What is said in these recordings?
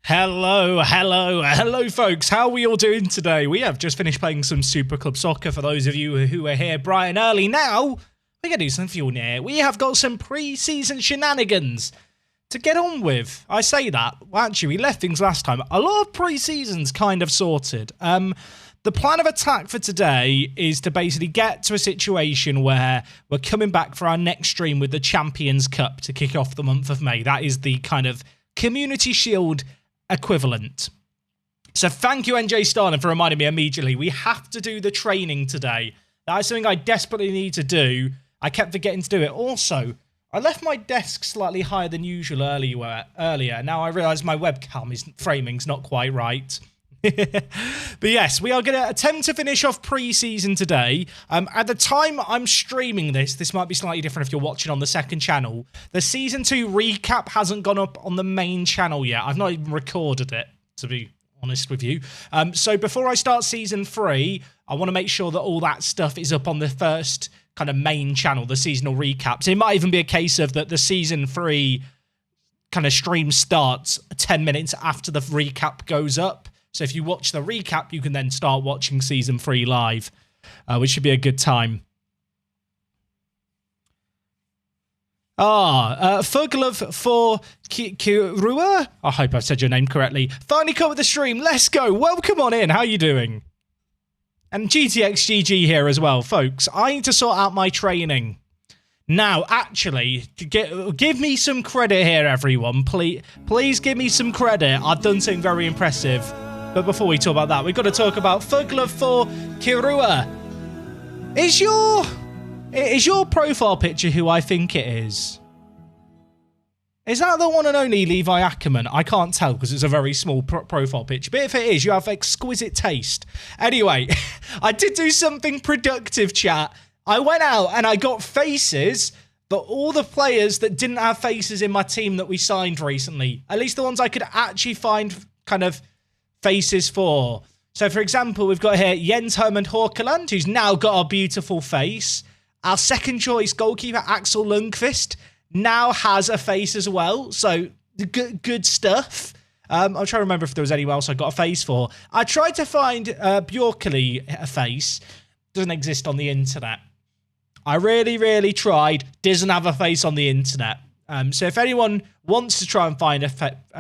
Hello, folks. How are we all doing today? We have just finished playing some Super Club Soccer. For those of you who are here bright and early now, we're going to do something for you now. We have got some pre-season shenanigans to get on with. I say that. Well, actually, we left things last time. A lot of pre-season's kind of sorted. The plan of attack for today is to basically get to a situation where we're coming back for our next stream with the Champions Cup to kick off the month of May. That is the kind of Community Shield equivalent. So thank you, NJ Starlin, for reminding me immediately. We have to do the training today. That is something I desperately need to do. I kept forgetting to do it. Also, I left my desk slightly higher than usual earlier. Now I realise my webcam framing's not quite right. But yes, we are going to attempt to finish off pre-season today. At the time I'm streaming this might be slightly different if you're watching on the second channel. The Season 2 recap hasn't gone up on the main channel yet. I've not even recorded it, to be honest with you. So before I start Season 3, I want to make sure that all that stuff is up on the first kind of main channel, the seasonal recaps. It might even be a case of that the Season 3 kind of stream starts 10 minutes after the recap goes up. So if you watch the recap, you can then start watching Season 3 live, which should be a good time. Fuglov for Kirua. I hope I've said your name correctly. Finally caught with the stream. Let's go. Welcome on in. How are you doing? And GTXGG here as well, folks. I need to sort out my training. Now, actually, give me some credit here, everyone. Please give me some credit. I've done something very impressive. But before we talk about that, we've got to talk about Fuglov for Kirua. Is your profile picture who I think it is? Is that the one and only Levi Ackerman? I can't tell because it's a very small profile picture. But if it is, you have exquisite taste. Anyway, I did do something productive, chat. I went out and I got faces for all the players that didn't have faces in my team that we signed recently. At least the ones I could actually find kind of faces for. So, for example, we've got here Jens Herman Horkeland, who's now got a beautiful face. Our second choice goalkeeper, Axel Lundqvist, now has a face as well. So, good stuff. I'm trying to remember if there was anyone else I got a face for. I tried to find Bjorkeli a face. Doesn't exist on the internet. I really tried. Doesn't have a face on the internet. So if anyone wants to try and find a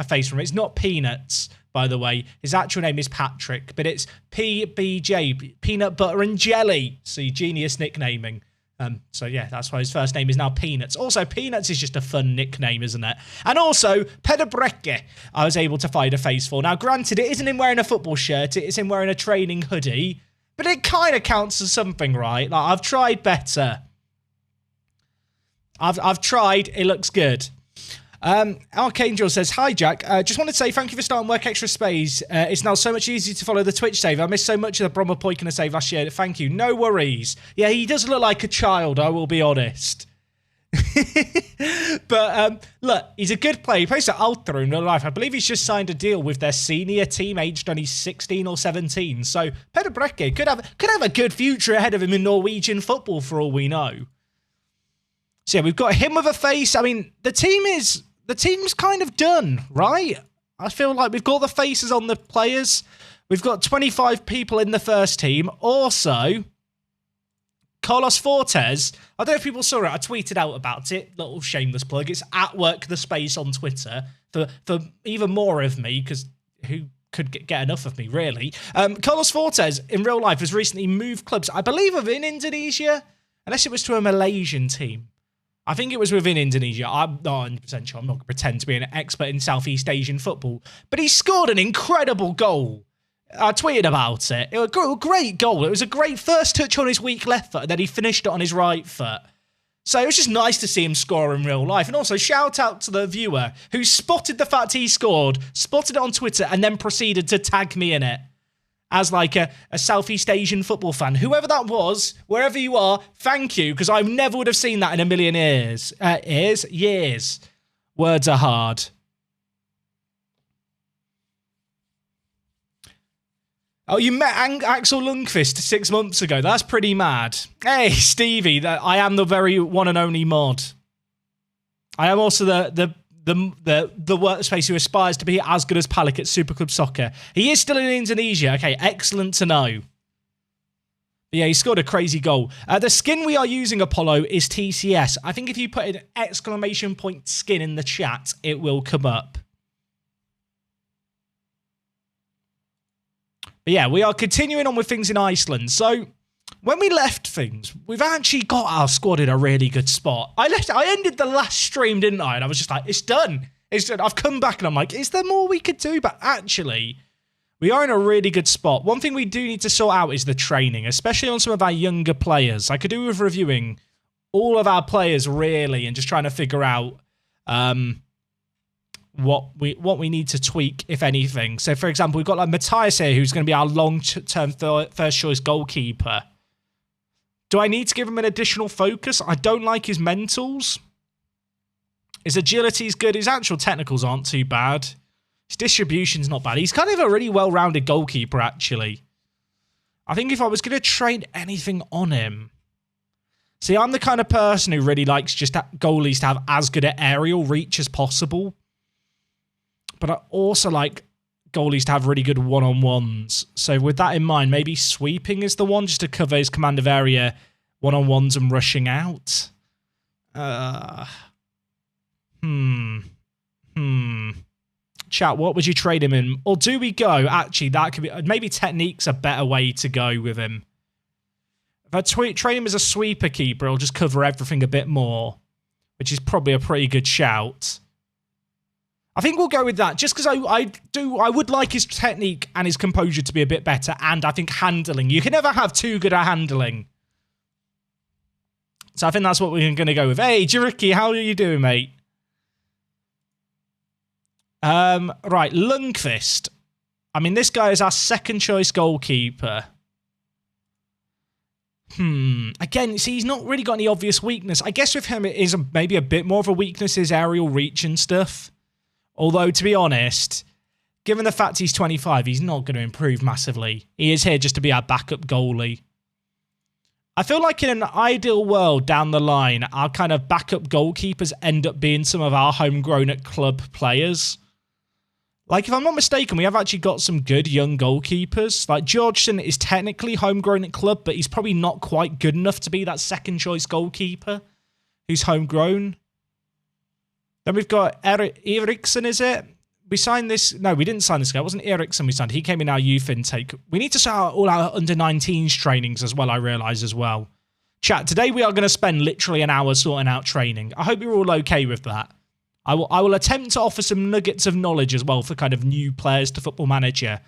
face from it, it's not Peanuts, by the way. His actual name is Patrick, but it's PBJ, Peanut Butter and Jelly. See, genius nicknaming. So yeah, that's why his first name is now Peanuts. Also, Peanuts is just a fun nickname, isn't it? And also, Pedabrecke, I was able to find a face for. Now, granted, it isn't him wearing a football shirt, it is him wearing a training hoodie, but it kind of counts as something, right? Like, I've tried better. I've tried, it looks good. Archangel says, hi Jack, just wanted to say thank you for starting Work Extra Space. It's now so much easier to follow the Twitch save. I missed so much of the Bromma Poikina save last year. Thank you. No worries. Yeah, he does look like a child, I will be honest. But look, he's a good player. He plays at Alta in real life. I believe he's just signed a deal with their senior team, aged only 16 or 17. So Peter Brekke could have a good future ahead of him in Norwegian football for all we know. So yeah, we've got him with a face. I mean, the team's kind of done, right? I feel like we've got the faces on the players. We've got 25 people in the first team. Also, Carlos Fortes, I don't know if people saw it. I tweeted out about it. Little shameless plug. It's at Work the Space on Twitter for even more of me, because who could get enough of me, really? Carlos Fortes, in real life, has recently moved clubs, I believe, within Indonesia, unless it was to a Malaysian team. I think it was within Indonesia. I'm not 100% sure. I'm not going to pretend to be an expert in Southeast Asian football. But he scored an incredible goal. I tweeted about it. It was a great goal. It was a great first touch on his weak left foot, and then he finished it on his right foot. So it was just nice to see him score in real life. And also, shout out to the viewer who spotted the fact he scored, spotted it on Twitter, and then proceeded to tag me in it. As like a Southeast Asian football fan. Whoever that was, wherever you are, thank you, because I never would have seen that in a million years. Years. Words are hard. Oh, you met Axel Lundqvist 6 months ago. That's pretty mad. Hey, Stevie, I am the very one and only mod. I am also the the workspace who aspires to be as good as Palik at Super Club Soccer. He is still in Indonesia. Okay, excellent to know. But yeah, he scored a crazy goal. The skin we are using, Apollo, is TCS. I think if you put an exclamation point skin in the chat, it will come up. But yeah, we are continuing on with things in Iceland. So when we left things, we've actually got our squad in a really good spot. I ended the last stream, didn't I? And I was just like, it's done. It's done. I've come back and I'm like, is there more we could do? But actually, we are in a really good spot. One thing we do need to sort out is the training, especially on some of our younger players. I could do with reviewing all of our players, really, and just trying to figure out what we need to tweak, if anything. So, for example, we've got like Matthias here, who's going to be our long-term first choice goalkeeper. Do I need to give him an additional focus? I don't like his mentals. His agility is good. His actual technicals aren't too bad. His distribution's not bad. He's kind of a really well-rounded goalkeeper, actually. I think if I was going to train anything on him... See, I'm the kind of person who really likes just goalies to have as good an aerial reach as possible. But I also like goalies to have really good one-on-ones. So with that in mind, maybe sweeping is the one just to cover his command of area one-on-ones and rushing out. Chat, what would you trade him in? Or do we go? Actually, that could be... Maybe technique's a better way to go with him. If I train him as a sweeper keeper, I'll just cover everything a bit more. Which is probably a pretty good shout. I think we'll go with that, just because I would like his technique and his composure to be a bit better, and I think handling. You can never have too good at handling. So I think that's what we're going to go with. Hey, Juriki, how are you doing, mate? Right, Lundqvist. I mean, this guy is our second choice goalkeeper. Again, see, he's not really got any obvious weakness. I guess with him, it is maybe a bit more of a weakness, his aerial reach and stuff. Although, to be honest, given the fact he's 25, he's not going to improve massively. He is here just to be our backup goalie. I feel like in an ideal world down the line, our kind of backup goalkeepers end up being some of our homegrown at club players. Like, if I'm not mistaken, we have actually got some good young goalkeepers. Like, Georgeson is technically homegrown at club, but he's probably not quite good enough to be that second choice goalkeeper who's homegrown. Then we've got Eriksson, is it? We signed this... No, we didn't sign this guy. It wasn't Eriksson we signed. He came in our youth intake. We need to start all our under-19s trainings as well, I realise as well. Chat, today we are going to spend literally an hour sorting out training. I hope you're all okay with that. I will attempt to offer some nuggets of knowledge as well for kind of new players to Football Manager.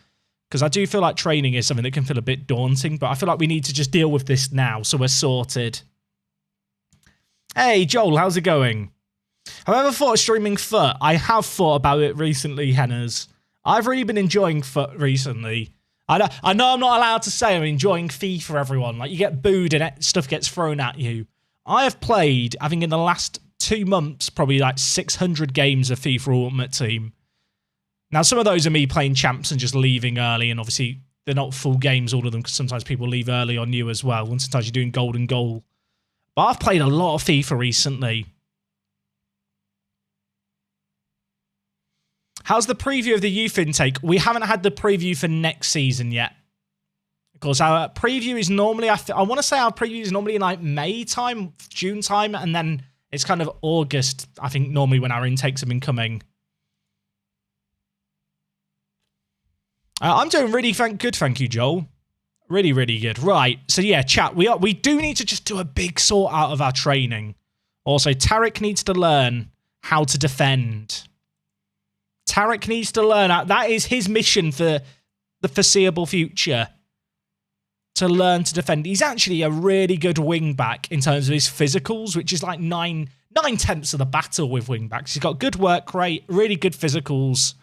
Because I do feel like training is something that can feel a bit daunting, but I feel like we need to just deal with this now so we're sorted. Hey, Joel, how's it going? Have I ever thought of streaming FUT? I have thought about it recently, Henners. I've really been enjoying FUT recently. I know I'm not allowed to say I'm enjoying FIFA, everyone. Like, you get booed and stuff gets thrown at you. I have played, I think in the last 2 months, probably like 600 games of FIFA Ultimate Team. Now, some of those are me playing champs and just leaving early, and obviously they're not full games, all of them, because sometimes people leave early on you as well, and sometimes you're doing golden goal. But I've played a lot of FIFA recently. How's the preview of the youth intake? We haven't had the preview for next season yet. Of course, our preview is normally, I want to say our preview is normally in like May time, June time, and then it's kind of August, I think, normally when our intakes have been coming. I'm doing really good, thank you, Joel. Really, really good. Right, so yeah, chat, we do need to just do a big sort out of our training. Also, Tarek needs to learn how to defend. Tarek needs to learn how. That is his mission for the foreseeable future. To learn to defend. He's actually a really good wing-back in terms of his physicals, which is like 9/10 of the battle with wing-backs. He's got good work rate, really good physicals.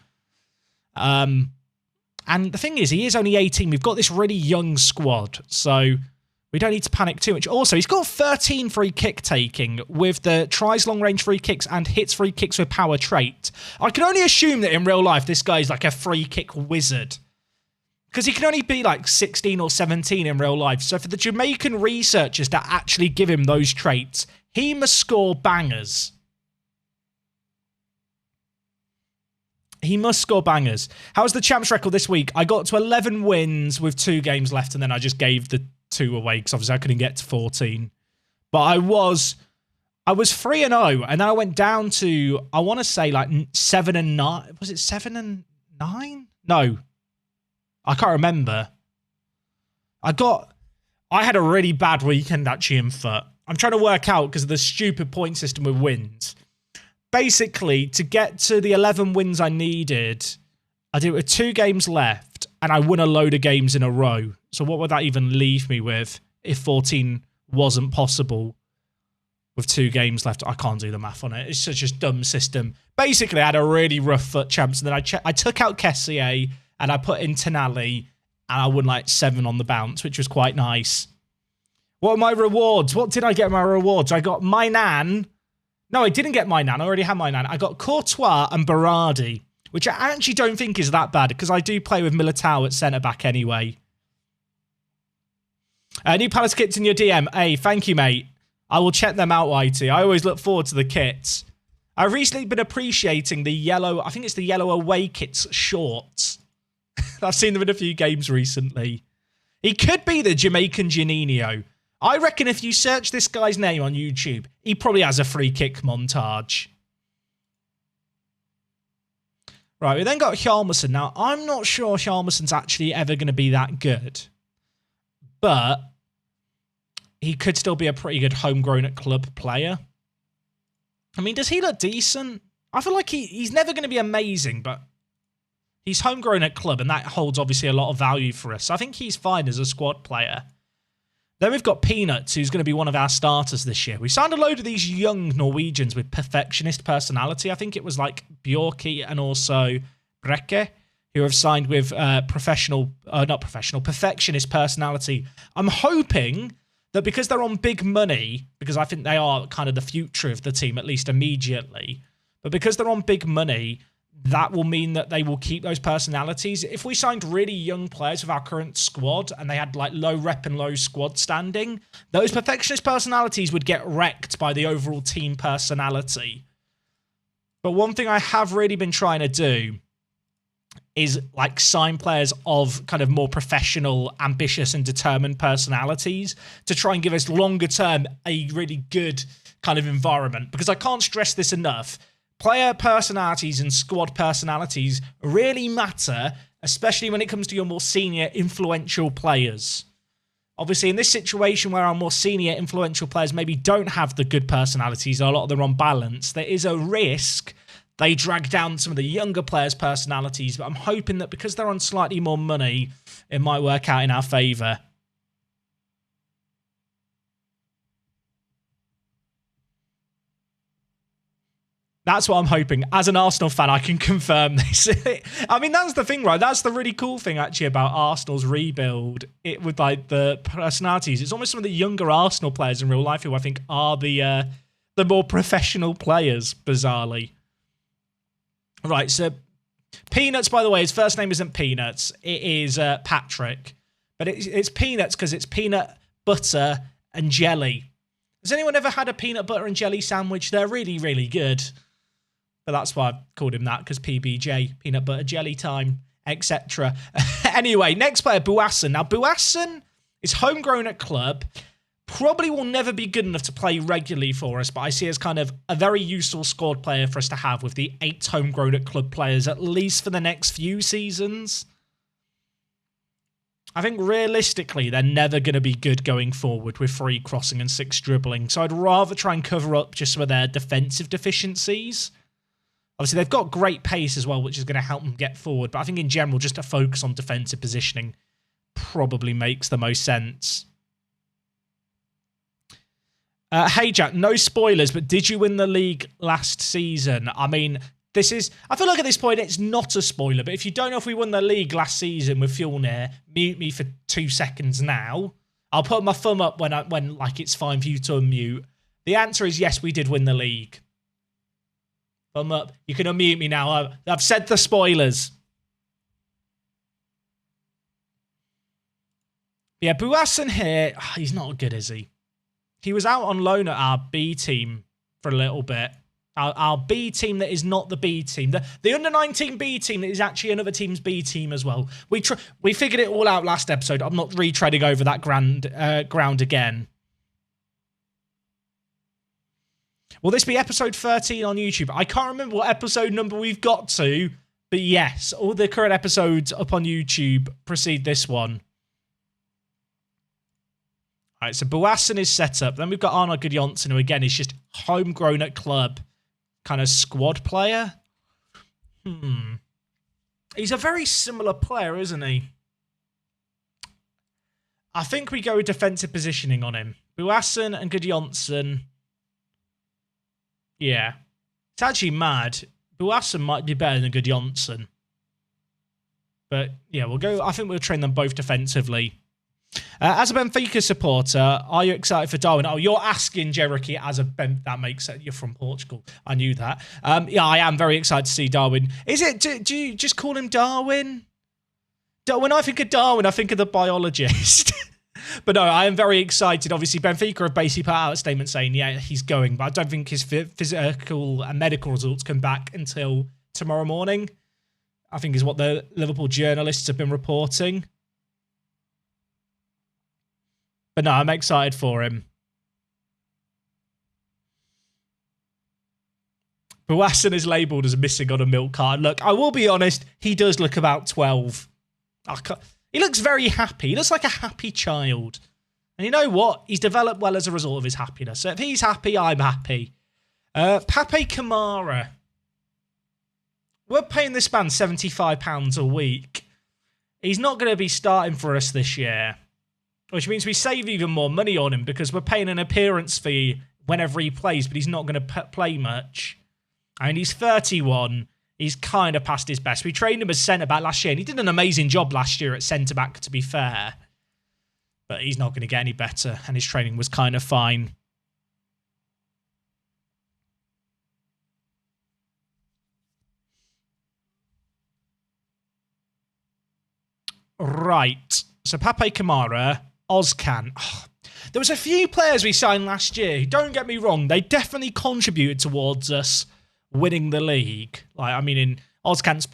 And the thing is, he is only 18. We've got this really young squad, so we don't need to panic too much. Also, he's got 13 free kick taking with the tries long-range free kicks and hits free kicks with power trait. I can only assume that in real life, this guy's like a free kick wizard. Because he can only be like 16 or 17 in real life. So for the Jamaican researchers to actually give him those traits, he must score bangers. He must score bangers. How's the champs record this week? I got to 11 wins with 2 games left, and then I just gave the 2 away because obviously I couldn't get to 14. But I was 3-0, and then I went down to, I want to say like 7-9. Was it 7-9? No, I can't remember. I had a really bad weekend actually in foot. I'm trying to work out because of the stupid point system with wins. Basically, to get to the 11 wins I needed, I did it with 2 games left, and I won a load of games in a row. So what would that even leave me with if 14 wasn't possible with 2 games left? I can't do the math on it. It's such a dumb system. Basically, I had a really rough foot champs, and then I took out Kessier, and I put in Tenali, and I won like 7 on the bounce, which was quite nice. What are my rewards? What did I get in my rewards? I got my Nan. No, I didn't get my Nan. I already had my Nan. I got Courtois and Berardi, which I actually don't think is that bad because I do play with Militao at centre-back anyway. New Palace kits in your DM. Hey, thank you, mate. I will check them out, Whitey. I always look forward to the kits. I've recently been appreciating the yellow, I think it's the yellow away kits shorts. I've seen them in a few games recently. He could be the Jamaican Janino. I reckon if you search this guy's name on YouTube, he probably has a free kick montage. Right, we then got Hjalmarsson. Now, I'm not sure Hjalmarsson's actually ever going to be that good. But he could still be a pretty good homegrown at club player. I mean, does he look decent? I feel like he's never going to be amazing, but he's homegrown at club, and that holds obviously a lot of value for us. I think he's fine as a squad player. Then we've got Peanuts, who's going to be one of our starters this year. We signed a load of these young Norwegians with perfectionist personality. I think it was like Bjorky and also Brekke, who have signed with perfectionist personality. I'm hoping that because they're on big money, because I think they are kind of the future of the team, at least immediately, but because they're on big money, that will mean that they will keep those personalities. If we signed really young players with our current squad and they had like low rep and low squad standing, those perfectionist personalities would get wrecked by the overall team personality. But one thing I have really been trying to do is like sign players of kind of more professional, ambitious and determined personalities to try and give us longer term a really good kind of environment. Because I can't stress this enough. Player personalities and squad personalities really matter, especially when it comes to your more senior, influential players. Obviously, in this situation where our more senior, influential players maybe don't have the good personalities, a lot of them are on balance, there is a risk they drag down some of the younger players' personalities, but I'm hoping that because they're on slightly more money, it might work out in our favour. That's what I'm hoping. As an Arsenal fan, I can confirm this. I mean, that's the thing, right? That's the really cool thing, actually, about Arsenal's rebuild. With like the personalities, it's almost some of the younger Arsenal players in real life who I think are the more professional players, bizarrely. Right, so Peanuts, by the way, his first name isn't Peanuts. It is Patrick. But it's Peanuts because it's peanut butter and jelly. Has anyone ever had a peanut butter and jelly sandwich? They're really, really good. But that's why I've called him that, because PBJ, peanut butter jelly time, etc. Anyway, next player, Buasson. Now, Buasson is homegrown at club. Probably will never be good enough to play regularly for us, but I see as kind of a very useful squad player for us to have with the 8 homegrown at club players, at least for the next few seasons. I think realistically, they're never going to be good going forward with 3 crossing and 6 dribbling, so I'd rather try and cover up just some of their defensive deficiencies. Obviously, they've got great pace as well, which is going to help them get forward, but I think in general, just a focus on defensive positioning probably makes the most sense. Hey, Jack, no spoilers, but did you win the league last season? I mean, I feel like at this point, it's not a spoiler, but if you don't know if we won the league last season with Fjolnir, mute me for 2 seconds now. I'll put my thumb up when like it's fine for you to unmute. The answer is yes, we did win the league. Thumb up. You can unmute me now. I've said the spoilers. Yeah, Buasson here, he's not good, is he? He was out on loan at our B team for a little bit. Our B team that is not the B team. The under-19 B team that is actually another team's B team as well. We figured it all out last episode. I'm not retreading over that ground again. Will this be episode 13 on YouTube? I can't remember what episode number we've got to, but yes, all the current episodes up on YouTube precede this one. All right, so Boasson is set up. Then we've got Arnold Gudjonsson, who again is just homegrown at club, kind of squad player. He's a very similar player, isn't he? I think we go with defensive positioning on him. Boasson and Gudjonsson. Yeah. It's actually mad. Boasson might be better than Gudjonsson. But yeah, we'll go. I think we'll train them both defensively. As a Benfica supporter, are you excited for Darwin? Oh, you're asking Jericho as a that makes sense. You're from Portugal. I knew that. Yeah, I am very excited to see Darwin. Is it? Do you just call him Darwin? When I think of Darwin, I think of the biologist. But no, I am very excited. Obviously, Benfica have basically put out a statement saying, yeah, he's going. But I don't think his physical and medical results come back until tomorrow morning. I think is what the Liverpool journalists have been reporting. But no, I'm excited for him. Boasson is labelled as missing on a milk card. Look, I will be honest, he does look about 12. He looks very happy. He looks like a happy child. And you know what? He's developed well as a result of his happiness. So if he's happy, I'm happy. Pepe Camara. We're paying this man £75 a week. He's not going to be starting for us this year. Which means we save even more money on him because we're paying an appearance fee whenever he plays, but he's not going to play much. I mean, he's 31. He's kind of past his best. We trained him as centre-back last year, and he did an amazing job last year at centre-back, to be fair. But he's not going to get any better, and his training was kind of fine. Right. So Pepe Camara, Ozcan. Oh, there was a few players we signed last year who, don't get me wrong, they definitely contributed towards us winning the league. Like, I mean, in Ozcan's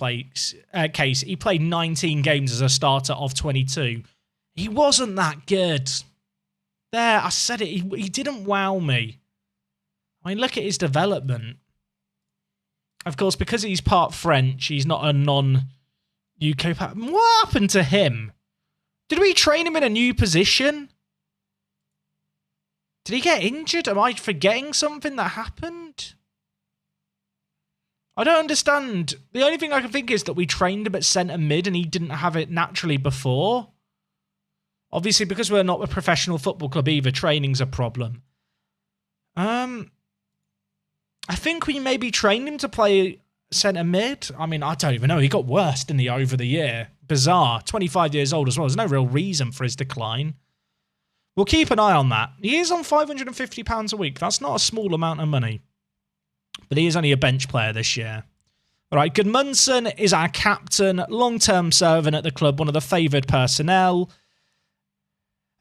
case, he played 19 games as a starter of 22. He wasn't that good. There, I said it. He didn't wow me. I mean, look at his development. Of course, because he's part French, he's not a non-UK player. What happened to him? Did we train him in a new position? Did he get injured? Am I forgetting something that happened? I don't understand. The only thing I can think is that we trained him at centre mid and he didn't have it naturally before. Obviously, because we're not a professional football club either, training's a problem. I think we maybe trained him to play centre mid. I mean, I don't even know. He got worse, didn't he, over the year? Bizarre. 25 years old as well. There's no real reason for his decline. We'll keep an eye on that. He is on £550 a week. That's not a small amount of money. But he is only a bench player this year. All right, Gudmundsson is our captain, long-term servant at the club, one of the favoured personnel.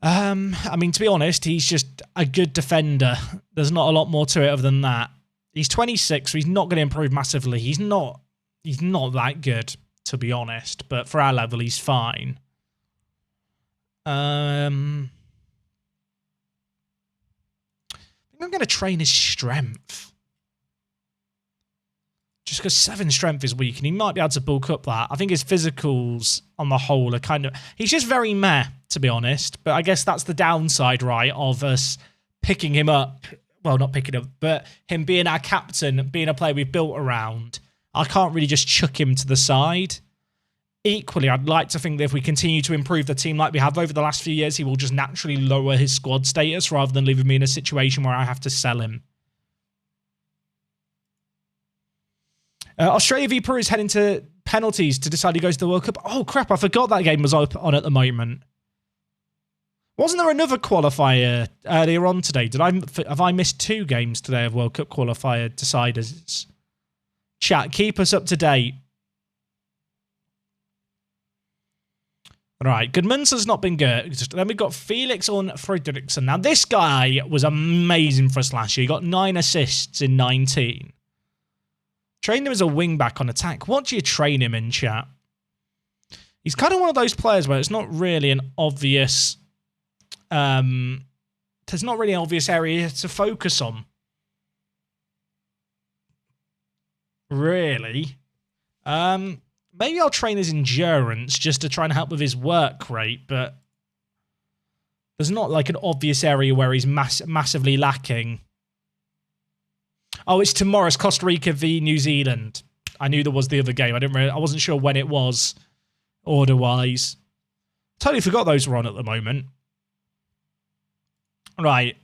I mean, to be honest, he's just a good defender. There's not a lot more to it other than that. He's 26, so he's not going to improve massively. He's not that good, to be honest. But for our level, he's fine. I think I'm going to train his strength. Just because 7 strength is weak, and he might be able to bulk up that. I think his physicals on the whole are kind of... He's just very meh, to be honest. But I guess that's the downside, right, of us picking him up. Well, not picking up, but him being our captain, being a player we've built around. I can't really just chuck him to the side. Equally, I'd like to think that if we continue to improve the team like we have over the last few years, he will just naturally lower his squad status rather than leaving me in a situation where I have to sell him. Australia v Peru is heading to penalties to decide who goes to the World Cup. Oh, crap, I forgot that game was on at the moment. Wasn't there another qualifier earlier on today? Have I missed 2 games today of World Cup qualifier deciders? Chat, keep us up to date. Right, Gudmundsson's not been good. Then we've got Felix on Fredriksson. Now, this guy was amazing for us last year. He got 9 assists in 19. Train him as a wing-back on attack. What do you train him in, chat? He's kind of one of those players where it's not really an obvious... there's not really an obvious area to focus on. Really? Maybe I'll train his endurance just to try and help with his work rate, but there's not like an obvious area where he's massively lacking. Oh, it's tomorrow. It's Costa Rica v New Zealand. I knew there was the other game. I wasn't sure when it was, order-wise. Totally forgot those were on at the moment. Right.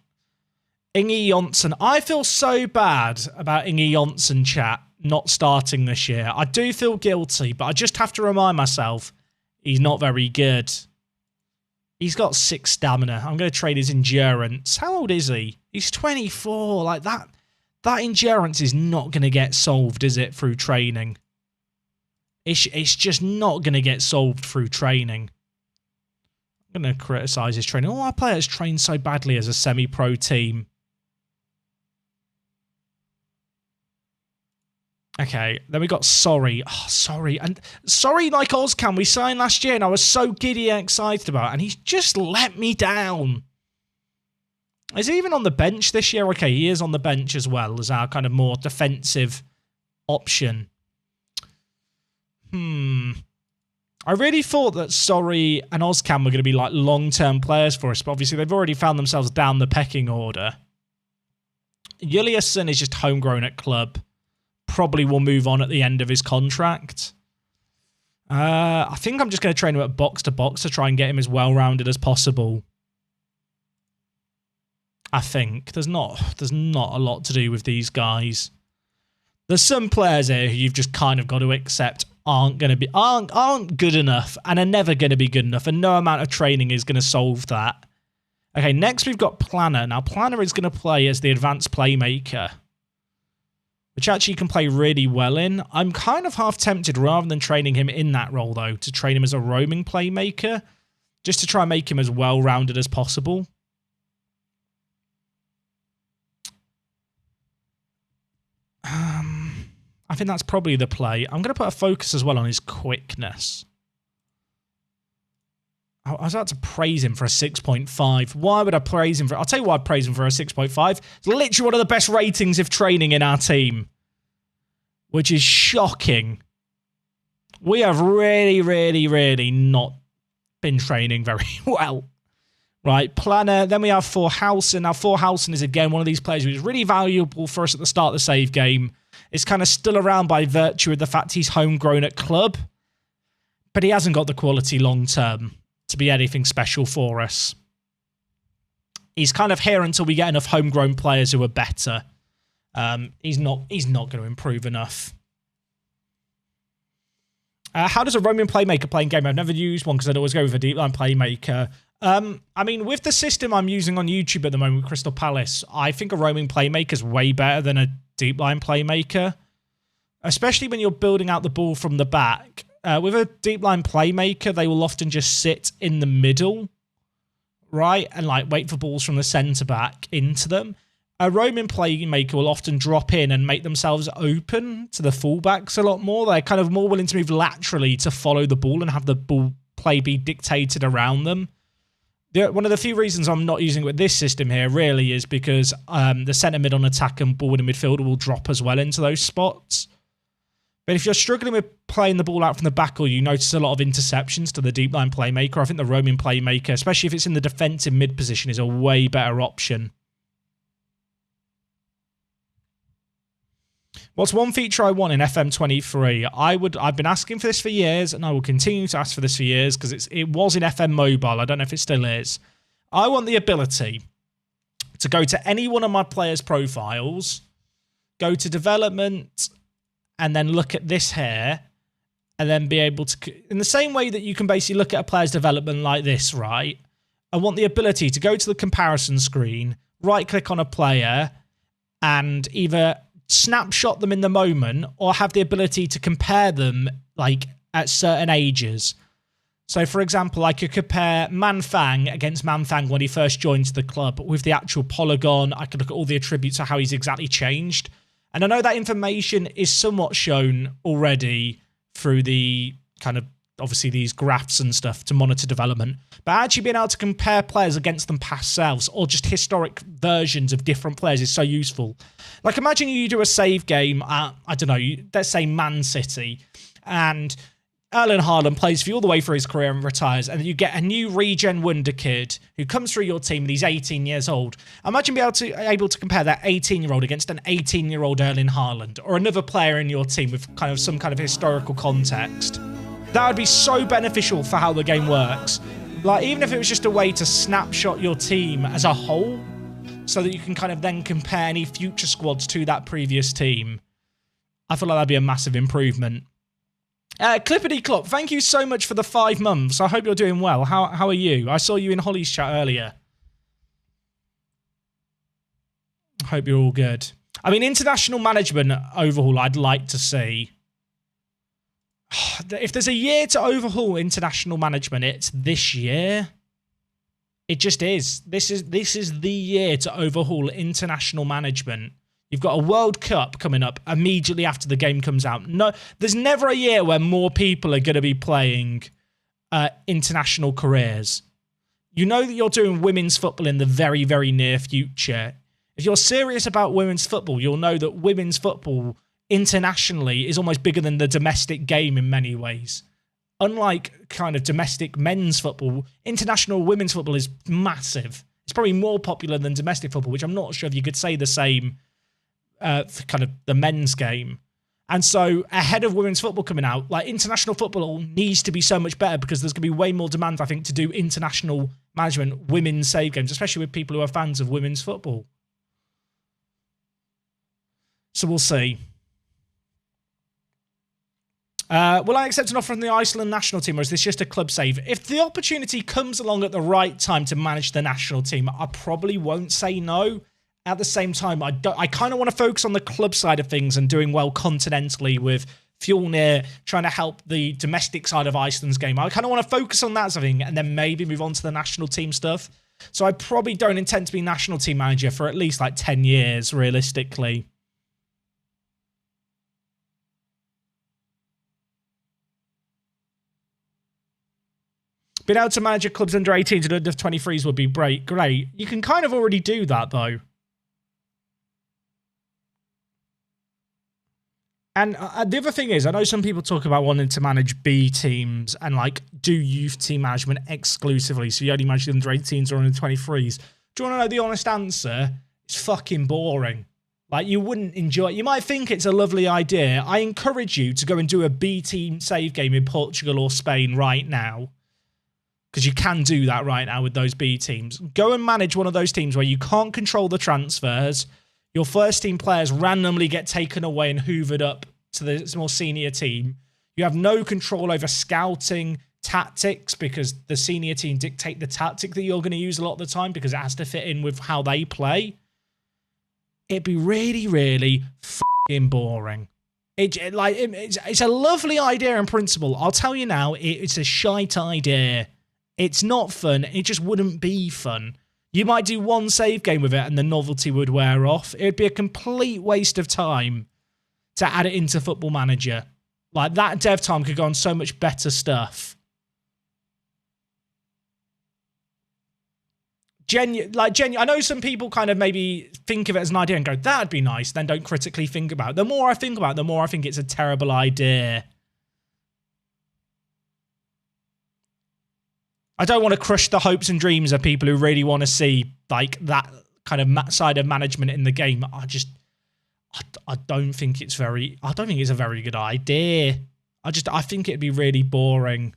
Inge Jonsson. I feel so bad about Inge Jonsson, chat, not starting this year. I do feel guilty, but I just have to remind myself he's not very good. He's got 6 stamina. I'm going to trade his endurance. How old is he? He's 24. Like that endurance is not going to get solved, is it, through training? It's just not going to get solved through training. I'm going to criticise his training. All our players train so badly as a semi-pro team. Okay, then we got Sorry. Oh, Sorry. And Sorry like Ozcan we signed last year and I was so giddy and excited about it, and he's just let me down. Is he even on the bench this year? Okay, he is on the bench as well as our kind of more defensive option. I really thought that Sorry and Ozcan were going to be like long-term players for us, but obviously they've already found themselves down the pecking order. Juliusson is just homegrown at club. Probably will move on at the end of his contract. I think I'm just going to train him at box to box to try and get him as well-rounded as possible. I think there's not a lot to do with these guys. There's some players here who you've just kind of got to accept aren't good enough and are never going to be good enough, and no amount of training is going to solve that. Okay, next we've got Planner. Now Planner is going to play as the advanced playmaker, which actually can play really well in. I'm kind of half tempted, rather than training him in that role though, to train him as a roaming playmaker, just to try and make him as well-rounded as possible. I think that's probably the play. I'm going to put a focus as well on his quickness. I was about to praise him for a 6.5. Why would I praise him for... I'll tell you why I'd praise him for a 6.5. It's literally one of the best ratings of training in our team, which is shocking. We have really, really, really not been training very well. Right, Planner. Then we have Forhausen. Now, Forhausen is, again, one of these players who is really valuable for us at the start of the save game. It's kind of still around by virtue of the fact he's homegrown at club, but he hasn't got the quality long-term to be anything special for us. He's kind of here until we get enough homegrown players who are better. He's not going to improve enough. How does a roaming playmaker play in game? I've never used one because I'd always go with a deep line playmaker. I mean, with the system I'm using on YouTube at the moment with Crystal Palace, I think a roaming playmaker is way better than a deep line playmaker, especially when you're building out the ball from the back. With a deep line playmaker, they will often just sit in the middle, right, and like wait for balls from the centre back into them. A roaming playmaker will often drop in and make themselves open to the fullbacks a lot more. They're kind of more willing to move laterally to follow the ball and have the ball play be dictated around them. One of the few reasons I'm not using it with this system here really is because the centre mid on attack and ball in midfielder will drop as well into those spots. But if you're struggling with playing the ball out from the back, or you notice a lot of interceptions to the deep line playmaker, I think the roaming playmaker, especially if it's in the defensive mid position, is a way better option. What's one feature I want in FM23? I've been asking for this for years, and I will continue to ask for this for years because it was in FM Mobile. I don't know if it still is. I want the ability to go to any one of my players' profiles, go to development, and then look at this here, and then be able to, in the same way that you can basically look at a player's development like this, right? I want the ability to go to the comparison screen, right-click on a player, and either snapshot them in the moment or have the ability to compare them like at certain ages. So for example, I could compare Manfang against Manfang when he first joined the club with the actual polygon. I could look at all the attributes of how he's exactly changed And I know that information is somewhat shown already through the kind of, obviously, these graphs and stuff to monitor development. But actually being able to compare players against them past selves or just historic versions of different players is so useful. Like, imagine you do a save game at, I don't know, let's say Man City, and Erling Haaland plays for you all the way through his career and retires, and you get a new regen wonder kid who comes through your team and he's 18 years old. Imagine being able to compare that 18-year-old against an 18-year-old Erling Haaland or another player in your team with kind of some kind of historical context. That would be so beneficial for how the game works. Like, even if it was just a way to snapshot your team as a whole so that you can kind of then compare any future squads to that previous team, I feel like that'd be a massive improvement. Clippity Clop, thank you so much for the 5 months. I hope you're doing well. How are you? I saw you in Holly's chat earlier. I hope you're all good. I mean, international management overhaul I'd like to see. If there's a year to overhaul international management, it's this year. It just is. This is the year to overhaul international management. You've got a World Cup coming up immediately after the game comes out. No, there's never a year where more people are going to be playing international careers. You know that you're doing women's football in the very, very near future. If you're serious about women's football, you'll know that women's football internationally is almost bigger than the domestic game in many ways. Unlike kind of domestic men's football, international women's football is massive. It's probably more popular than domestic football, which I'm not sure if you could say the same for kind of the men's game. And so ahead of women's football coming out, like, international football needs to be so much better because there's going to be way more demand, I think, to do international management women's save games, especially with people who are fans of women's football. So we'll see. Will I accept an offer from the Iceland national team, or is this just a club save? If the opportunity comes along at the right time to manage the national team, I probably won't say no. At the same time, I kind of want to focus on the club side of things and doing well continentally with Fjolnir, trying to help the domestic side of Iceland's game. I kind of want to focus on that sort of thing and then maybe move on to the national team stuff. So I probably don't intend to be national team manager for at least like 10 years, realistically. Being able to manage your clubs under 18s and under 23s would be great. You can kind of already do that, though. And the other thing is, I know some people talk about wanting to manage B teams and, like, do youth team management exclusively, so you only manage the under 18s or under 23s. Do you want to know the honest answer? It's fucking boring. Like, you wouldn't enjoy it. You might think it's a lovely idea. I encourage you to go and do a B team save game in Portugal or Spain right now, because you can do that right now with those B teams. Go and manage one of those teams where you can't control the transfers. Your first team players randomly get taken away and hoovered up to the more senior team. You have no control over scouting tactics because the senior team dictate the tactic that you're going to use a lot of the time because it has to fit in with how they play. It'd be really, really fucking boring. It's a lovely idea in principle. I'll tell you now, it's a shite idea. It's not fun. It just wouldn't be fun. You might do one save game with it and the novelty would wear off. It would be a complete waste of time to add it into Football Manager. Like, that dev time could go on so much better stuff. I know some people kind of maybe think of it as an idea and go, that'd be nice, then don't critically think about it. The more I think about it, the more I think it's a terrible idea. I don't want to crush the hopes and dreams of people who really want to see, like, that kind of side of management in the game. I don't think it's a very good idea. I think it'd be really boring.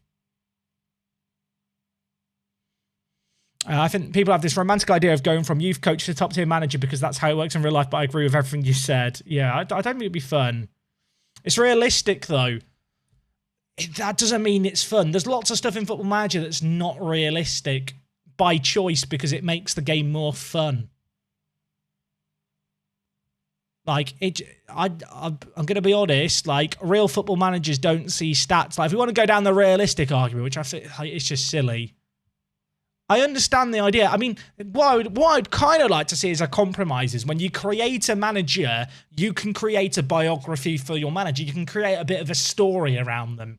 I think people have this romantic idea of going from youth coach to top tier manager because that's how it works in real life, but I agree with everything you said. Yeah, I don't think it'd be fun. It's realistic, though. That doesn't mean it's fun. There's lots of stuff in Football Manager that's not realistic by choice because it makes the game more fun. Like, I'm going to be honest, like, real football managers don't see stats. Like, if we want to go down the realistic argument, which I think it's just silly, I understand the idea. I mean, what I'd kind of like to see as a compromise is when you create a manager, you can create a biography for your manager. You can create a bit of a story around them.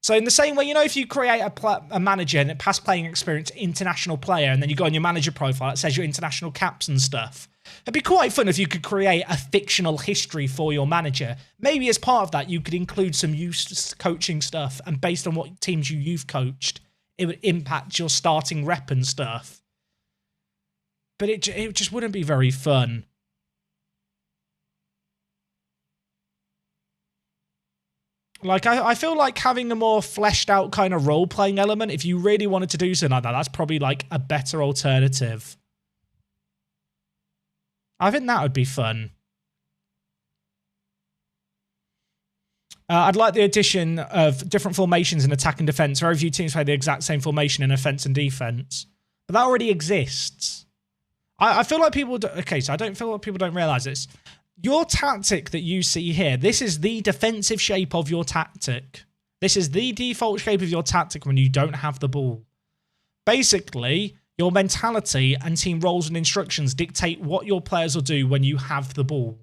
So in the same way, you know, if you create a manager and a past playing experience international player, and then you go on your manager profile, it says your international caps and stuff. It'd be quite fun if you could create a fictional history for your manager. Maybe as part of that, you could include some youth coaching stuff, and based on what teams you've coached, it would impact your starting rep and stuff. But it just wouldn't be very fun. Like, I feel like having a more fleshed out kind of role-playing element, if you really wanted to do something like that, that's probably like a better alternative. I think that would be fun. I'd like the addition of different formations in attack and defense. Very few teams play the exact same formation in offense and defense. But that already exists. I feel like people... Okay, so I don't feel like people don't realize this. Your tactic that you see here, this is the defensive shape of your tactic. This is the default shape of your tactic when you don't have the ball. Basically, your mentality and team roles and instructions dictate what your players will do when you have the ball.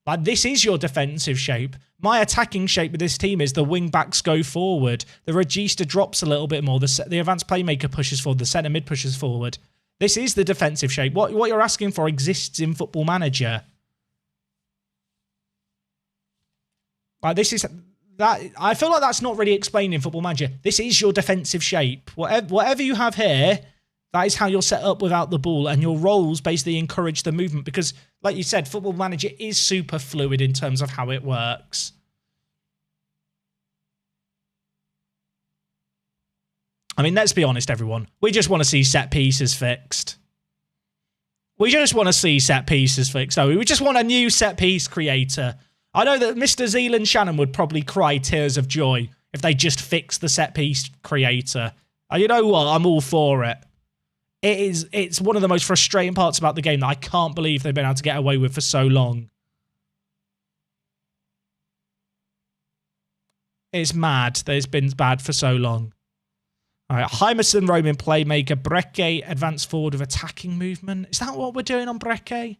Like, this is your defensive shape. My attacking shape with this team is the wing-backs go forward. The regista drops a little bit more. The advanced playmaker pushes forward. The centre mid pushes forward. This is the defensive shape. What you're asking for exists in Football Manager. Like, this is... that. I feel like that's not really explained in Football Manager. This is your defensive shape. Whatever you have here, that is how you're set up without the ball, and your roles basically encourage the movement because, like you said, Football Manager is super fluid in terms of how it works. I mean, let's be honest, everyone. We just want to see set pieces fixed. We just want to see set pieces fixed. No, we just want a new set piece creator. I know that Mr. Zealand Shannon would probably cry tears of joy if they just fixed the set piece creator. And you know what? I'm all for it. It's one of the most frustrating parts about the game that I can't believe they've been able to get away with for so long. It's mad that it's been bad for so long. All right, Hymerson, Roman playmaker, Brekke, advanced forward with attacking movement. Is that what we're doing on Brekke?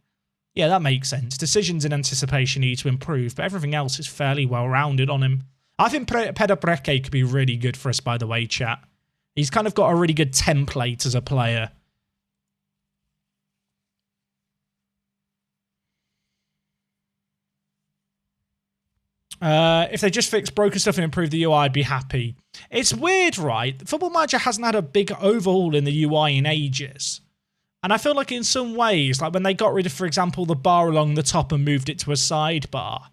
Yeah, that makes sense. Decisions and anticipation need to improve, but everything else is fairly well-rounded on him. I think Pepe Brekke could be really good for us, by the way, chat. He's kind of got a really good template as a player. If they just fix broken stuff and improve the UI, I'd be happy. It's weird, right? Football Manager hasn't had a big overhaul in the UI in ages. And I feel like in some ways, like when they got rid of, for example, the bar along the top and moved it to a sidebar,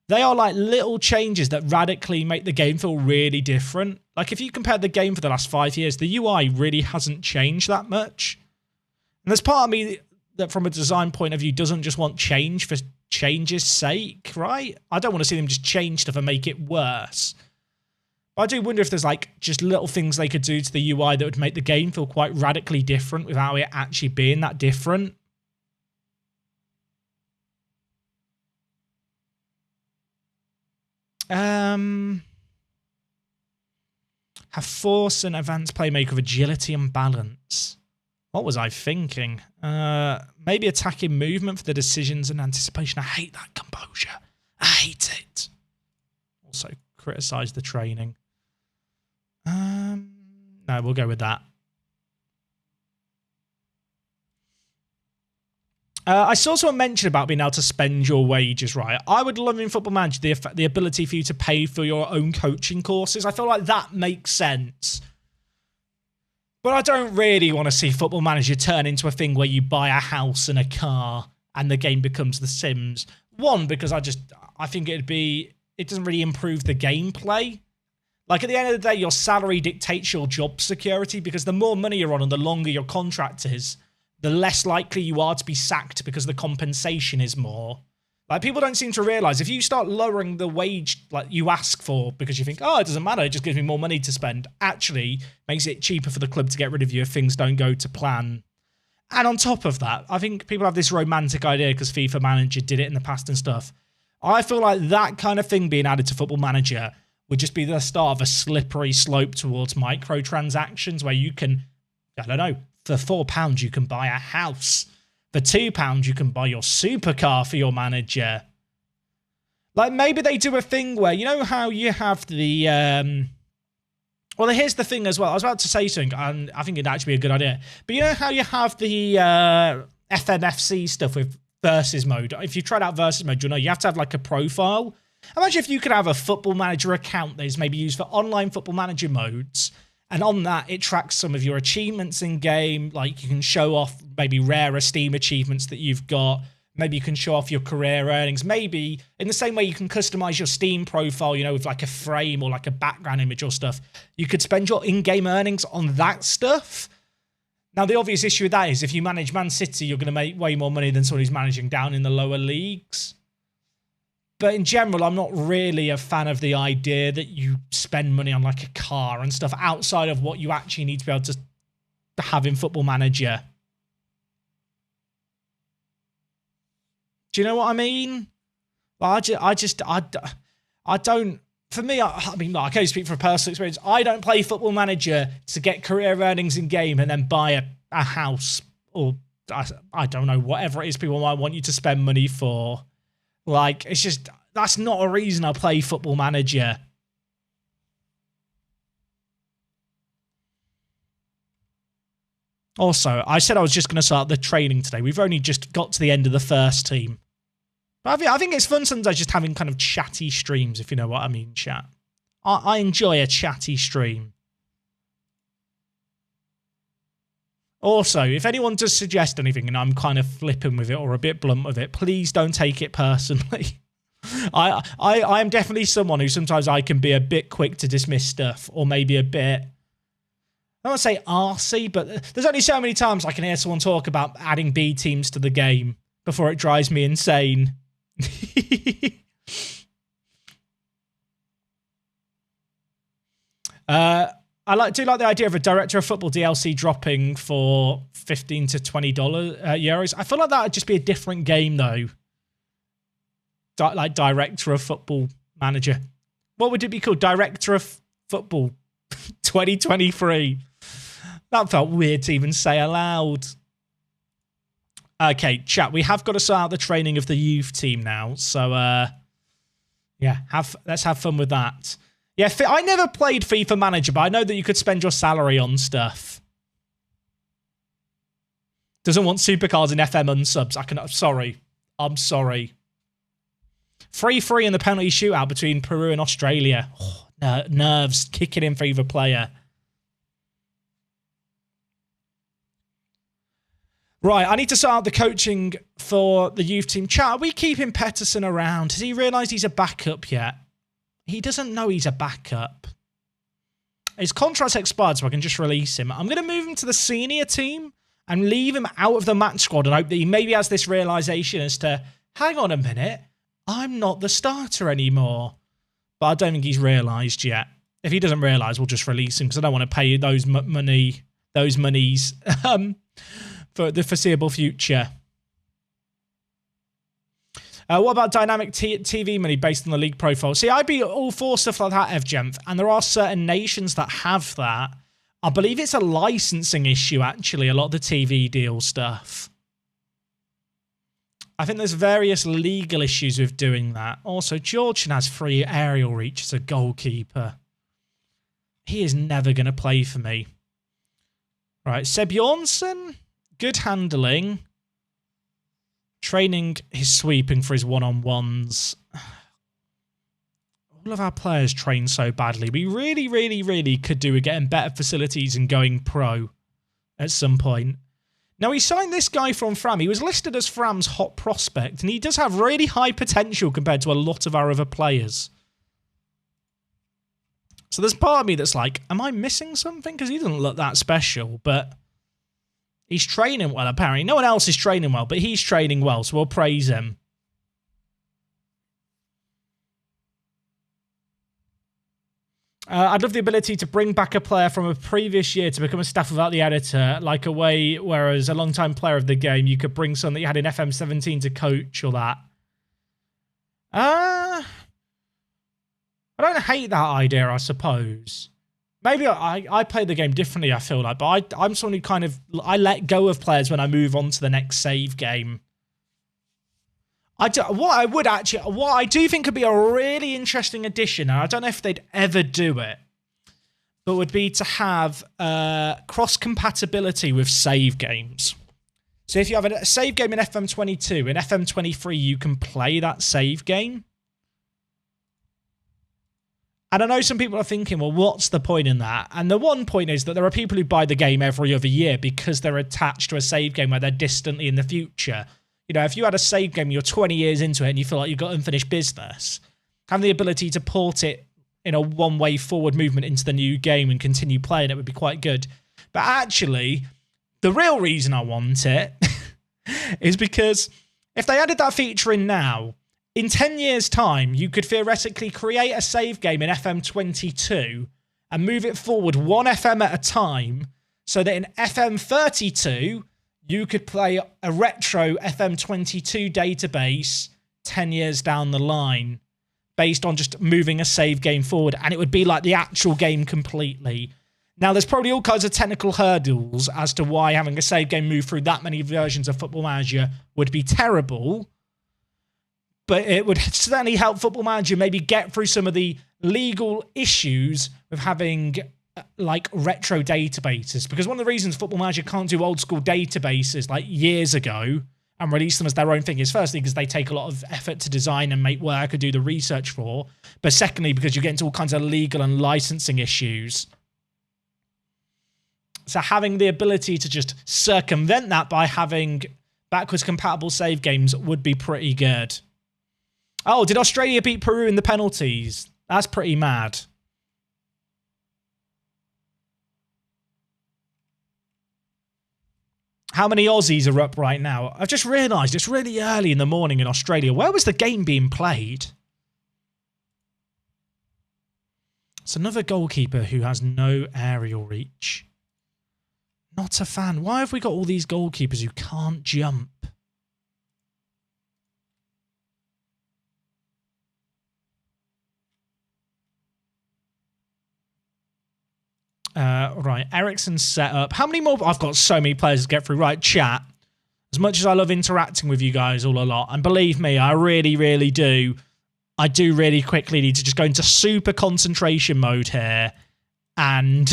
they are like little changes that radically make the game feel really different. Like if you compare the game for the last 5 years, the UI really hasn't changed that much. And there's part of me that from a design point of view doesn't just want change for change's sake, right? I don't want to see them just change stuff and make it worse. But I do wonder if there's like just little things they could do to the UI that would make the game feel quite radically different without it actually being that different. Have force and advanced playmaker of agility and balance. What was I thinking? Maybe attacking movement for the decisions and anticipation. I hate that composure. I hate it. Also, criticize the training. No, we'll go with that. I saw someone mention about being able to spend your wages, right? I would love in Football Manager the ability for you to pay for your own coaching courses. I feel like that makes sense. But I don't really want to see Football Manager turn into a thing where you buy a house and a car and the game becomes The Sims. One, because I think it doesn't really improve the gameplay. Like, at the end of the day, your salary dictates your job security because the more money you're on and the longer your contract is, the less likely you are to be sacked because the compensation is more. Like, people don't seem to realise if you start lowering the wage like you ask for because you think, oh, it doesn't matter, it just gives me more money to spend, actually makes it cheaper for the club to get rid of you if things don't go to plan. And on top of that, I think people have this romantic idea because FIFA Manager did it in the past and stuff. I feel like that kind of thing being added to Football Manager would just be the start of a slippery slope towards microtransactions where you can I don't know, for £4 you can buy a house. For £2 you can buy your supercar for your manager. Like, maybe they do a thing where, you know how you have the... Well, here's the thing as well. I was about to say something, and I think it'd actually be a good idea. But you know how you have the FMFC stuff with versus mode? If you've tried out versus mode, you'll know you have to have like a profile. Imagine if you could have a Football Manager account that is maybe used for online Football Manager modes, and on that it tracks some of your achievements in game. Like, you can show off maybe rarer Steam achievements that you've got. Maybe you can show off your career earnings. Maybe in the same way you can customize your Steam profile, you know, with like a frame or like a background image or stuff. You could spend your in-game earnings on that stuff. Now, the obvious issue with that is if you manage Man City, you're going to make way more money than someone who's managing down in the lower leagues. But in general, I'm not really a fan of the idea that you spend money on like a car and stuff outside of what you actually need to be able to have in Football Manager. Do you know what I mean? I don't, for me, I mean, I can only speak from personal experience. I don't play Football Manager to get career earnings in game and then buy a house or, I don't know, whatever it is people might want you to spend money for. Like, it's just, that's not a reason I play Football Manager. Also, I said I was just going to start the training today. We've only just got to the end of the first team. But I think it's fun sometimes just having kind of chatty streams, if you know what I mean, chat. I enjoy a chatty stream. Also, if anyone does suggest anything and I'm kind of flipping with it or a bit blunt with it, please don't take it personally. I am definitely someone who sometimes I can be a bit quick to dismiss stuff, or maybe a bit, I don't want to say arsey, but there's only so many times I can hear someone talk about adding B teams to the game before it drives me insane. I do like the idea of a Director of Football DLC dropping for $15 to $20 euros. I feel like that would just be a different game, though. Like Director of Football Manager. What would it be called? Director of Football 2023. That felt weird to even say aloud. Okay, chat, we have got to start out the training of the youth team now. So, yeah, let's have fun with that. Yeah, I never played FIFA Manager, but I know that you could spend your salary on stuff. Doesn't want supercars in FM unsubs. I'm sorry. 3-3 in the penalty shootout between Peru and Australia. Oh, nerves kicking in for either player. Right, I need to start out the coaching for the youth team. Chat, are we keeping Pettersson around? Has he realised he's a backup yet? He doesn't know he's a backup. His contract's expired, so I can just release him. I'm going to move him to the senior team and leave him out of the match squad and hope that he maybe has this realisation as to, hang on a minute, I'm not the starter anymore. But I don't think he's realised yet. If he doesn't realise, we'll just release him because I don't want to pay those monies for the foreseeable future. What about dynamic TV money based on the league profile? See, I'd be all for stuff like that, Evgemf, and there are certain nations that have that. I believe it's a licensing issue, actually, a lot of the TV deal stuff. I think there's various legal issues with doing that. Also, Georgian has free aerial reach as a goalkeeper. He is never going to play for me. Right, Seb Jornsson, good handling. Training his sweeping for his one-on-ones. All of our players train so badly. We really, really, really could do with getting better facilities and going pro at some point. Now, he signed this guy from Fram. He was listed as Fram's hot prospect, and he does have really high potential compared to a lot of our other players. So there's part of me that's like, am I missing something? Because he doesn't look that special, but he's training well, apparently. No one else is training well, but he's training well, so we'll praise him. I'd love the ability to bring back a player from a previous year to become a staff without the editor, like a way, whereas a long-time player of the game, you could bring someone that you had in FM17 to coach or that. I don't hate that idea, I suppose. Maybe I play the game differently, I feel like, but I'm someone who kind of, I let go of players when I move on to the next save game. What I do think could be a really interesting addition, and I don't know if they'd ever do it, but would be to have cross-compatibility with save games. So if you have a save game in FM22, in FM23 you can play that save game. And I know some people are thinking, well, what's the point in that? And the one point is that there are people who buy the game every other year because they're attached to a save game where they're distantly in the future. You know, if you had a save game, you're 20 years into it and you feel like you've got unfinished business, having the ability to port it in a one-way forward movement into the new game and continue playing it would be quite good. But actually, the real reason I want it is because if they added that feature in now, in 10 years' time, you could theoretically create a save game in FM22 and move it forward 1 FM at a time so that in FM32, you could play a retro FM22 database 10 years down the line based on just moving a save game forward, and it would be like the actual game completely. Now, there's probably all kinds of technical hurdles as to why having a save game move through that many versions of Football Manager would be terrible, but it would certainly help Football Manager maybe get through some of the legal issues with having like retro databases. Because one of the reasons Football Manager can't do old school databases like years ago and release them as their own thing is firstly because they take a lot of effort to design and make work and do the research for, but secondly because you get into all kinds of legal and licensing issues. So having the ability to just circumvent that by having backwards compatible save games would be pretty good. Oh, did Australia beat Peru in the penalties? That's pretty mad. How many Aussies are up right now? I've just realised it's really early in the morning in Australia. Where was the game being played? It's another goalkeeper who has no aerial reach. Not a fan. Why have we got all these goalkeepers who can't jump? Right, Ericsson's set up. How many more? I've got so many players to get through. Right, chat. As much as I love interacting with you guys all a lot, and believe me, I really, really do. I do really quickly need to just go into super concentration mode here and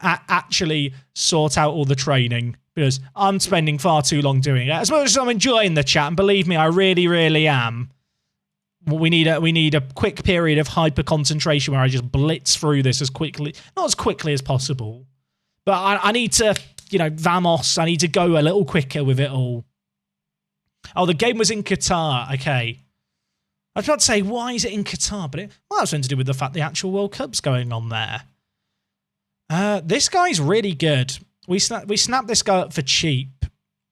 actually sort out all the training because I'm spending far too long doing it. As much as I'm enjoying the chat, and believe me, I really, really am. We need a quick period of hyper concentration where I just blitz through this as quickly, not as quickly as possible, but I need to, you know, vamos. I need to go a little quicker with it all. Oh, the game was in Qatar. Okay. I was about to say, why is it in Qatar? But it might have something to do with the fact the actual World Cup's going on there. This guy's really good. We snapped this guy up for cheap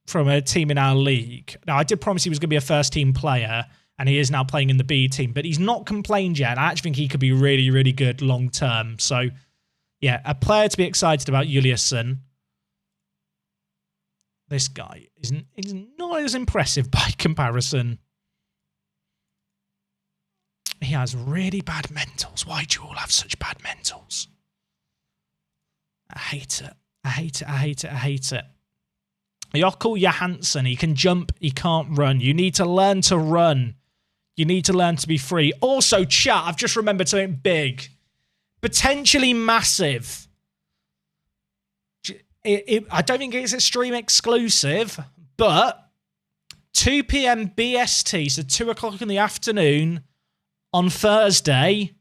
from a team in our league. Now, I did promise he was going to be a first-team player, and he is now playing in the B team, but he's not complained yet. I actually think he could be really, really good long-term. So, yeah, a player to be excited about, Juliusson. This guy is not as impressive by comparison. He has really bad mentals. Why do you all have such bad mentals? I hate it. I hate it. I hate it. I hate it. Jokkel Johansson, he can jump, he can't run. You need to learn to run. You need to learn to be free. Also, chat, I've just remembered something big. Potentially massive. I don't think it's a stream exclusive, but 2 p.m. BST, so 2 o'clock in the afternoon on Thursday,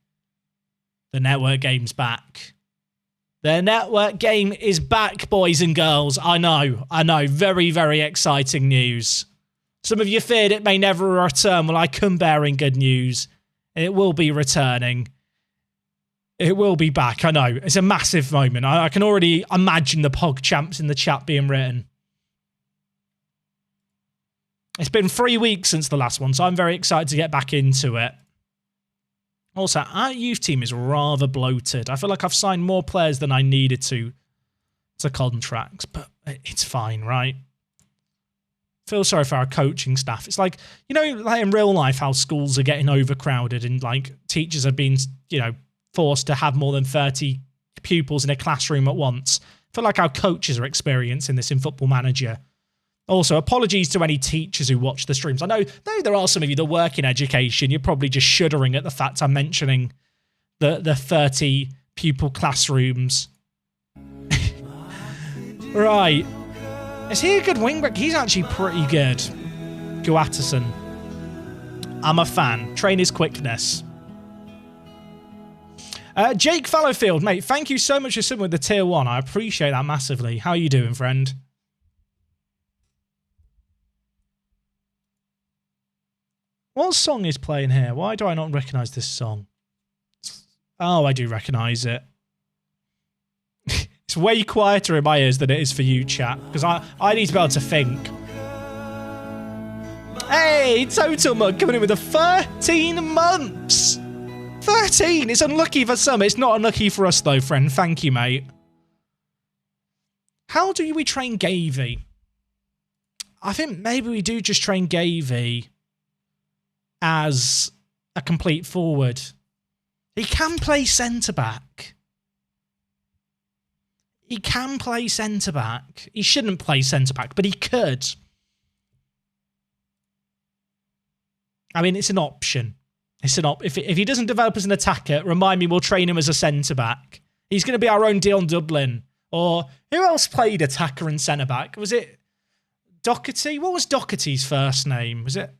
the network game's back. The network game is back, boys and girls. I know. Very, very exciting news. Some of you feared it may never return. Well, I come bearing good news. It will be returning. It will be back. I know. It's a massive moment. I can already imagine the Pog champs in the chat being written. It's been 3 weeks since the last one, so I'm very excited to get back into it. Also, our youth team is rather bloated. I feel like I've signed more players than I needed to contracts, but it's fine, right? Feel sorry for our coaching staff. It's like, you know, like in real life, how schools are getting overcrowded and like teachers are being, you know, forced to have more than 30 pupils in a classroom at once. I feel like our coaches are experiencing this in Football Manager. Also, apologies to any teachers who watch the streams. I know there are some of you that work in education. You're probably just shuddering at the fact I'm mentioning the 30 pupil classrooms. Right. Is he a good wingback? He's actually pretty good. Guatterson. I'm a fan. Train his quickness. Jake Fallowfield, mate, thank you so much for subbing with the tier 1. I appreciate that massively. How are you doing, friend? What song is playing here? Why do I not recognise this song? Oh, I do recognise it. It's way quieter in my ears than it is for you, chat, because I need to be able to think. Hey, Total Mug coming in with a 13 months. 13! It's unlucky for some. It's not unlucky for us, though, friend. Thank you, mate. How do we train Gavey? I think maybe we do just train Gavey as a complete forward. He can play centre-back. He can play centre-back. He shouldn't play centre-back, but he could. I mean, it's an option. It's an if he doesn't develop as an attacker, remind me, we'll train him as a centre-back. He's going to be our own Dion Dublin. Or who else played attacker and centre-back? Was it Doherty? What was Doherty's first name? Was it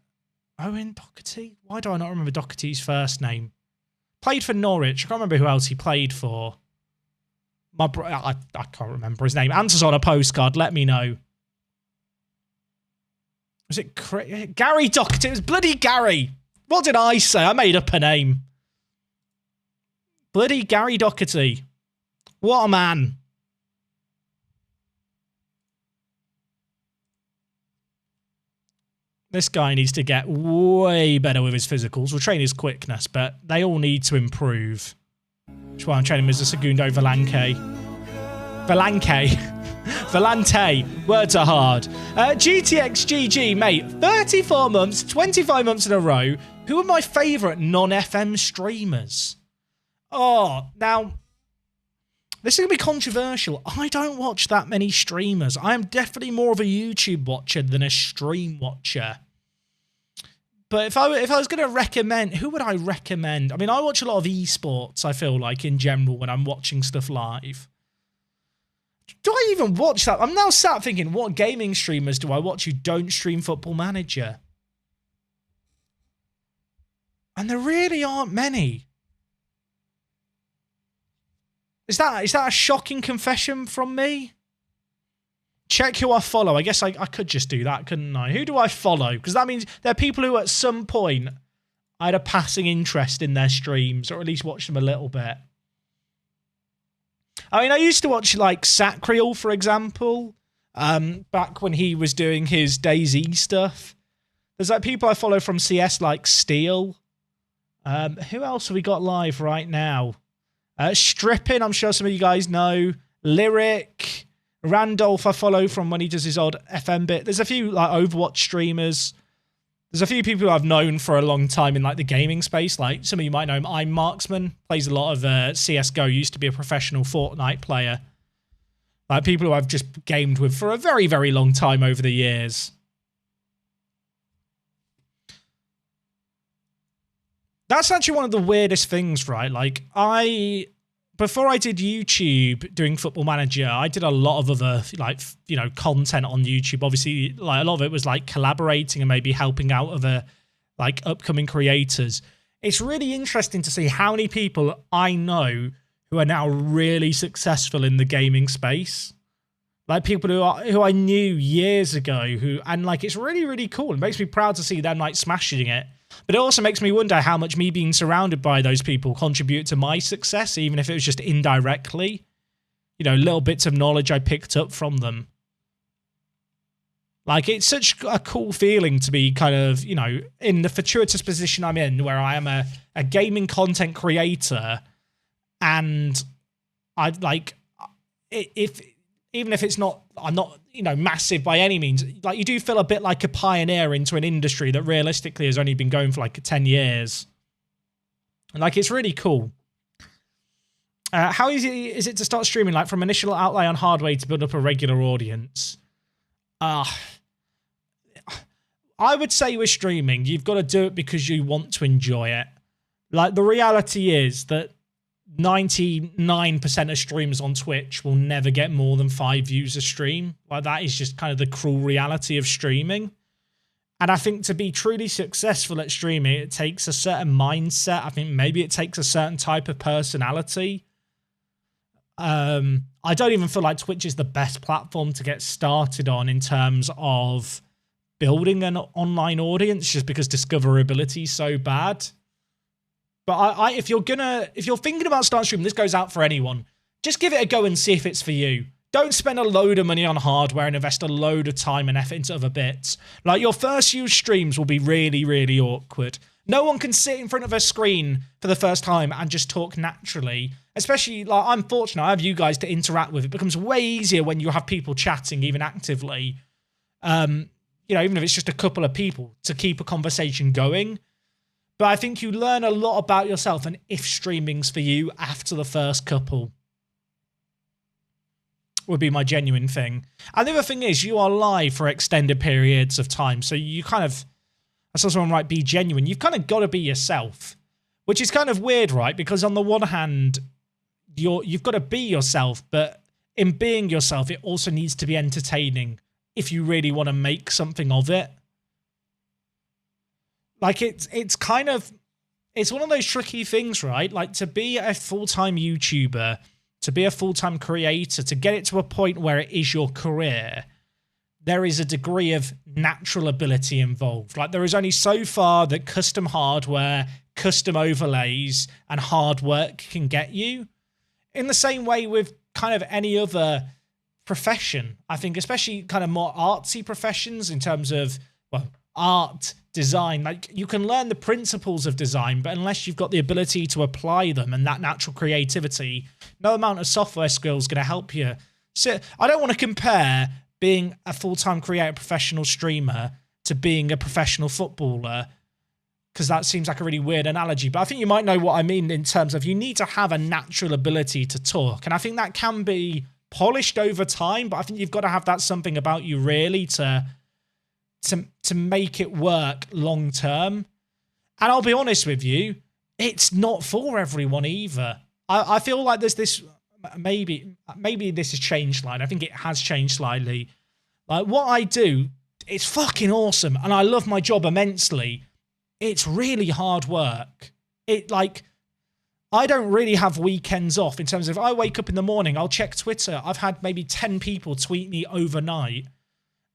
Owen Doherty? Why do I not remember Doherty's first name? Played for Norwich. I can't remember who else he played for. I can't remember his name. Answers on a postcard. Let me know. Was it Gary Doherty? It was bloody Gary. What did I say? I made up a name. Bloody Gary Doherty. What a man. This guy needs to get way better with his physicals. We'll train his quickness, but they all need to improve. Which is why I'm training him as a Segundo Valanque. Valente. Words are hard. GTXGG, mate. 34 months, 25 months in a row. Who are my favourite non-FM streamers? Oh, now, this is going to be controversial. I don't watch that many streamers. I am definitely more of a YouTube watcher than a stream watcher. But if I was going to recommend, who would I recommend? I mean, I watch a lot of esports, I feel like, in general, when I'm watching stuff live. Do I even watch that? I'm now sat thinking, what gaming streamers do I watch who don't stream Football Manager? And there really aren't many. Is that a shocking confession from me? Check who I follow. I guess I could just do that, couldn't I? Who do I follow? Because that means there are people who at some point I had a passing interest in their streams, or at least watched them a little bit. I mean, I used to watch like Sacriel, for example, back when he was doing his DayZ stuff. There's like people I follow from CS like Steel. Who else have we got live right now? Stripping, I'm sure some of you guys know. Lyric. Randolph I follow from when he does his odd FM bit. There's a few like Overwatch streamers. There's a few people who I've known for a long time in like the gaming space. Like some of you might know him. I'm Marksman. Plays a lot of CSGO. Used to be a professional Fortnite player. Like people who I've just gamed with for a very, very long time over the years. That's actually one of the weirdest things, right? Like before I did YouTube doing Football Manager, I did a lot of other, like, you know, content on YouTube. Obviously, like a lot of it was like collaborating and maybe helping out other like upcoming creators. It's really interesting to see how many people I know who are now really successful in the gaming space. Like people who I knew years ago and like it's really, really cool. It makes me proud to see them like smashing it. But it also makes me wonder how much me being surrounded by those people contribute to my success, even if it was just indirectly. You know, little bits of knowledge I picked up from them. Like, it's such a cool feeling to be kind of, you know, in the fortuitous position I'm in, where I am a gaming content creator, and I'd like, even if it's not, I'm not, you know, massive by any means, like you do feel a bit like a pioneer into an industry that realistically has only been going for like 10 years. And like, it's really cool. How easy is it to start streaming? Like from initial outlay on hardware to build up a regular audience? I would say with streaming, you've got to do it because you want to enjoy it. Like the reality is that 99% of streams on Twitch will never get more than 5 views a stream. Like that is just kind of the cruel reality of streaming. And I think to be truly successful at streaming, it takes a certain mindset. I think maybe it takes a certain type of personality. I don't even feel like Twitch is the best platform to get started on in terms of building an online audience, just because discoverability is so bad. But if you're thinking about starting streaming, this goes out for anyone. Just give it a go and see if it's for you. Don't spend a load of money on hardware and invest a load of time and effort into other bits. Like your first few streams will be really, really awkward. No one can sit in front of a screen for the first time and just talk naturally. Especially, like, I'm fortunate, I have you guys to interact with. It becomes way easier when you have people chatting, even actively. Even if it's just a couple of people, to keep a conversation going. But I think you learn a lot about yourself and if streaming's for you after the first couple. Would be my genuine thing. And the other thing is, you are live for extended periods of time. So you kind of, I saw someone write, be genuine. You've kind of got to be yourself. Which is kind of weird, right? Because on the one hand, you've got to be yourself. But in being yourself, it also needs to be entertaining if you really want to make something of it. Like, it's one of those tricky things, right? Like, to be a full-time YouTuber, to be a full-time creator, to get it to a point where it is your career, there is a degree of natural ability involved. Like, there is only so far that custom hardware, custom overlays, and hard work can get you. In the same way with kind of any other profession, I think, especially kind of more artsy professions in terms of, well, art, design. Like, you can learn the principles of design, but unless you've got the ability to apply them and that natural creativity, no amount of software skills is going to help you. So I don't want to compare being a full-time creator, professional streamer to being a professional footballer, because that seems like a really weird analogy. But I think you might know what I mean in terms of you need to have a natural ability to talk. And I think that can be polished over time, but I think you've got to have that something about you really to make it work long term. And I'll be honest with you, it's not for everyone either. I feel like there's this, maybe this has changed slightly. I think it has changed slightly. Like, what I do, it's fucking awesome, and I love my job immensely. It's really hard work. I don't really have weekends off in terms of, if I wake up in the morning, I'll check Twitter. I've had maybe 10 people tweet me overnight.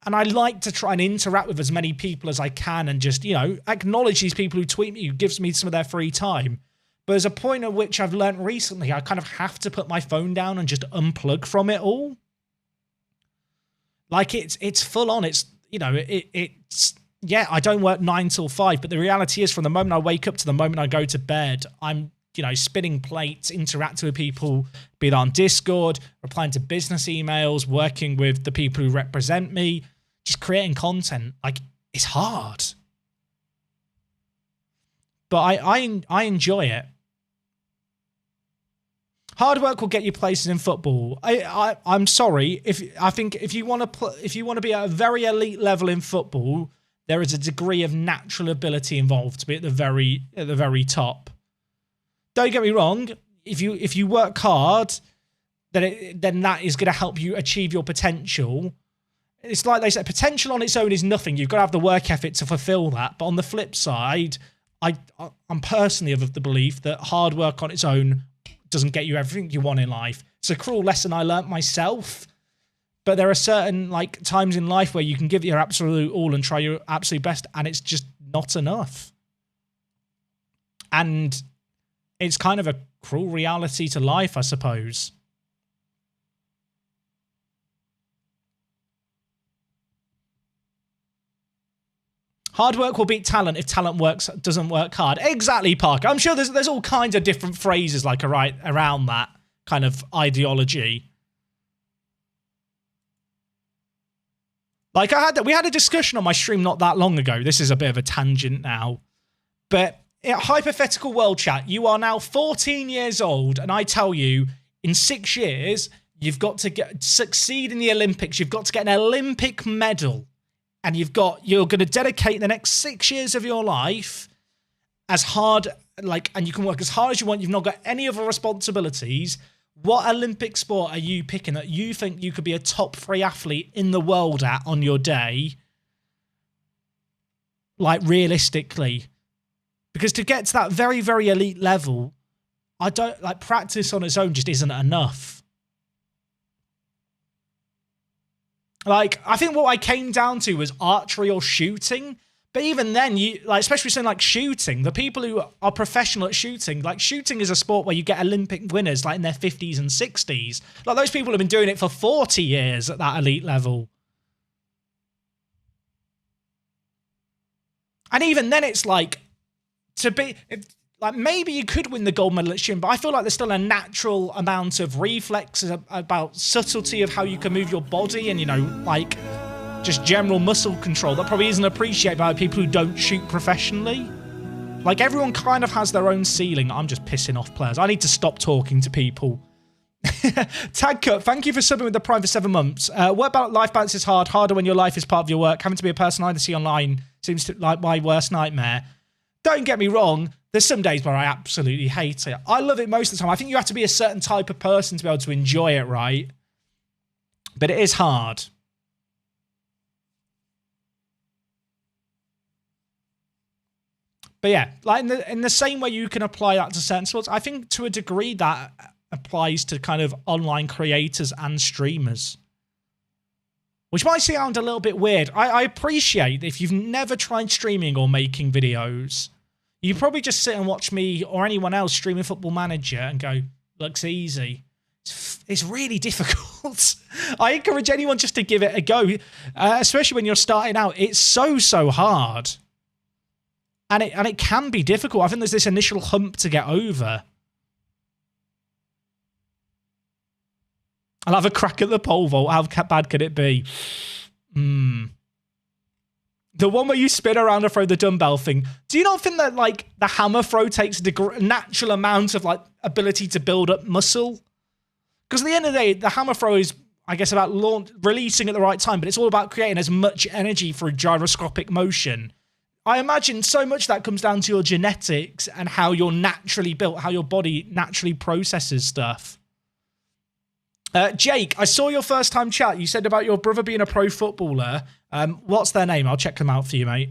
And I like to try and interact with as many people as I can and just, acknowledge these people who tweet me, who gives me some of their free time. But there's a point at which I've learned recently, I kind of have to put my phone down and just unplug from it all. Like, it's full on. It's, I don't work 9 till 5, but the reality is, from the moment I wake up to the moment I go to bed, I'm, spinning plates, interacting with people, be it on Discord, replying to business emails, working with the people who represent me, just creating content. Like, it's hard. But I enjoy it. Hard work will get you places in football. I'm sorry, I think if you want to be at a very elite level in football, there is a degree of natural ability involved to be at the very top. Don't get me wrong. If you work hard, then that is going to help you achieve your potential. It's like they say, potential on its own is nothing. You've got to have the work ethic to fulfill that. But on the flip side, I'm personally of the belief that hard work on its own doesn't get you everything you want in life. It's a cruel lesson I learnt myself. But there are certain times in life where you can give your absolute all and try your absolute best, and it's just not enough. And it's kind of a cruel reality to life, I suppose. Hard work will beat talent if talent doesn't work hard. Exactly, Parker. I'm sure there's all kinds of different phrases around that kind of ideology. We had a discussion on my stream not that long ago. This is a bit of a tangent now. But hypothetical world chat, you are now 14 years old, and I tell you, in 6 years, you've got to succeed in the Olympics. You've got to get an Olympic medal, and you're going to dedicate the next 6 years of your life as hard, and you can work as hard as you want. You've not got any other responsibilities. What Olympic sport are you picking that you think you could be a top 3 athlete in the world at on your day? Like, realistically. Because to get to that very, very elite level, practice on its own just isn't enough. Like, I think what I came down to was archery or shooting. But even then, especially something like shooting, the people who are professional at shooting, like, shooting is a sport where you get Olympic winners, like, in their 50s and 60s. Like, those people have been doing it for 40 years at that elite level. And even then, it's like, maybe you could win the gold medal at shooting, but I feel like there's still a natural amount of reflexes about subtlety of how you can move your body and, just general muscle control that probably isn't appreciated by people who don't shoot professionally. Like, everyone kind of has their own ceiling. I'm just pissing off players. I need to stop talking to people. Tag Cut, thank you for subbing with the Prime for 7 months. What about life balance is hard? Harder when your life is part of your work. Having to be a person I see online seems like my worst nightmare. Don't get me wrong. There's some days where I absolutely hate it. I love it most of the time. I think you have to be a certain type of person to be able to enjoy it, right? But it is hard. But yeah, like in the same way you can apply that to certain sports, I think to a degree that applies to kind of online creators and streamers. Which might sound a little bit weird. I appreciate if you've never tried streaming or making videos, you probably just sit and watch me or anyone else streaming Football Manager and go, looks easy. It's really difficult. I encourage anyone just to give it a go, especially when you're starting out. It's so hard. And it can be difficult. I think there's this initial hump to get over. I'll have a crack at the pole vault. How bad could it be? The one where you spin around and throw the dumbbell thing. Do you not think that, like, the hammer throw takes a natural amount of, like, ability to build up muscle? Because at the end of the day, the hammer throw is, I guess, about releasing at the right time, but it's all about creating as much energy for a gyroscopic motion. I imagine so much of that comes down to your genetics and how you're naturally built, how your body naturally processes stuff. Jake, I saw your first time chat. You said about your brother being a pro footballer. What's their name? I'll check them out for you, mate.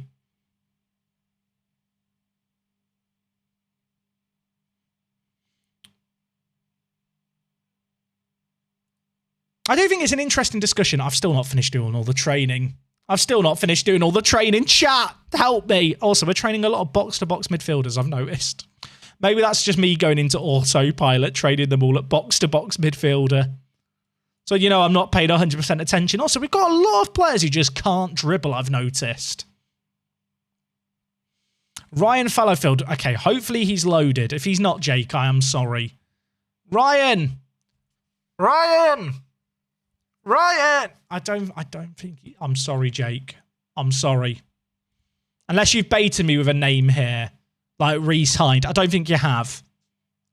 I do think it's an interesting discussion. I've still not finished doing all the training. Chat, help me. Also, we're training a lot of box-to-box midfielders, I've noticed. Maybe that's just me going into autopilot, training them all at box-to-box midfielder. So, I'm not paying 100% attention. Also, we've got a lot of players who just can't dribble, I've noticed. Ryan Fallowfield. Okay, hopefully he's loaded. If he's not, Jake, I am sorry. Ryan! I don't think... I'm sorry, Jake. I'm sorry. Unless you've baited me with a name here. Like Reese Hind. I don't think you have.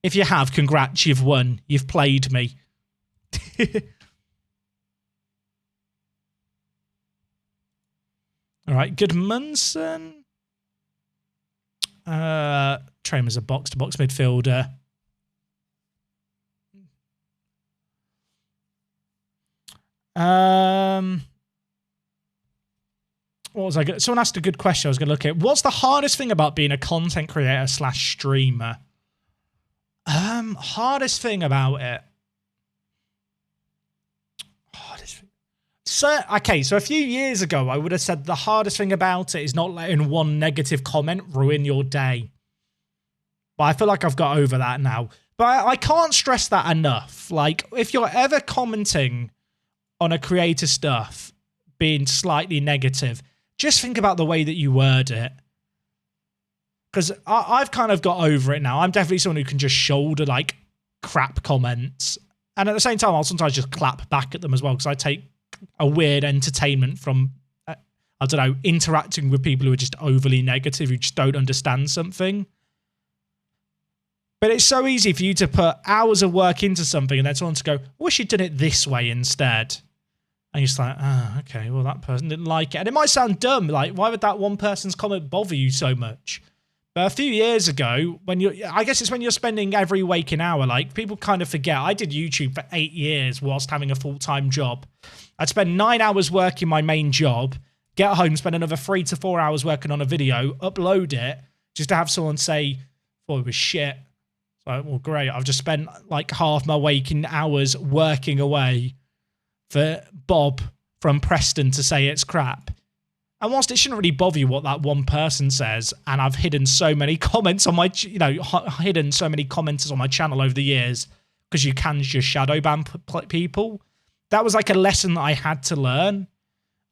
If you have, congrats, you've won. You've played me. All right, Goodmanson. Train as a box-to-box midfielder. What was I going? Someone asked a good question I was going to look at. What's the hardest thing about being a content creator / streamer? Hardest thing about it. So a few years ago, I would have said the hardest thing about it is not letting one negative comment ruin your day. But I feel like I've got over that now. But I can't stress that enough. Like, if you're ever commenting on a creator stuff being slightly negative, just think about the way that you word it. Because I've kind of got over it now. I'm definitely someone who can just shoulder, like, crap comments. And at the same time, I'll sometimes just clap back at them as well, because I take a weird entertainment from, I don't know, interacting with people who are just overly negative, who just don't understand something. But it's so easy for you to put hours of work into something and then someone to go, wish you'd done it this way instead. And you're just like, okay, well, that person didn't like it. And it might sound dumb. Like, why would that one person's comment bother you so much? But a few years ago, I guess it's when you're spending every waking hour, like, people kind of forget. I did YouTube for 8 years whilst having a full-time job. I'd spend 9 hours working my main job, get home, spend another 3 to 4 hours working on a video, upload it, just to have someone say, oh, it was shit. So, well, great. I've just spent like half my waking hours working away for Bob from Preston to say it's crap. And whilst it shouldn't really bother you what that one person says, and I've hidden so many comments on my, hidden so many commenters on my channel over the years, because you can just shadow ban people. That was like a lesson that I had to learn.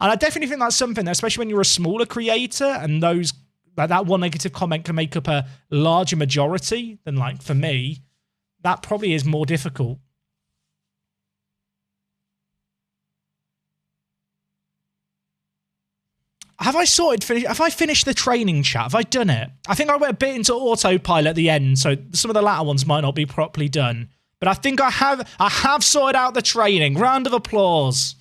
And I definitely think that's something that, especially when you're a smaller creator and those, like that one negative comment can make up a larger majority than like for me, that probably is more difficult. Have I finished the training chat? Have I done it? I think I went a bit into autopilot at the end, so some of the latter ones might not be properly done. But I think I have sorted out the training. Round of applause.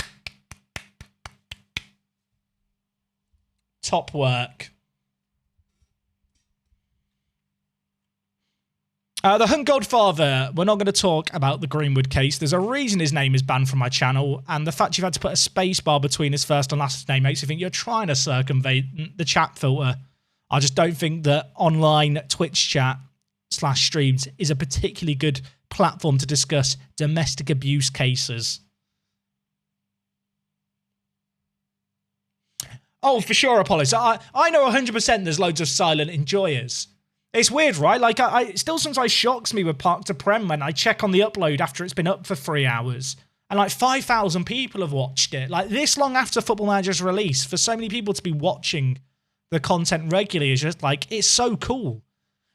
Top work. The Hunt Godfather, we're not going to talk about the Greenwood case. There's a reason his name is banned from my channel, and the fact you've had to put a space bar between his first and last name makes you think you're trying to circumvent the chat filter. I just don't think that online Twitch chat / streams is a particularly good platform to discuss domestic abuse cases. Oh, for sure, Apollo. So I know 100% there's loads of silent enjoyers. It's weird, right? Like, it still sometimes shocks me with Park to Prem when I check on the upload after it's been up for 3 hours. And like 5,000 people have watched it. Like this long after Football Manager's release, for so many people to be watching the content regularly is just like, it's so cool.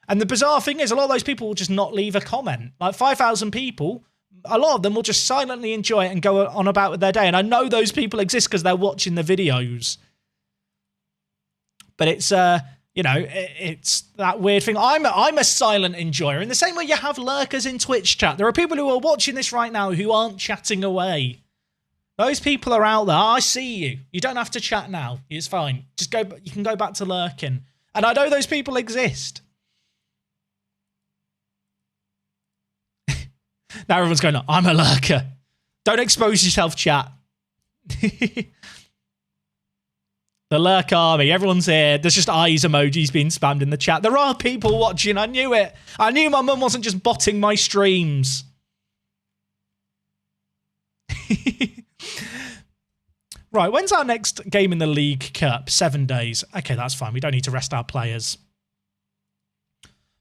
And the bizarre thing is, a lot of those people will just not leave a comment. Like 5,000 people, a lot of them will just silently enjoy it and go on about with their day. And I know those people exist because they're watching the videos. But it's, it's that weird thing. I'm a silent enjoyer. In the same way you have lurkers in Twitch chat. There are people who are watching this right now who aren't chatting away. Those people are out there. I see you. You don't have to chat now. It's fine. Just go. You can go back to lurking. And I know those people exist. Now everyone's going, I'm a lurker. Don't expose yourself, chat. The lurk army, everyone's here. There's just eyes emojis being spammed in the chat. There are people watching. I knew it. I knew my mum wasn't just botting my streams. Right, when's our next game in the League Cup? 7 days. Okay, that's fine. We don't need to rest our players.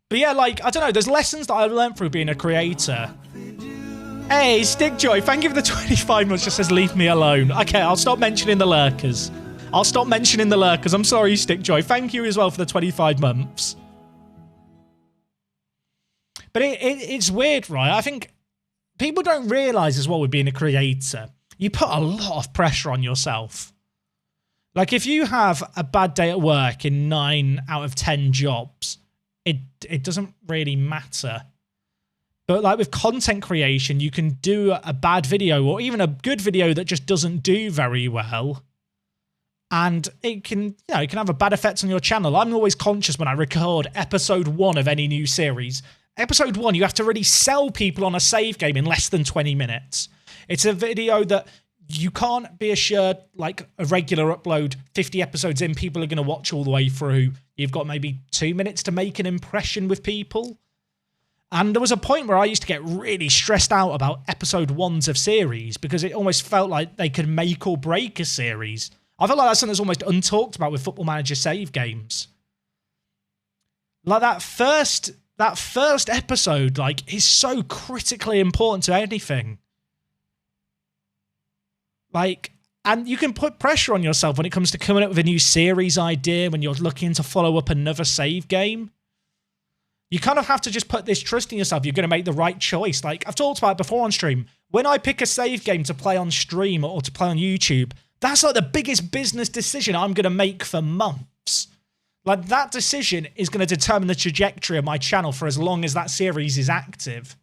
But yeah, like, I don't know. There's lessons that I've learned through being a creator. Hey, Stickjoy, thank you for the 25 months. Just says, leave me alone. Okay, I'll stop mentioning the lurkers. I'll stop mentioning the lurkers. I'm sorry, Stickjoy. Thank you as well for the 25 months. But it's weird, right? I think people don't realise as well with being a creator, you put a lot of pressure on yourself. Like if you have a bad day at work in 9 out of 10 jobs, it doesn't really matter. But like with content creation, you can do a bad video or even a good video that just doesn't do very well. And it can have a bad effect on your channel. I'm always conscious when I record episode 1 of any new series. Episode 1, you have to really sell people on a save game in less than 20 minutes. It's a video that you can't be assured, like a regular upload, 50 episodes in, people are going to watch all the way through. You've got maybe 2 minutes to make an impression with people. And there was a point where I used to get really stressed out about episode 1s of series because it almost felt like they could make or break a series. I feel like that's something that's almost untalked about with Football Manager save games. Like that first episode, like, is so critically important to anything. Like, and you can put pressure on yourself when it comes to coming up with a new series idea, when you're looking to follow up another save game. You kind of have to just put this trust in yourself. You're going to make the right choice. Like, I've talked about it before on stream. When I pick a save game to play on stream or to play on YouTube, that's like the biggest business decision I'm going to make for months. Like, that decision is going to determine the trajectory of my channel for as long as that series is active.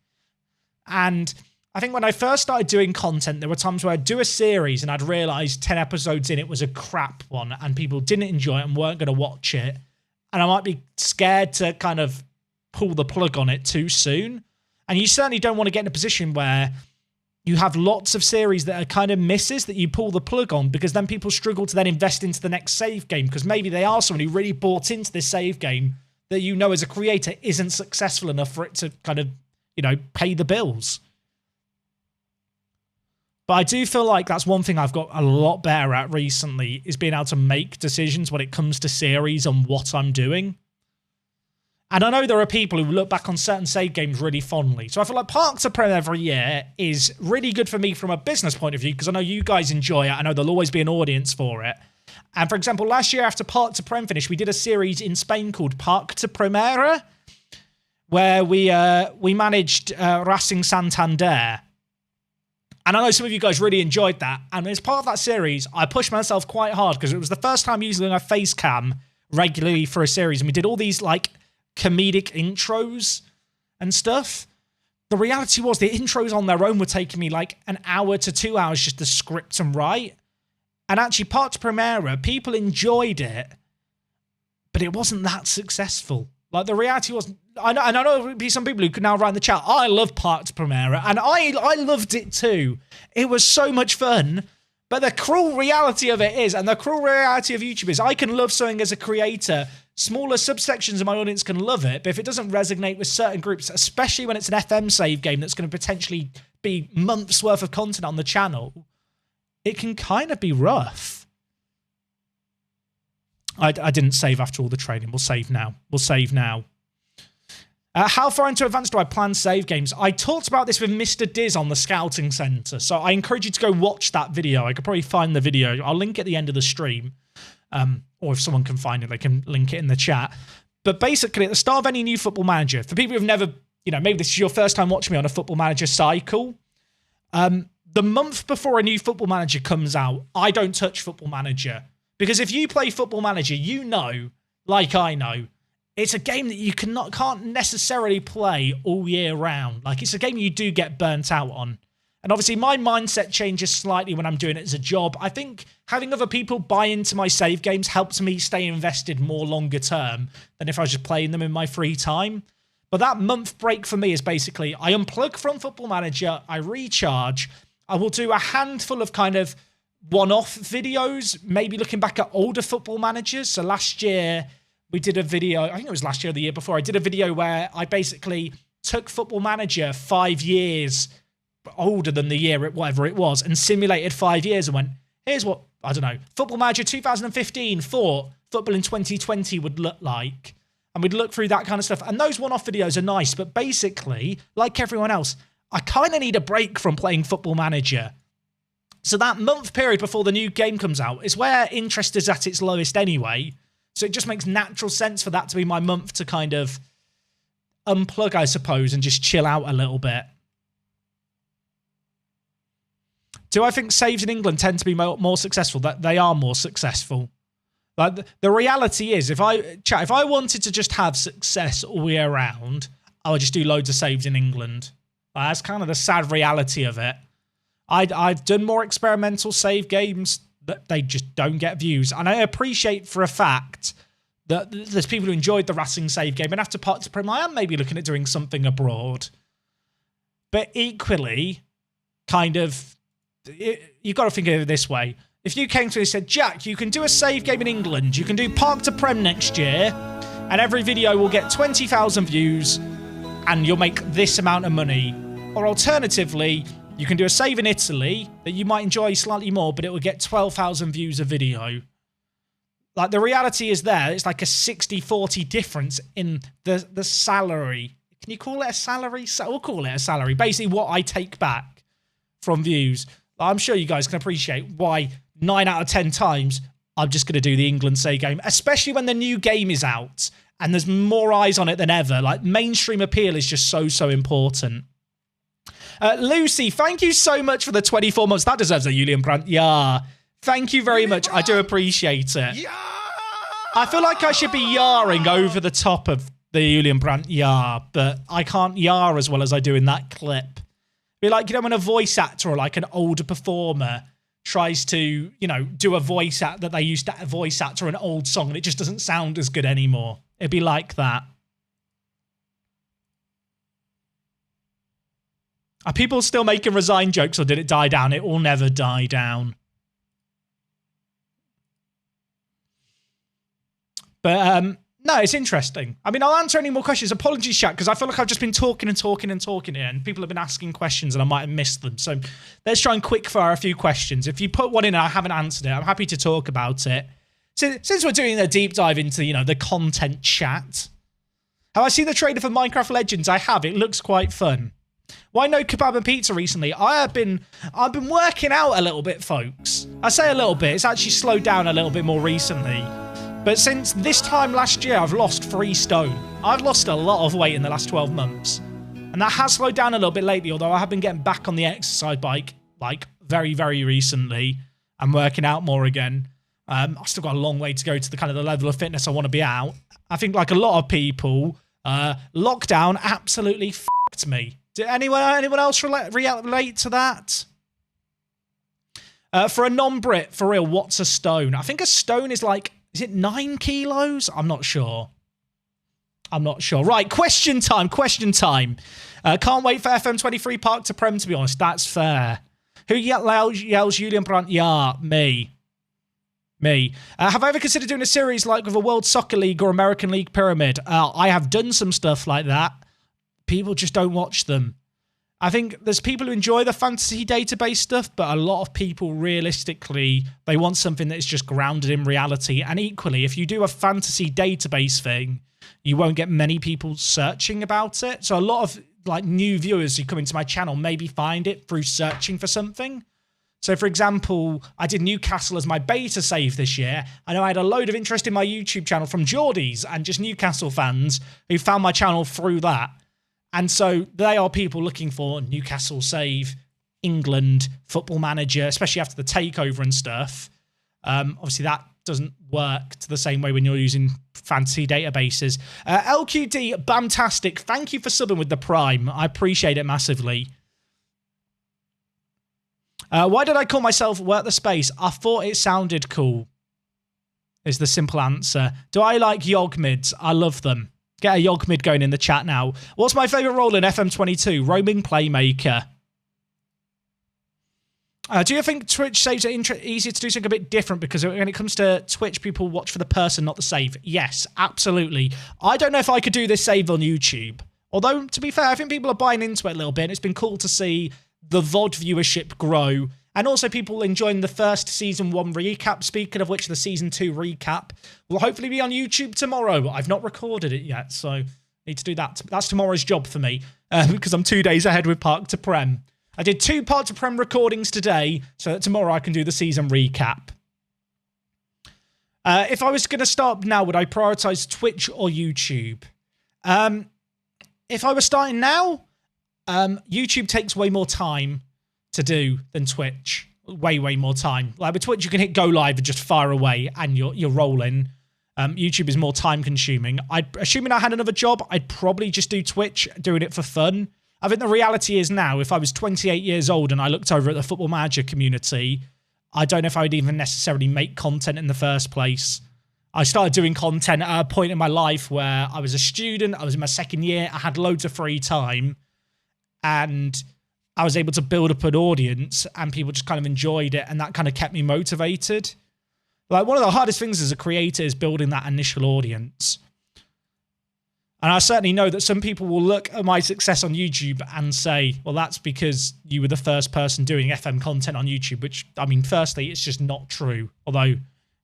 And I think when I first started doing content, there were times where I'd do a series and I'd realize 10 episodes in it was a crap one and people didn't enjoy it and weren't going to watch it. And I might be scared to kind of pull the plug on it too soon. And you certainly don't want to get in a position where you have lots of series that are kind of misses that you pull the plug on, because then people struggle to then invest into the next save game, because maybe they are someone who really bought into this save game that, you know, as a creator isn't successful enough for it to kind of, you know, pay the bills. But I do feel like that's one thing I've got a lot better at recently, is being able to make decisions when it comes to series and what I'm doing. And I know there are people who look back on certain save games really fondly. So I feel like Park to Prem every year is really good for me from a business point of view, because I know you guys enjoy it. I know there'll always be an audience for it. And for example, last year after Park to Prem finished, we did a series in Spain called Park to Primera, where we managed Racing Santander. And I know some of you guys really enjoyed that. And as part of that series, I pushed myself quite hard, because it was the first time using a face cam regularly for a series. And we did all these like comedic intros and stuff. The reality was the intros on their own were taking me like an hour to 2 hours just to script and write. And actually, Part Primera, people enjoyed it, but it wasn't that successful. Like, the reality was, I know there'll be some people who could now write in the chat, I love Part Primera, and I loved it too. It was so much fun. But the cruel reality of it is, and the cruel reality of YouTube is, I can love something as a creator. Smaller subsections of my audience can love it, but if it doesn't resonate with certain groups, especially when it's an FM save game that's going to potentially be months worth of content on the channel, it can kind of be rough. I didn't save after all the training. We'll save now. We'll save now. How far into advance do I plan save games? I talked about this with Mr. Diz on the Scouting Centre, so I encourage you to go watch that video. I could probably find the video. I'll link it at the end of the stream. Or if someone can find it, they can link it in the chat. But basically, at the start of any new Football Manager, for people who've never, you know, maybe this is your first time watching me on a Football Manager cycle, the month before a new Football Manager comes out, I don't touch Football Manager. Because if you play Football Manager, you know, like I know, it's a game that you can't necessarily play all year round. Like, it's a game you do get burnt out on. And obviously, my mindset changes slightly when I'm doing it as a job. I think having other people buy into my save games helps me stay invested more longer term than if I was just playing them in my free time. But that month break for me is basically, I unplug from Football Manager, I recharge, I will do a handful of kind of one-off videos, maybe looking back at older Football Managers. So last year, we did a video, I think it was last year or the year before, I did a video where I basically took Football Manager 5 years older than the year, whatever it was, and simulated 5 years and went, here's what, I don't know, Football Manager 2015 thought football in 2020 would look like. And we'd look through that kind of stuff. And those one-off videos are nice, but basically, like everyone else, I kind of need a break from playing Football Manager. So that month period before the new game comes out is where interest is at its lowest anyway. So it just makes natural sense for that to be my month to kind of unplug, I suppose, and just chill out a little bit. Do I think saves in England tend to be more successful? That they are more successful. Like, the reality is, if I wanted to just have success all year round, I would just do loads of saves in England. That's kind of the sad reality of it. I've done more experimental save games that they just don't get views. And I appreciate for a fact that there's people who enjoyed the Racing save game. And after Part to Prem, I am maybe looking at doing something abroad. But equally, kind of, you've got to think of it this way. If you came to me and said, Jack, you can do a save game in England, you can do Park to Prem next year, and every video will get 20,000 views, and you'll make this amount of money. Or alternatively, you can do a save in Italy that you might enjoy slightly more, but it will get 12,000 views a video. Like, the reality is there, it's like a 60-40 difference in the salary. Can you call it a salary? We'll call it a salary. Basically, what I take back from views. I'm sure you guys can appreciate why 9 out of 10 times I'm just going to do the England save game, especially when the new game is out and there's more eyes on it than ever. Like, mainstream appeal is just so important. Lucy, thank you so much for the 24 months. That deserves a Julian Brandt. Yeah. Thank you very much. I do appreciate it. Yeah. I feel like I should be yarring over the top of the Julian Brandt yar, but I can't yar as well as I do in that clip. Be like, you know, when a voice actor or like an older performer tries to, you know, do a voice act that they used to voice actor an old song and it just doesn't sound as good anymore. It'd be like that. Are people still making Resign jokes or did it die down? It will never die down. But no, it's interesting. I mean, I'll answer any more questions. Apologies, chat, because I feel like I've just been talking and talking and talking here, and people have been asking questions and I might have missed them. So let's try and quick fire a few questions. If you put one in and I haven't answered it, I'm happy to talk about it. Since we're doing a deep dive into, you know, the content chat. Have I seen the trailer for Minecraft Legends? I have. It looks quite fun. Why no kebab and pizza recently? I've been working out a little bit, folks. I say a little bit. It's actually slowed down a little bit more recently. But since this time last year, I've lost 3 stone. I've lost a lot of weight in the last 12 months. And that has slowed down a little bit lately, although I have been getting back on the exercise bike, like, very, very recently. I'm working out more again. I've still got a long way to go to the kind of the level of fitness I want to be out. I think, like a lot of people, lockdown absolutely f***ed me. Did anyone else relate to that? For a non-Brit, for real, what's a stone? I think a stone is like... Is it 9 kilos? I'm not sure. Right, question time. Can't wait for FM23 Park to Prem, to be honest. That's fair. Who yells Julian Brandt? Yeah, me. Have I ever considered doing a series like with a World Soccer League or American League Pyramid? I have done some stuff like that. People just don't watch them. I think there's people who enjoy the fantasy database stuff, but a lot of people, realistically, they want something that is just grounded in reality. And equally, if you do a fantasy database thing, you won't get many people searching about it. So a lot of like new viewers who come into my channel maybe find it through searching for something. So, for example, I did Newcastle as my beta save this year. I know I had a load of interest in my YouTube channel from Geordies and just Newcastle fans who found my channel through that. And so they are people looking for Newcastle save, England, Football Manager, especially after the takeover and stuff. Obviously, that doesn't work to the same way when you're using fantasy databases. LQD, Bamtastic, thank you for subbing with the Prime. I appreciate it massively. Why did I call myself Work the Space? I thought it sounded cool, is the simple answer. Do I like Yog mids? I love them. Get a Yog mid going in the chat now. What's my favourite role in FM22? Roaming Playmaker. Do you think Twitch saves are easier to do something a bit different? Because when it comes to Twitch, people watch for the person, not the save. Yes, absolutely. I don't know if I could do this save on YouTube. Although, to be fair, I think people are buying into it a little bit. And it's been cool to see the VOD viewership grow. And also people enjoying the first Season 1 recap, speaking of which the Season 2 recap will hopefully be on YouTube tomorrow. I've not recorded it yet, so need to do that. That's tomorrow's job for me, because I'm 2 days ahead with Park to Prem. I did 2 Park to Prem recordings today, so that tomorrow I can do the season recap. If I was going to start now, would I prioritise Twitch or YouTube? If I was starting now, YouTube takes way more time to do than Twitch. Way more time. Like with Twitch, you can hit go live and just fire away and you're rolling. YouTube is more time consuming. Assuming I had another job, I'd probably just do Twitch, doing it for fun. I think the reality is now, if I was 28 years old and I looked over at the Football Manager community, I don't know if I would even necessarily make content in the first place. I started doing content at a point in my life where I was a student, I was in my second year, I had loads of free time, and I was able to build up an audience and people just kind of enjoyed it, and that kind of kept me motivated. Like, one of the hardest things as a creator is building that initial audience. And I certainly know that some people will look at my success on YouTube and say, well, that's because you were the first person doing FM content on YouTube, which, I mean, firstly, it's just not true. Although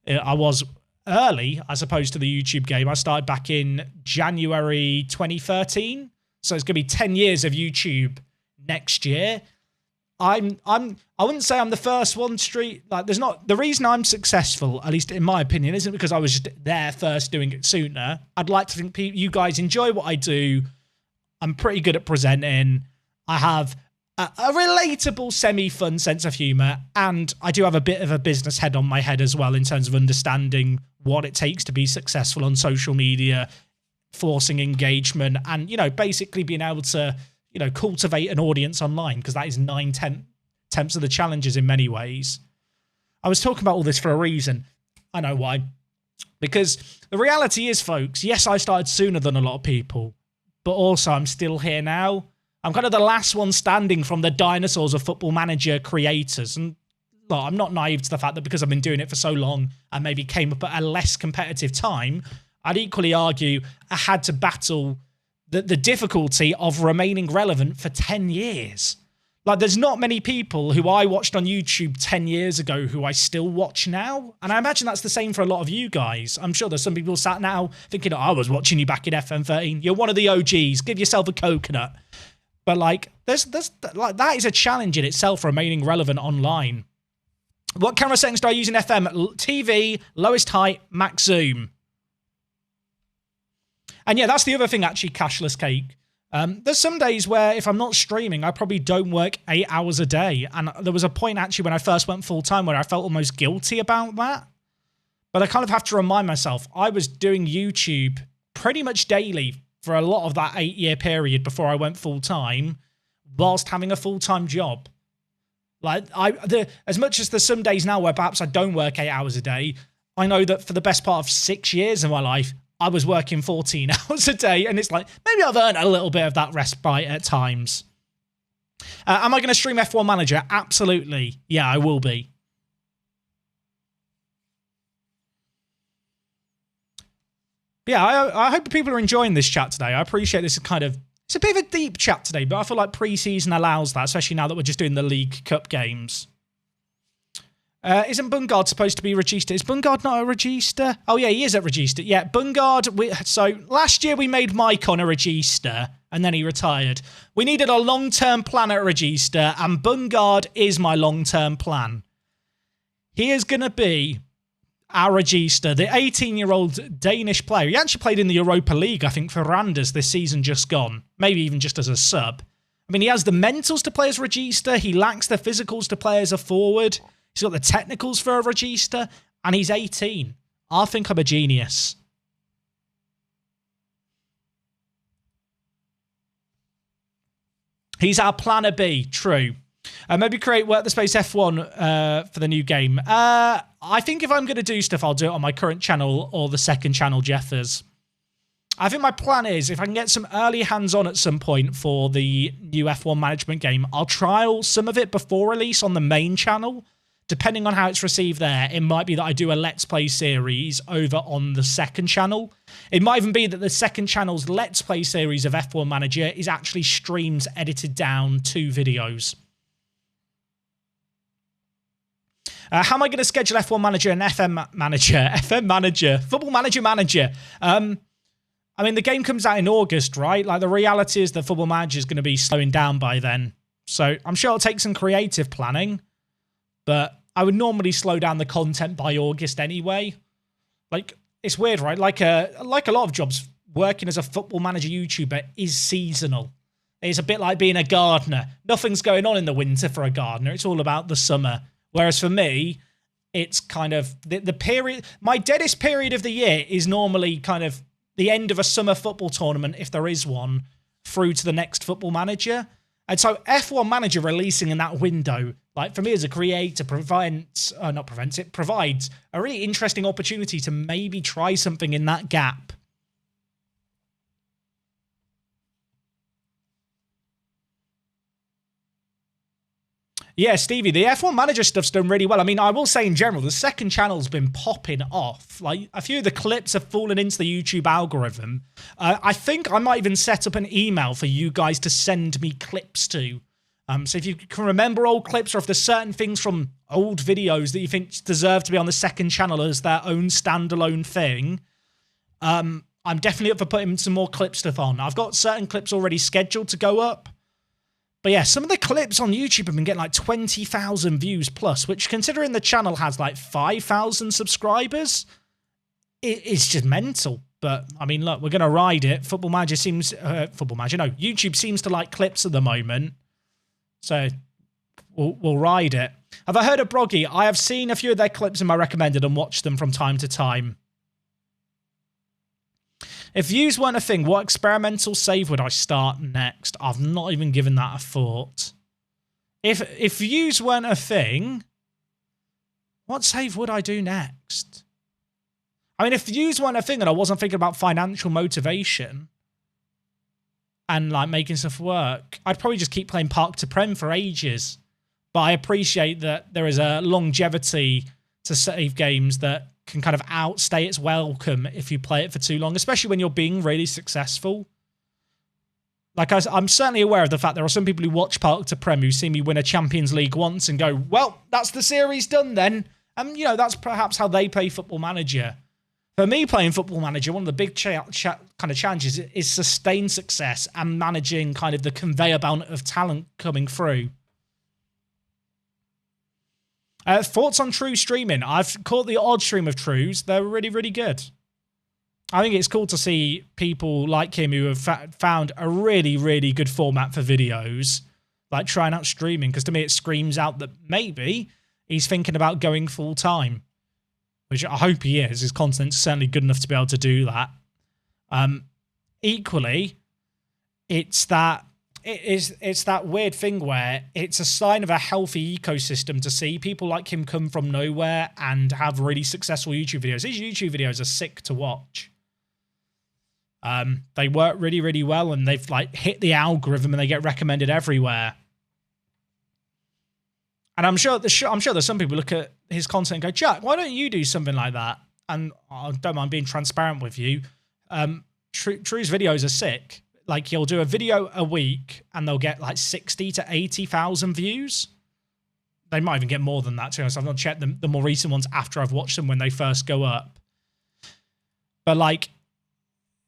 I was early, as opposed to the YouTube game. I started back in January 2013. So it's going to be 10 years of YouTube next year. I wouldn't say I'm the first one the reason I'm successful, at least in my opinion, isn't because I was just there first doing it sooner. I'd like to think you guys enjoy what I do. I'm pretty good at presenting. I have a relatable, semi-fun sense of humour, and I do have a bit of a business head on my head as well in terms of understanding what it takes to be successful on social media, forcing engagement, and, you know, basically being able to, you know, cultivate an audience online, because that is 9/10 of the challenges in many ways. I was talking about all this for a reason. I know why. Because the reality is, folks, yes, I started sooner than a lot of people, but also I'm still here now. I'm kind of the last one standing from the dinosaurs of Football Manager creators. And look, I'm not naive to the fact that because I've been doing it for so long and maybe came up at a less competitive time, I'd equally argue I had to battle the difficulty of remaining relevant for 10 years. Like, there's not many people who I watched on YouTube 10 years ago who I still watch now. And I imagine that's the same for a lot of you guys. I'm sure there's some people sat now thinking, oh, I was watching you back in FM13. You're one of the OGs. Give yourself a coconut. But, like, like that is a challenge in itself, remaining relevant online. What camera settings do I use in FM? TV, lowest height, max zoom. And yeah, that's the other thing, actually, Cashless Cake. There's some days where if I'm not streaming, I probably don't work 8 hours a day. And there was a point, actually, when I first went full-time where I felt almost guilty about that. But I kind of have to remind myself, I was doing YouTube pretty much daily for a lot of that 8-year period before I went full-time, whilst having a full-time job. Like, as much as there's some days now where perhaps I don't work 8 hours a day, I know that for the best part of 6 years of my life, I was working 14 hours a day, and it's like, maybe I've earned a little bit of that respite at times. Am I going to stream F1 Manager? Absolutely. Yeah, I will be. But yeah, I hope people are enjoying this chat today. I appreciate this kind of... It's a bit of a deep chat today, but I feel like pre-season allows that, especially now that we're just doing the League Cup games. Isn't Bungard supposed to be Regista? Is Bungard not a Regista? Oh, yeah, he is at Regista. Yeah, Bungard... So, last year we made Mike on a Regista, and then he retired. We needed a long-term plan at Regista, and Bungard is my long-term plan. He is going to be our Regista, the 18-year-old Danish player. He actually played in the Europa League, I think, for Randers this season just gone. Maybe even just as a sub. I mean, he has the mentals to play as Regista. He lacks the physicals to play as a forward. He's got the technicals for a Regista, and he's 18. I think I'm a genius. He's our planner B, true. Maybe create Work the Space F1 for the new game. I think if I'm going to do stuff, I'll do it on my current channel or the second channel, Jeffers. I think my plan is, if I can get some early hands-on at some point for the new F1 management game, I'll trial some of it before release on the main channel. Depending on how it's received there, it might be that I do a Let's Play series over on the second channel. It might even be that the second channel's Let's Play series of F1 Manager is actually streams edited down to videos. How am I going to schedule F1 Manager and FM Manager? FM Manager. Football Manager Manager. I mean, the game comes out in August, right? Like, the reality is that Football Manager is going to be slowing down by then. So I'm sure it'll take some creative planning. But I would normally slow down the content by August anyway. Like, it's weird, right? Like a lot of jobs, working as a Football Manager YouTuber is seasonal. It's a bit like being a gardener. Nothing's going on in the winter for a gardener. It's all about the summer. Whereas for me, it's kind of the period... My deadest period of the year is normally kind of the end of a summer football tournament, if there is one, through to the next Football Manager. And so F1 Manager releasing in that window, like, for me as a creator, provides a really interesting opportunity to maybe try something in that gap. Yeah, Stevie, the F1 Manager stuff's done really well. I mean, I will say in general, the second channel's been popping off. Like, a few of the clips have fallen into the YouTube algorithm. I think I might even set up an email for you guys to send me clips to. So if you can remember old clips, or if there's certain things from old videos that you think deserve to be on the second channel as their own standalone thing, I'm definitely up for putting some more clip stuff on. I've got certain clips already scheduled to go up. But yeah, some of the clips on YouTube have been getting like 20,000 views plus, which, considering the channel has like 5,000 subscribers, it's just mental. But, I mean, look, we're going to ride it. YouTube seems to like clips at the moment. So we'll ride it. Have I heard of Broggy? I have seen a few of their clips in my recommended and watched them from time to time. If views weren't a thing, what experimental save would I start next? I've not even given that a thought. If views weren't a thing, what save would I do next? I mean, if views weren't a thing and I wasn't thinking about financial motivation and like making stuff work, I'd probably just keep playing Park to Prem for ages. But I appreciate that there is a longevity to save games that can kind of outstay its welcome if you play it for too long, especially when you're being really successful. Like, I'm certainly aware of the fact there are some people who watch Park to Prem who see me win a Champions League once and go, well, that's the series done then. And, you know, that's perhaps how they play Football Manager. For me, playing Football Manager, one of the big kind of challenges is sustained success and managing kind of the conveyor belt of talent coming through. Thoughts on True streaming? I've caught the odd stream of True's. They're really, really good. I think it's cool to see people like him who have found a really, really good format for videos, like trying out streaming, because to me it screams out that maybe he's thinking about going full time, which I hope he is. His content's certainly good enough to be able to do that. Equally, it's that weird thing where it's a sign of a healthy ecosystem to see people like him come from nowhere and have really successful YouTube videos. His YouTube videos are sick to watch. They work really, really well, and they've like hit the algorithm and they get recommended everywhere. And I'm sure there's some people look at his content and go, Jack, why don't you do something like that? And I don't mind being transparent with you. True's videos are sick. Like, he'll do a video a week and they'll get like 60 to 80,000 views. They might even get more than that, to be honest. I've not checked the more recent ones after I've watched them when they first go up. But like,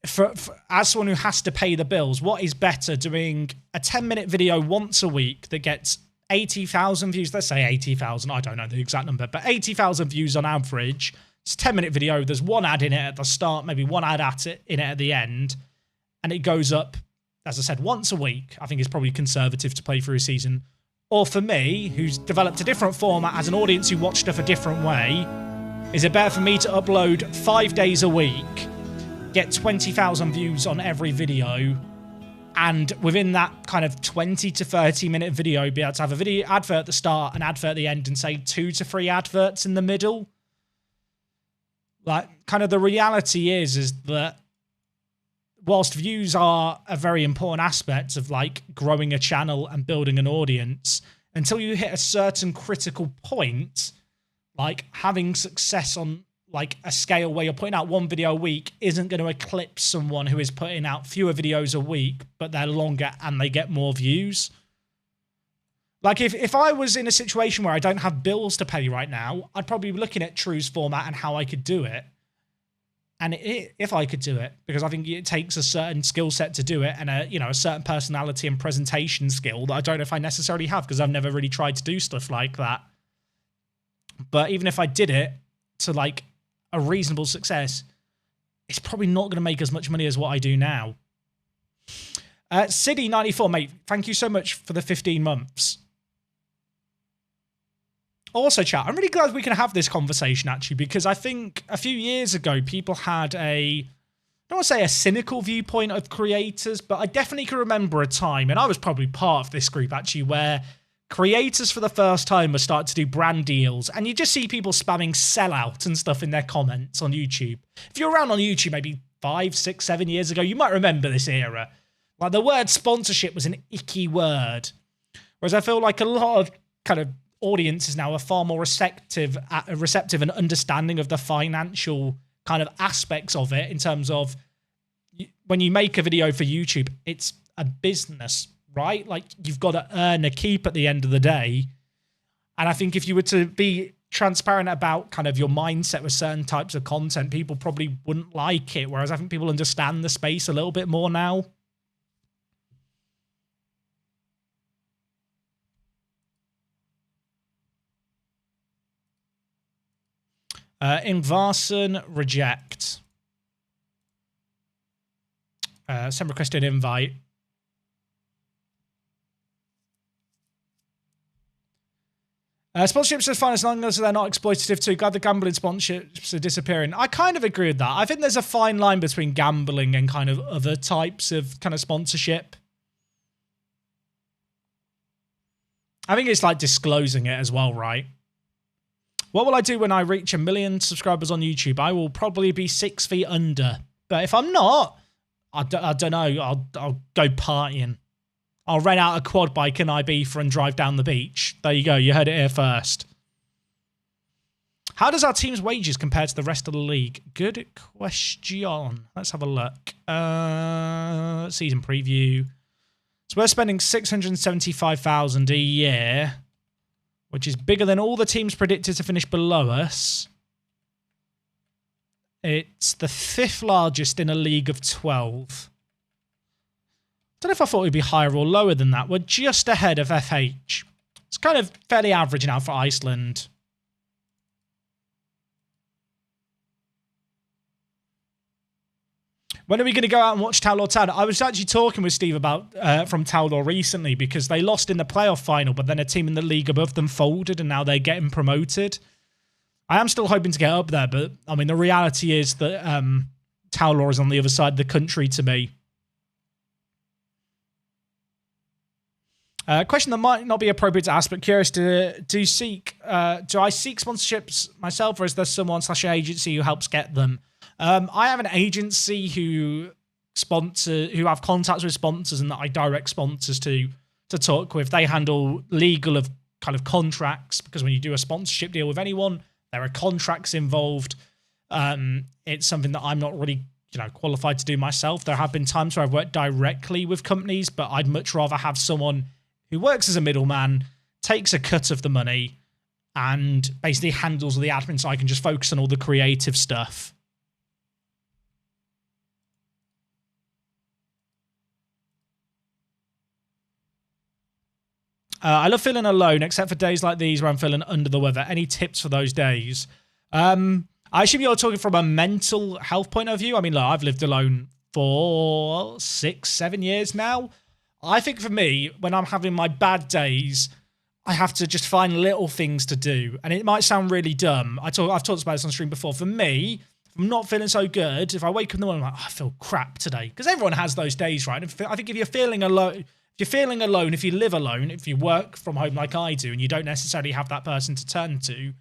for as someone who has to pay the bills, what is better, doing a 10-minute video once a week that gets 80,000 views? Let's say 80,000. I don't know the exact number, but 80,000 views on average. It's a 10-minute video. There's one ad in it at the start, maybe one ad in it at the end. And it goes up, as I said, once a week. I think it's probably conservative to play through a season. Or for me, who's developed a different format as an audience who watch stuff a different way, is it better for me to upload 5 days a week, get 20,000 views on every video, and within that kind of 20 to 30-minute video, be able to have a video advert at the start, an advert at the end, and say 2 to 3 adverts in the middle? Like, kind of the reality is that whilst views are a very important aspect of like growing a channel and building an audience, until you hit a certain critical point, like having success on like a scale where you're putting out one video a week isn't going to eclipse someone who is putting out fewer videos a week, but they're longer and they get more views. Like if I was in a situation where I don't have bills to pay right now, I'd probably be looking at True's format and how I could do it. And if I could do it, because I think it takes a certain skill set to do it, and a certain personality and presentation skill that I don't know if I necessarily have, because I've never really tried to do stuff like that. But even if I did it to like a reasonable success, it's probably not going to make as much money as what I do now. City94, mate, thank you so much for the 15 months. Also, chat, I'm really glad we can have this conversation, actually, because I think a few years ago, people had I don't want to say a cynical viewpoint of creators, but I definitely can remember a time, and I was probably part of this group, actually, where creators for the first time were starting to do brand deals, and you just see people spamming sellout and stuff in their comments on YouTube. If you're around on YouTube maybe 5, 6, 7 years ago, you might remember this era. Like, the word sponsorship was an icky word, whereas I feel like a lot of kind of audiences now are far more receptive and understanding of the financial kind of aspects of it, in terms of when you make a video for YouTube, it's a business, right? Like, you've got to earn a keep at the end of the day. And I think if you were to be transparent about kind of your mindset with certain types of content, people probably wouldn't like it. Whereas I think people understand the space a little bit more now. Ingvarson, reject. Send requested invite. Sponsorships are fine as long as they're not exploitative too. Glad the gambling sponsorships are disappearing. I kind of agree with that. I think there's a fine line between gambling and kind of other types of kind of sponsorship. I think it's like disclosing it as well, right? What will I do when I reach 1 million subscribers on YouTube? I will probably be 6 feet under. But if I'm not, I don't know. I'll go partying. I'll rent out a quad bike in Ibiza and drive down the beach. There you go. You heard it here first. How does our team's wages compare to the rest of the league? Good question. Let's have a look. Season preview. So we're spending 675,000 a year, which is bigger than all the teams predicted to finish below us. It's the 5th largest in a league of 12. I don't know if I thought we'd be higher or lower than that. We're just ahead of FH. It's kind of fairly average now for Iceland. When are we going to go out and watch Taldor Town? I was actually talking with Steve about from Taldor recently because they lost in the playoff final, but then a team in the league above them folded and now they're getting promoted. I am still hoping to get up there, but I mean, the reality is that Taldor is on the other side of the country to me. Question that might not be appropriate to ask, but curious do I seek sponsorships myself, or is there someone / agency who helps get them? I have an agency who have contacts with sponsors and that I direct sponsors to talk with. They handle legal of kind of contracts, because when you do a sponsorship deal with anyone, there are contracts involved. It's something that I'm not really qualified to do myself. There have been times where I've worked directly with companies, but I'd much rather have someone who works as a middleman, takes a cut of the money, and basically handles the admin so I can just focus on all the creative stuff. I love feeling alone, except for days like these where I'm feeling under the weather. Any tips for those days? I assume you're talking from a mental health point of view. I mean, look, I've lived alone for 6-7 years now. I think for me, when I'm having my bad days, I have to just find little things to do. And it might sound really dumb. I've talked about this on stream before. For me, if I'm not feeling so good, if I wake up in the morning, I'm like, I feel crap today. Because everyone has those days, right? I think if you're feeling alone, if you live alone, if you work from home like I do, and you don't necessarily have that person to turn to,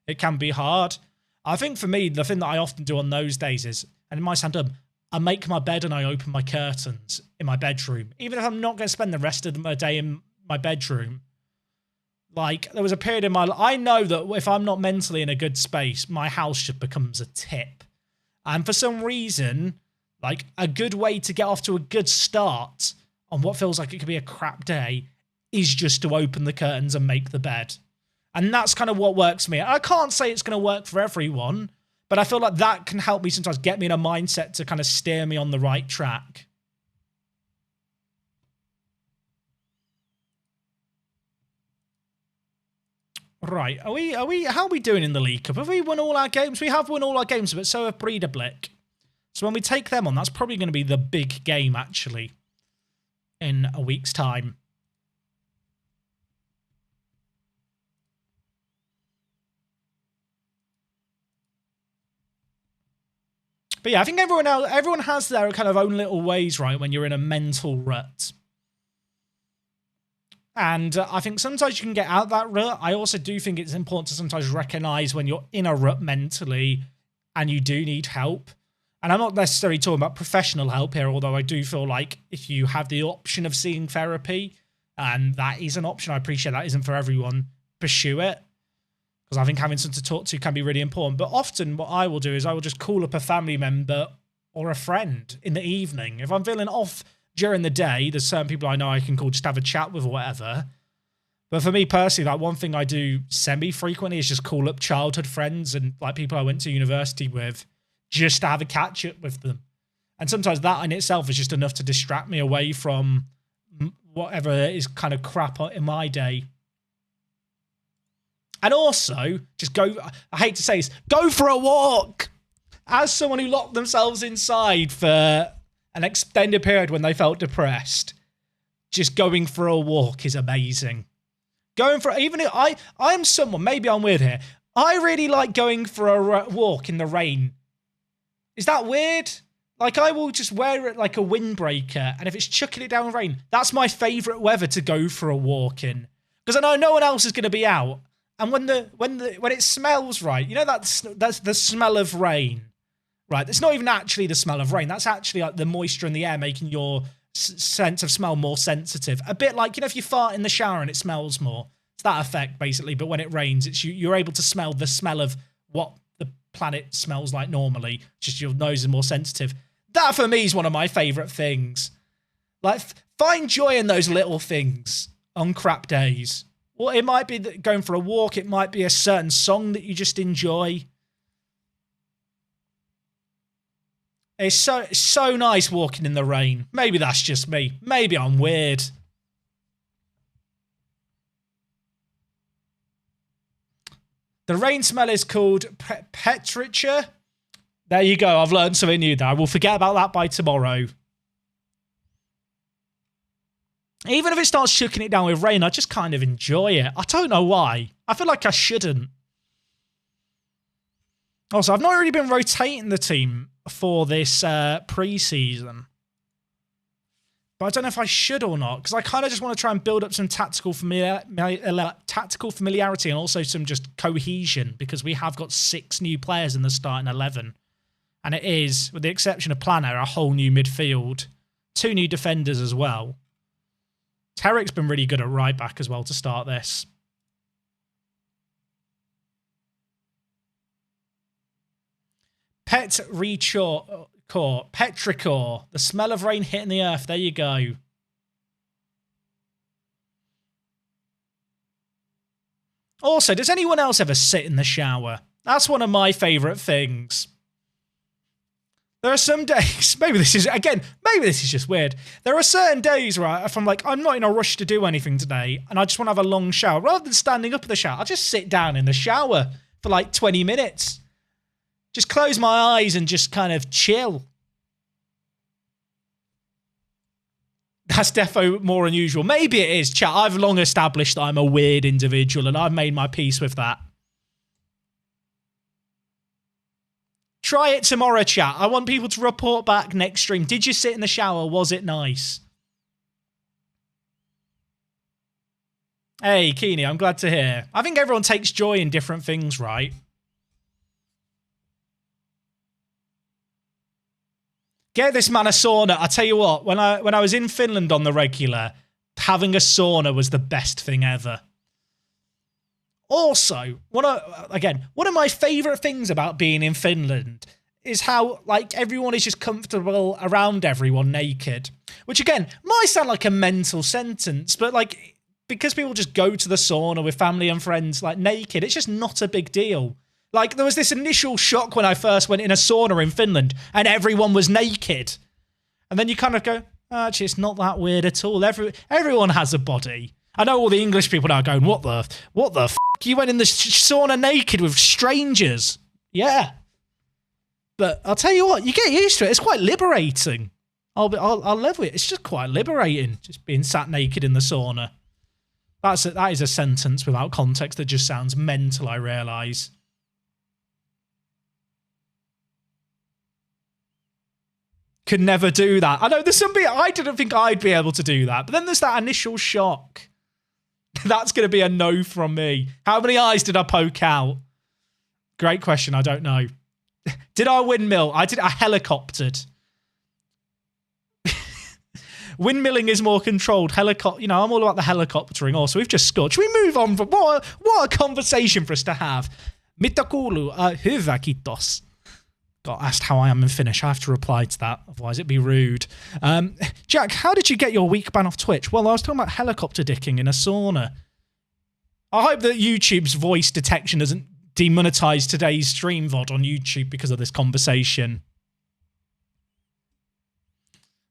it can be hard. I think for me, the thing that I often do on those days is, and it might sound dumb, I make my bed and I open my curtains in my bedroom. Even if I'm not going to spend the rest of my day in my bedroom. Like, there was a period in my life, I know that if I'm not mentally in a good space, my house just becomes a tip. And for some reason, like, a good way to get off to a good start on what feels like it could be a crap day is just to open the curtains and make the bed. And that's kind of what works for me. I can't say it's going to work for everyone, but I feel like that can help me sometimes get me in a mindset to kind of steer me on the right track. Right, how are we doing in the League Cup? Have we won all our games? We have won all our games, but so have Breederblick. So when we take them on, that's probably going to be the big game, actually, in a week's time. But yeah, I think everyone has their kind of own little ways, right, when you're in a mental rut. And I think sometimes you can get out that rut. I also do think it's important to sometimes recognize when you're in a rut mentally and you do need help. And I'm not necessarily talking about professional help here, although I do feel like if you have the option of seeing therapy, and that is an option, I appreciate that isn't for everyone, pursue it. Because I think having someone to talk to can be really important. But often what I will do is I will just call up a family member or a friend in the evening. If I'm feeling off during the day, there's certain people I know I can call just have a chat with or whatever. But for me personally, like one thing I do semi-frequently is just call up childhood friends and like people I went to university with just to have a catch-up with them. And sometimes that in itself is just enough to distract me away from whatever is kind of crap in my day. And also, just go, I hate to say this, go for a walk. As someone who locked themselves inside for an extended period when they felt depressed, just going for a walk is amazing. Going for, even if I am someone, maybe I'm weird here. I really like going for a walk in the rain. Is that weird? Like, I will just wear it like a windbreaker, and if it's chucking it down rain, that's my favourite weather to go for a walk in. Because I know no one else is going to be out. And when it smells right, you know, that's the smell of rain, right? It's not even actually the smell of rain. That's actually like the moisture in the air making your sense of smell more sensitive. A bit like, you know, if you fart in the shower and it smells more. It's that effect, basically. But when it rains, it's you're able to smell the smell of what the planet smells like normally. Just your nose is more sensitive. That, for me, is one of my favourite things. Like, find joy in those little things on crap days. Well, it might be going for a walk. It might be a certain song that you just enjoy. It's so nice walking in the rain. Maybe that's just me. Maybe I'm weird. The rain smell is called petrichor. There you go. I've learned something new there. I will forget about that by tomorrow. Even if it starts chucking it down with rain, I just kind of enjoy it. I don't know why. I feel like I shouldn't. Also, I've not really been rotating the team for this pre-season. But I don't know if I should or not, because I kind of just want to try and build up some tactical familiarity and also some just cohesion, because we have got 6 new players in the starting 11. And it is, with the exception of Plano, a whole new midfield. 2 new defenders as well. Tarek's been really good at right back as well to start this. Petrichor. The smell of rain hitting the earth. There you go. Also, does anyone else ever sit in the shower? That's one of my favourite things. There are some days, maybe this is just weird. There are certain days, right, if I'm like, I'm not in a rush to do anything today, and I just want to have a long shower. Rather than standing up in the shower, I'll just sit down in the shower for like 20 minutes. Just close my eyes and just kind of chill. That's defo more unusual. Maybe it is, chat. I've long established that I'm a weird individual, and I've made my peace with that. Try it tomorrow, chat. I want people to report back next stream. Did you sit in the shower? Was it nice? Hey, Keeney, I'm glad to hear. I think everyone takes joy in different things, right? Get this man a sauna. I tell you what, when I was in Finland on the regular, having a sauna was the best thing ever. Also, one of my favourite things about being in Finland is how, like, everyone is just comfortable around everyone naked. Which, again, might sound like a mental sentence, but, like, because people just go to the sauna with family and friends, like, naked, it's just not a big deal. Like, there was this initial shock when I first went in a sauna in Finland and everyone was naked. And then you kind of go, oh, actually, it's not that weird at all. Everyone has a body. I know all the English people now going, what the f***? You went in the sauna naked with strangers. Yeah. But I'll tell you what, you get used to it. It's quite liberating. I'll live with it. It's just quite liberating, just being sat naked in the sauna. That is a sentence without context that just sounds mental, I realise. Could never do that. I know there's some people, I didn't think I'd be able to do that. But then there's that initial shock. That's going to be a no from me. How many eyes did I poke out? Great question. I don't know. Did I windmill? I helicoptered. Windmilling is more controlled. You know, I'm all about the helicoptering also. We've just scored. Should we move on? What a conversation for us to have. Mitä kuuluu? Hyvä, kiitos. Got asked how I am in Finnish. I have to reply to that, otherwise it'd be rude. Jack, how did you get your week ban off Twitch? Well, I was talking about helicopter dicking in a sauna. I hope that YouTube's voice detection doesn't demonetize today's stream VOD on YouTube because of this conversation.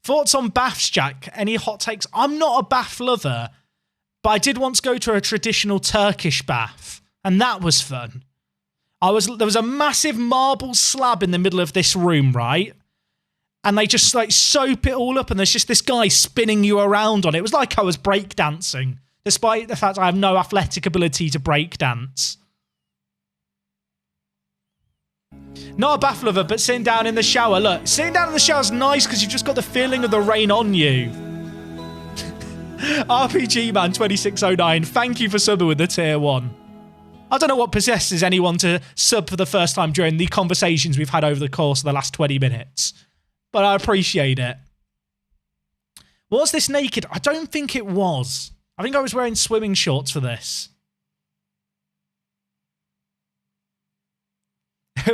Thoughts on baths, Jack? Any hot takes? I'm not a bath lover, but I did once go to a traditional Turkish bath, and that was fun. There was a massive marble slab in the middle of this room, right? And they just like soap it all up and there's just this guy spinning you around on it. It was like I was breakdancing. despite the fact I have no athletic ability to breakdance. Not a bath lover, but sitting down in the shower. Look, sitting down in the shower is nice because you've just got the feeling of the rain on you. RPG Man 2609, thank you for subbing with the tier 1. I don't know what possesses anyone to sub for the first time during the conversations we've had over the course of the last 20 minutes, but I appreciate it. Was this naked? I don't think it was. I think I was wearing swimming shorts for this.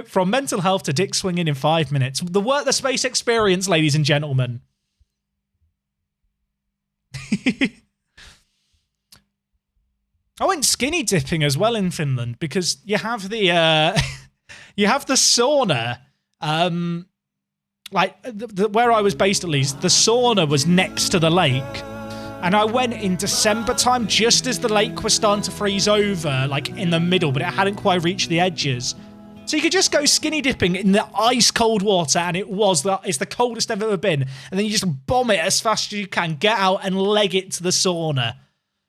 From mental health to dick swinging in 5 minutes. The space experience, ladies and gentlemen. I went skinny dipping as well in Finland because you have the you have the sauna. Where I was based, at least, the sauna was next to the lake. And I went in December time, just as the lake was starting to freeze over, like in the middle, but it hadn't quite reached the edges. So you could just go skinny dipping in the ice cold water, and it's the coldest I've ever been. And then you just bomb it as fast as you can, get out and leg it to the sauna.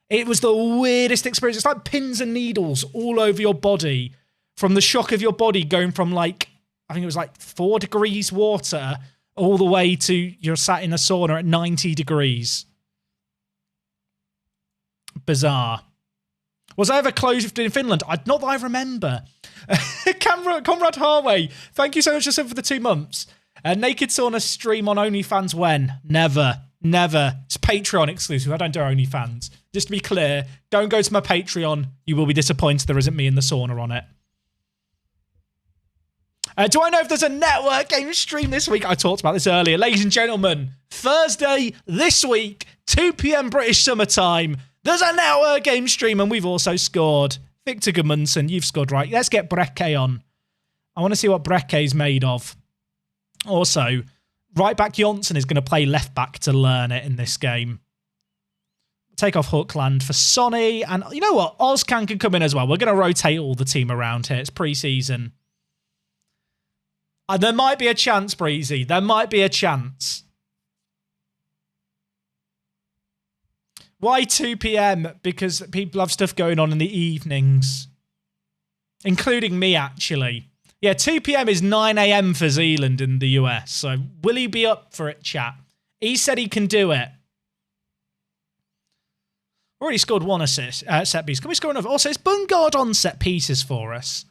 It was the weirdest experience. It's like pins and needles all over your body from the shock of your body going from like, I think it was like 4 degrees water all the way to you're sat in a sauna at 90 degrees. Bizarre. Was I ever closed in Finland? Not that I remember. Comrade Harway, thank you so much for the 2 months. Naked sauna stream on OnlyFans when? Never. It's Patreon exclusive. I don't do OnlyFans. Just to be clear, don't go to my Patreon. You will be disappointed there isn't me in the sauna on it. Do I know if there's a network game stream this week? I talked about this earlier. Ladies and gentlemen, Thursday this week, 2 p.m. British summertime, there's a network game stream, and we've also scored. Victor Gudmundsson, you've scored right. Let's get Brekke on. I want to see what Brekke is made of. Also, right back Jonsson is going to play left back to learn it in this game. Take off Hookland for Sonny. And you know what? Ozcan can come in as well. We're going to rotate all the team around here. It's pre-season. And there might be a chance, Breezy. There might be a chance. Why 2 p.m? Because people have stuff going on in the evenings. Including me, actually. Yeah, 2 p.m. is 9 a.m. for Zealand in the US. So will he be up for it, chat? He said he can do it. Already scored 1 assist, set piece. Can we score another? Also, is Bungard on set pieces for us?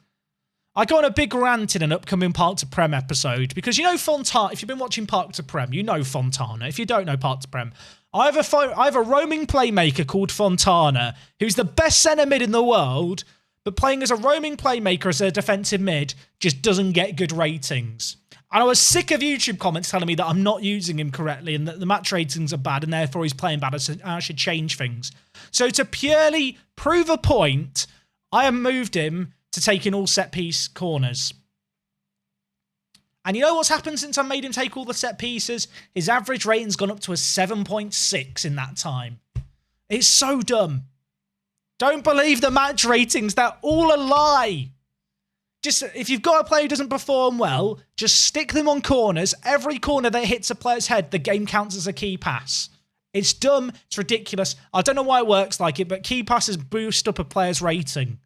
I go on a big rant in an upcoming Park to Prem episode because you know Fontana. If you've been watching Park to Prem, you know Fontana. If you don't know Park to Prem, I have a roaming playmaker called Fontana who's the best centre mid in the world, but playing as a roaming playmaker as a defensive mid just doesn't get good ratings. And I was sick of YouTube comments telling me that I'm not using him correctly and that the match ratings are bad and therefore he's playing bad and I should change things. So to purely prove a point, I have moved him to taking all set-piece corners. And you know what's happened since I made him take all the set pieces? His average rating's gone up to a 7.6 in that time. It's so dumb. Don't believe the match ratings. They're all a lie. Just, if you've got a player who doesn't perform well, just stick them on corners. Every corner that hits a player's head, the game counts as a key pass. It's dumb. It's ridiculous. I don't know why it works like it, but key passes boost up a player's rating.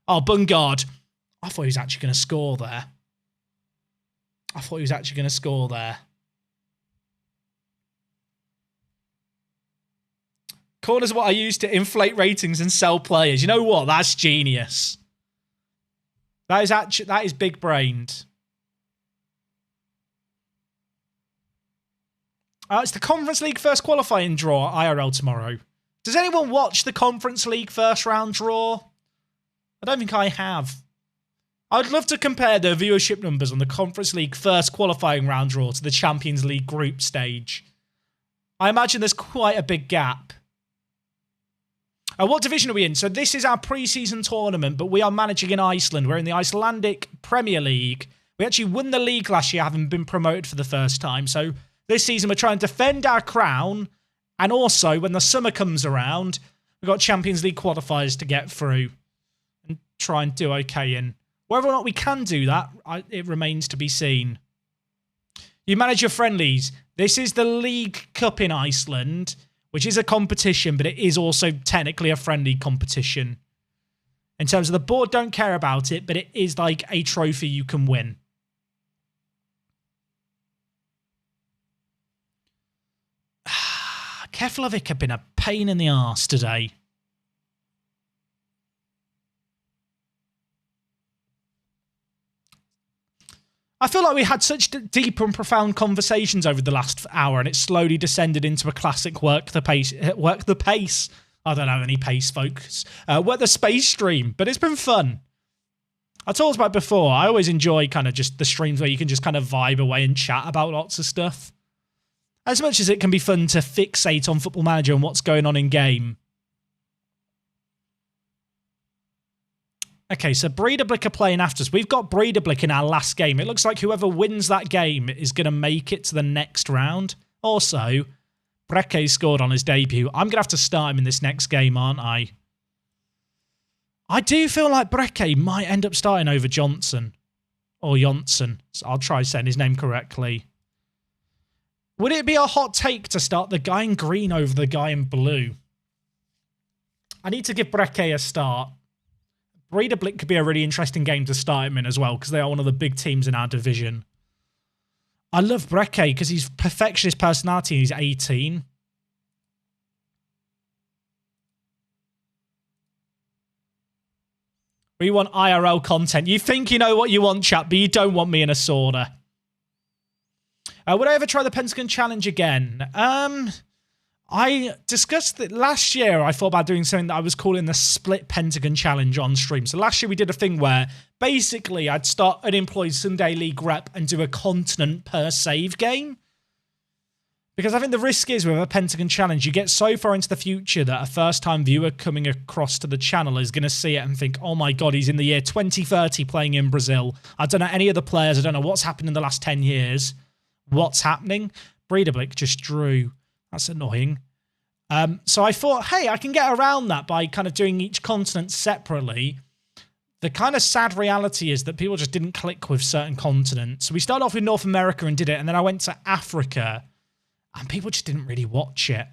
Oh, Bungard. I thought he was actually going to score there. Corners are what I use to inflate ratings and sell players. You know what? That's genius. That is big-brained. It's the Conference League first qualifying draw, IRL tomorrow. Does anyone watch the Conference League first round draw? I don't think I have. I'd love to compare the viewership numbers on the Conference League first qualifying round draw to the Champions League group stage. I imagine there's quite a big gap. What division are we in? So this is our pre-season tournament, but we are managing in Iceland. We're in the Icelandic Premier League. We actually won the league last year, having been promoted for the first time. So this season, we're trying to defend our crown. And also, when the summer comes around, we've got Champions League qualifiers to get through and try and do okay in. Whether or not we can do that, it remains to be seen. You manage your friendlies. This is the League Cup in Iceland. which is a competition, but it is also technically a friendly competition. In terms of the board, don't care about it, but it is like a trophy you can win. Keflavik have been a pain in the arse today. I feel like we had such deep and profound conversations over the last hour, and it slowly descended into a classic work the pace. I don't have any pace, folks. Work the space stream, but it's been fun. I talked about before, I always enjoy kind of just the streams where you can just kind of vibe away and chat about lots of stuff. As much as it can be fun to fixate on Football Manager and what's going on in game. Okay, so Breedablick are playing after us. We've got Breedablick in our last game. It looks like whoever wins that game is going to make it to the next round. Also, Breke scored on his debut. I'm going to have to start him in this next game, aren't I? I do feel like Breke might end up starting over Johnson. Or Jonsson. So I'll try saying his name correctly. Would it be a hot take to start the guy in green over the guy in blue? I need to give Breke a start. Breedablick could be a really interesting game to start him in as well, because they are one of the big teams in our division. I love Breke because he's perfectionist personality and he's 18. We want IRL content. You think you know what you want, chat, but you don't want me in a sauna. Would I ever try the Pentagon Challenge again? I discussed that last year. I thought about doing something that I was calling the Split Pentagon Challenge on stream. So last year we did a thing where basically I'd start an Employed Sunday League rep and do a continent per save game. Because I think the risk is with a Pentagon Challenge, you get so far into the future that a first-time viewer coming across to the channel is going to see it and think, oh my god, he's in the year 2030 playing in Brazil. I don't know any of the players. I don't know what's happened in the last 10 years. What's happening? Breedablick just drew. That's annoying. So I thought, hey, I can get around that by kind of doing each continent separately. The kind of sad reality is that people just didn't click with certain continents. So we started off with North America and did it, and then I went to Africa, and people just didn't really watch it.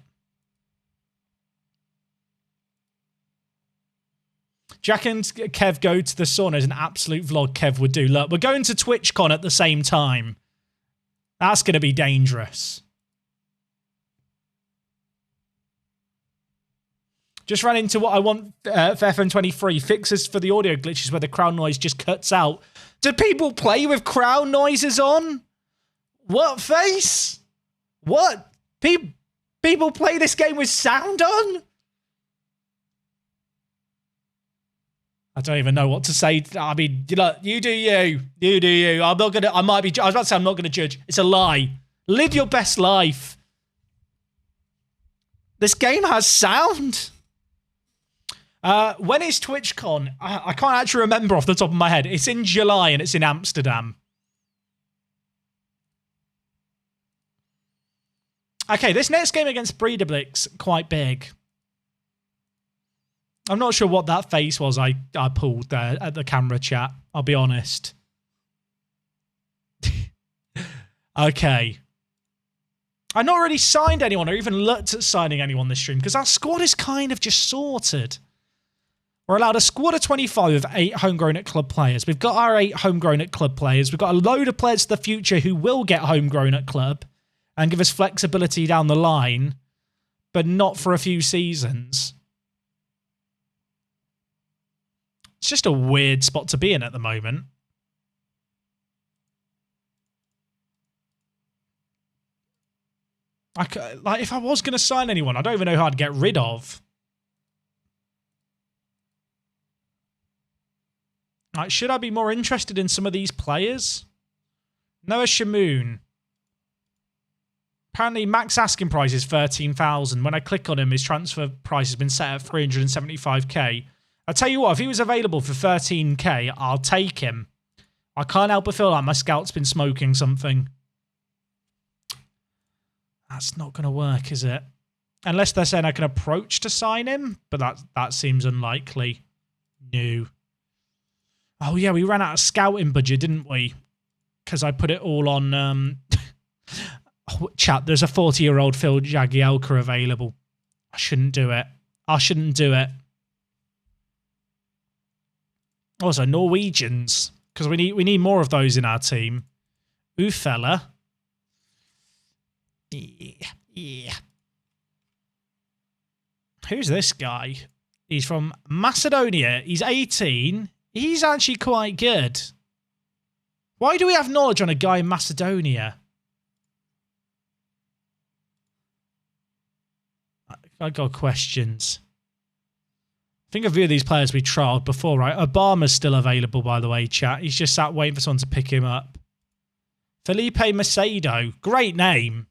Jack and Kev go to the sauna is an absolute vlog Kev would do. Look, we're going to TwitchCon at the same time. That's going to be dangerous. Just ran into what I want for FM23. Fixes for the audio glitches where the crowd noise just cuts out. Do people play with crowd noises on? What face? What? People play this game with sound on? I don't even know what to say. I mean, look, you do you. You do you. I'm not gonna. I was about to say I'm not gonna judge. It's a lie. Live your best life. This game has sound. When is TwitchCon? I can't actually remember off the top of my head. It's in July and it's in Amsterdam. Okay, this next game against Breedablick's quite big. I'm not sure what that face was I pulled there at the camera chat. I'll be honest. Okay. I've not really signed anyone or even looked at signing anyone this stream because our squad is kind of just sorted. We're allowed a squad of 25 with 8 homegrown at club players. We've got our 8 homegrown at club players. We've got a load of players to the future who will get homegrown at club and give us flexibility down the line, but not for a few seasons. It's just a weird spot to be in at the moment. Like, if I was going to sign anyone, I don't even know who I'd get rid of. Like, should I be more interested in some of these players? Noah Shamoon. Apparently, max asking price is 13,000. When I click on him, his transfer price has been set at 375k. I'll tell you what, if he was available for 13k, I'll take him. I can't help but feel like my scout's been smoking something. That's not going to work, is it? Unless they're saying I can approach to sign him, but that seems unlikely. No. Oh, yeah, we ran out of scouting budget, didn't we? Because I put it all on... Chat, there's a 40-year-old Phil Jagielka available. I shouldn't do it. I shouldn't do it. Also, Norwegians, because we need more of those in our team. Ufella. Yeah. Who's this guy? He's from Macedonia. He's 18. He's actually quite good. Why do we have knowledge on a guy in Macedonia? I got questions. I think a few of these players we trialed before, right? Obama's still available, by the way, chat. He's just sat waiting for someone to pick him up. Felipe Macedo. Great name.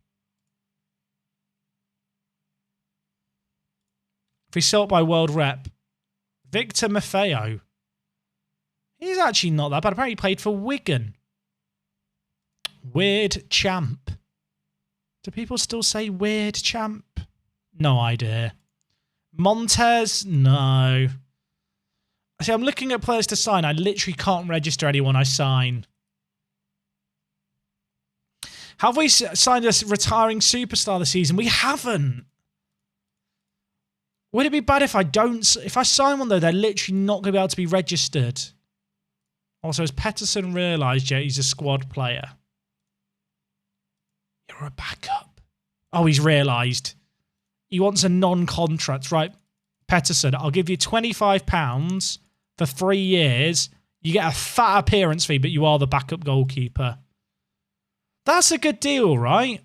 If we sort by world rep. Victor Maffeo. He's actually not that bad. Apparently he played for Wigan. Weird Champ. Do people still say Weird Champ? No idea. Montez? No. See, I'm looking at players to sign. I literally can't register anyone I sign. Have we signed a retiring superstar this season? We haven't. Would it be bad if I don't? If I sign one, though, they're literally not going to be able to be registered. Also, has Pettersson realised yet he's a squad player? You're a backup. Oh, he's realised. He wants a non-contract. Right, Pettersson, I'll give you £25 for 3 years. You get a fat appearance fee, but you are the backup goalkeeper. That's a good deal, right?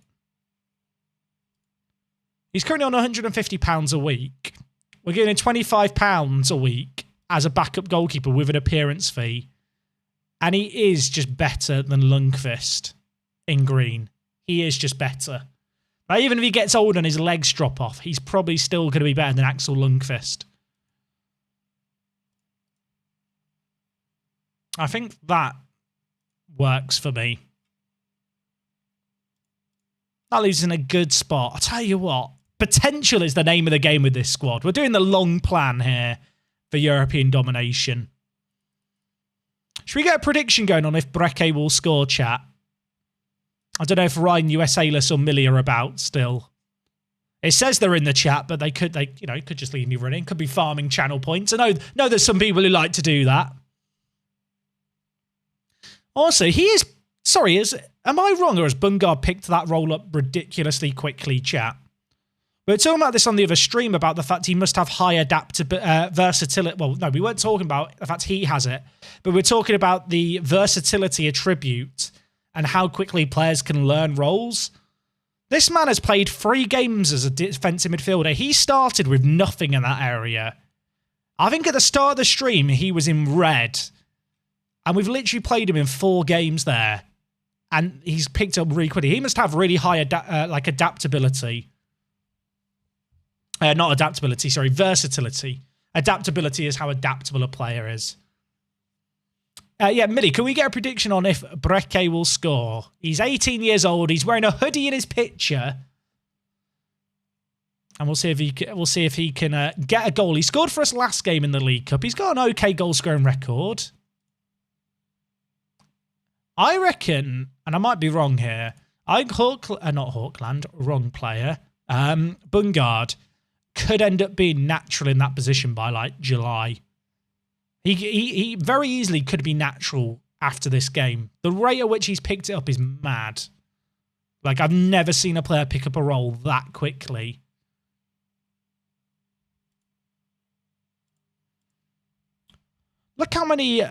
He's currently on £150 a week. We're giving him £25 a week as a backup goalkeeper with an appearance fee. And he is just better than Lundqvist in green. He is just better. Like, even if he gets old and his legs drop off, he's probably still going to be better than Axel Lundqvist. I think that works for me. That leaves us in a good spot. I'll tell you what, potential is the name of the game with this squad. We're doing the long plan here for European domination. Should we get a prediction going on if Brekke will score, chat? I don't know if Ryan, USAless, or Millie are about still. It says they're in the chat, but they could just leave me running. Could be farming channel points. I know there's some people who like to do that. Also, am I wrong, or has Bungard picked that role up ridiculously quickly, chat? We were talking about this on the other stream about the fact he must have high versatility. Well, no, we weren't talking about the fact he has it, but we're talking about the versatility attribute and how quickly players can learn roles. This man has played 3 games as a defensive midfielder. He started with nothing in that area. I think at the start of the stream, he was in red. And we've literally played him in 4 games there. And he's picked up really quickly. He must have really high adaptability. Not adaptability, sorry, versatility. Adaptability is how adaptable a player is. Yeah, Millie, can we get a prediction on if Brekke will score? He's 18 years old. He's wearing a hoodie in his picture. And we'll see if he can get a goal. He scored for us last game in the League Cup. He's got an okay goal-scoring record. I reckon, and I might be wrong here, not Hawkland, wrong player. Bungard could end up being natural in that position by like July. He very easily could be natural after this game. The rate at which he's picked it up is mad. Like, I've never seen a player pick up a role that quickly. Look how many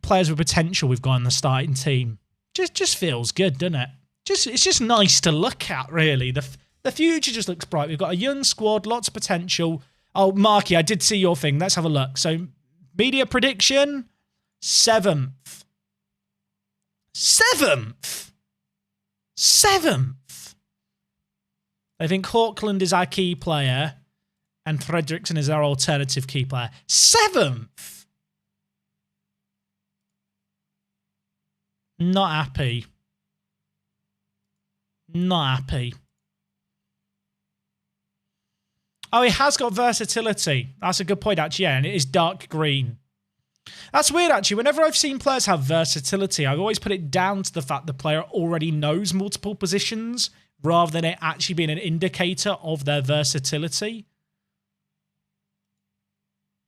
players with potential we've got in the starting team. Just feels good, doesn't it? It's just nice to look at, really. The future just looks bright. We've got a young squad, lots of potential. Oh, Marky, I did see your thing. Let's have a look. So, media prediction, 7th. 7th? 7th? I think Hawkland is our key player and Fredriksson is our alternative key player. 7th? Not happy. Not happy. Oh, he has got versatility. That's a good point, actually. Yeah, and it is dark green. That's weird, actually. Whenever I've seen players have versatility, I've always put it down to the fact the player already knows multiple positions rather than it actually being an indicator of their versatility.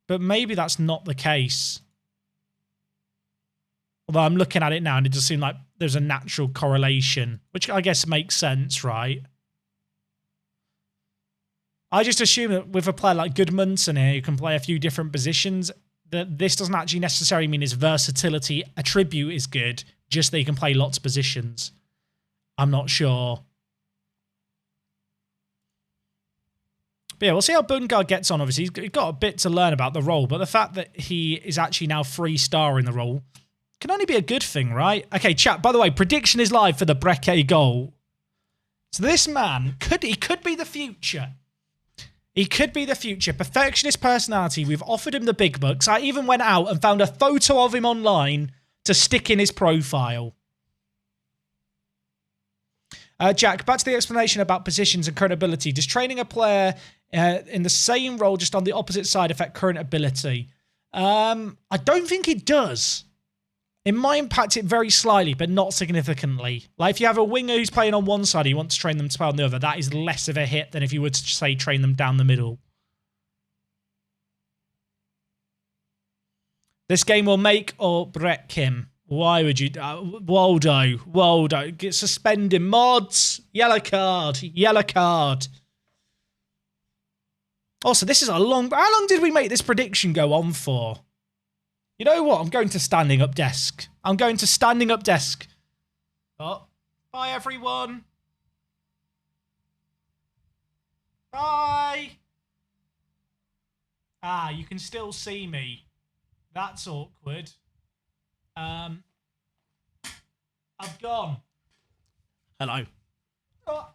But maybe that's not the case. Although I'm looking at it now and it does seem like there's a natural correlation, which I guess makes sense, right? I just assume that with a player like Goodmanson here, who can play a few different positions, that this doesn't actually necessarily mean his versatility attribute is good, just that he can play lots of positions. I'm not sure. But yeah, we'll see how Bungard gets on, obviously. He's got a bit to learn about the role, but the fact that he is actually now 3-star in the role can only be a good thing, right? Okay, chat, by the way, prediction is live for the Brekke goal. So this man, he could be the future. He could be the future. Perfectionist personality. We've offered him the big bucks. I even went out and found a photo of him online to stick in his profile. Jack, back to the explanation about positions and current ability. Does training a player in the same role just on the opposite side affect current ability? I don't think it does. It might impact it very slightly, but not significantly. Like if you have a winger who's playing on one side, you want to train them to play on the other, that is less of a hit than if you would, say, train them down the middle. This game will make or break him. Why would you... Waldo. Get suspended. Mods. Yellow card. Also, this is a long... How long did we make this prediction go on for? You know what? I'm going to standing up desk. Oh, bye, everyone. Bye. Ah, you can still see me. That's awkward. I've gone. Hello. Oh.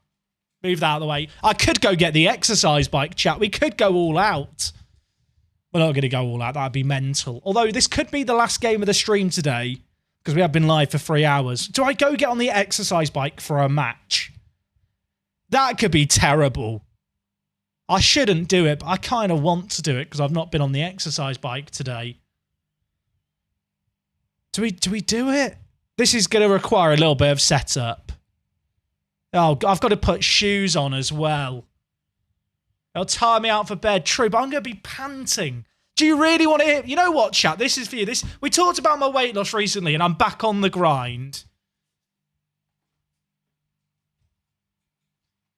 Move that out of the way. I could go get the exercise bike, chat. We could go all out. We're not going to go all out. That'd be mental. Although this could be the last game of the stream today because we have been live for 3 hours. Do I go get on the exercise bike for a match? That could be terrible. I shouldn't do it, but I kind of want to do it because I've not been on the exercise bike today. Do we do it? This is going to require a little bit of setup. Oh, I've got to put shoes on as well. They'll tire me out for bed. True, but I'm going to be panting. Do you really want to hear? You know what, chat? This is for you. We talked about my weight loss recently, and I'm back on the grind.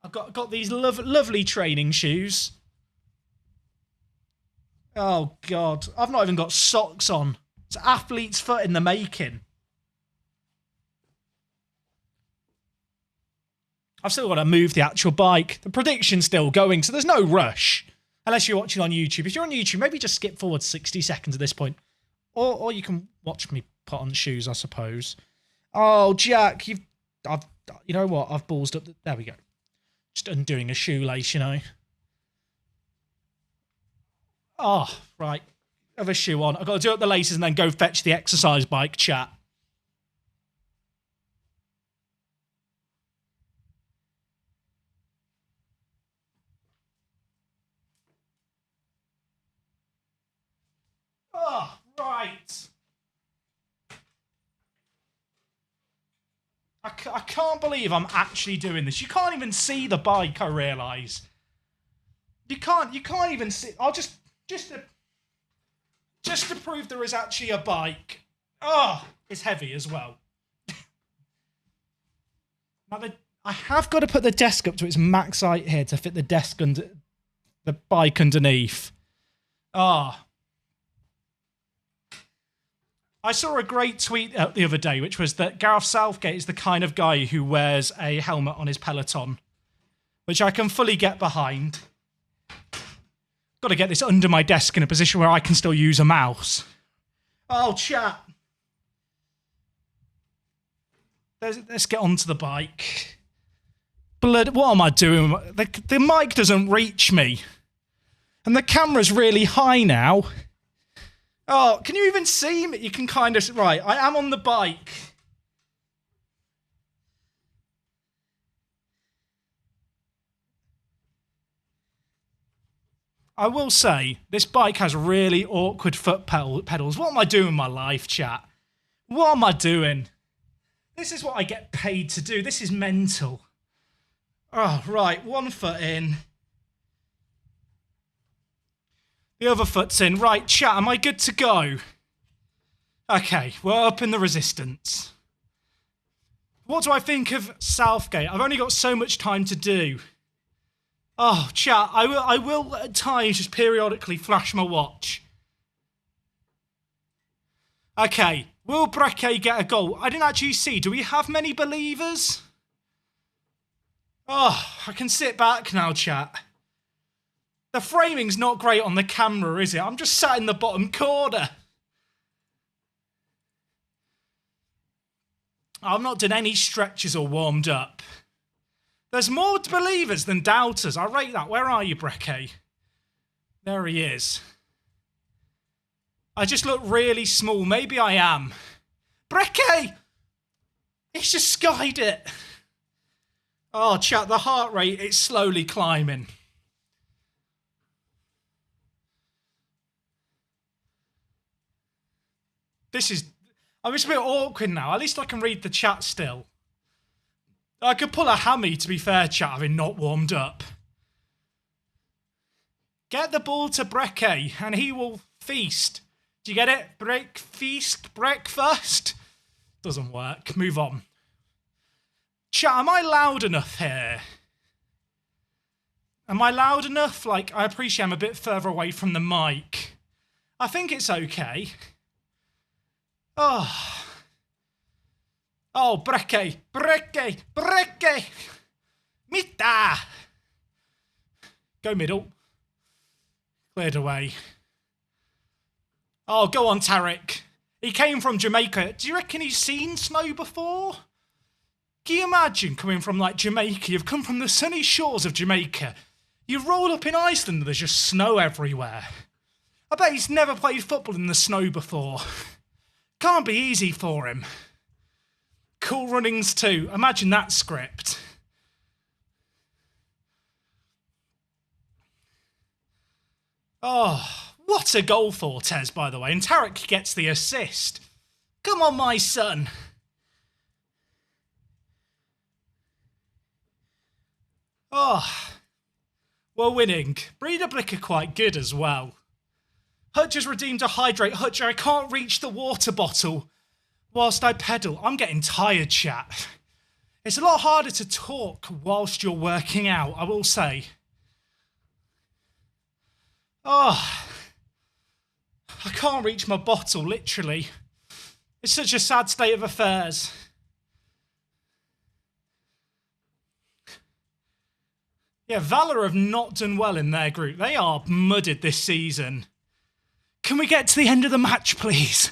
I've got these lovely training shoes. Oh, God. I've not even got socks on. It's athlete's foot in the making. I've still got to move the actual bike. The prediction's still going, so there's no rush. Unless you're watching on YouTube. If you're on YouTube, maybe just skip forward 60 seconds at this point. Or you can watch me put on shoes, I suppose. Oh, Jack, you know what? I've ballsed up. There we go. Just undoing a shoelace, you know. Oh, right. Have a shoe on. I've got to do up the laces and then go fetch the exercise bike, chat. Oh, right. I can't believe I'm actually doing this. You can't even see the bike, I realise. You can't even see... I'll just to prove there is actually a bike. Oh, it's heavy as well. Now, I have got to put the desk up to its max height here to fit the desk under the bike underneath. Ah. I saw a great tweet the other day, which was that Gareth Southgate is the kind of guy who wears a helmet on his Peloton, which I can fully get behind. Got to get this under my desk in a position where I can still use a mouse. Oh, chat. Let's get onto the bike. Blood, what am I doing? The mic doesn't reach me. And the camera's really high now. Oh, can you even see me? You can kind of... Right, I am on the bike. I will say, this bike has really awkward foot pedals. What am I doing with my life, chat? What am I doing? This is what I get paid to do. This is mental. Oh, right, 1 foot in. The other foot's in. Right, chat, am I good to go? Okay, we're up in the resistance. What do I think of Southgate? I've only got so much time to do. Oh, chat, I will at times just periodically flash my watch. Okay, will Breke get a goal? I didn't actually see. Do we have many believers? Oh, I can sit back now, chat. The framing's not great on the camera, is it? I'm just sat in the bottom corner. I've not done any stretches or warmed up. There's more believers than doubters. I rate that. Where are you, Breke? There he is. I just look really small. Maybe I am. Breke! He's just skied it. Oh, chat, the heart rate, it's slowly climbing. I'm just a bit awkward now. At least I can read the chat still. I could pull a hammy, to be fair, chat, having not warmed up. Get the ball to Breke, and he will feast. Do you get it? Breakfast? Doesn't work. Move on. Chat, am I loud enough here? Am I loud enough? Like, I appreciate I'm a bit further away from the mic. I think it's okay. Oh. Oh, Breke. Mita. Go middle. Cleared away. Oh, go on, Tarek. He came from Jamaica. Do you reckon he's seen snow before? Can you imagine coming from, like, Jamaica? You've come from the sunny shores of Jamaica. You roll up in Iceland and there's just snow everywhere. I bet he's never played football in the snow before. Can't be easy for him. Cool runnings too. Imagine that script. Oh, what a goal for Tez, by the way. And Tarek gets the assist. Come on, my son. Oh, we're winning. Breeder Blick are quite good as well. Hutch has redeemed a hydrate. Hutch, I can't reach the water bottle whilst I pedal. I'm getting tired, chat. It's a lot harder to talk whilst you're working out, I will say. Oh, I can't reach my bottle, literally. It's such a sad state of affairs. Yeah, Valor have not done well in their group. They are mudded this season. Can we get to the end of the match, please?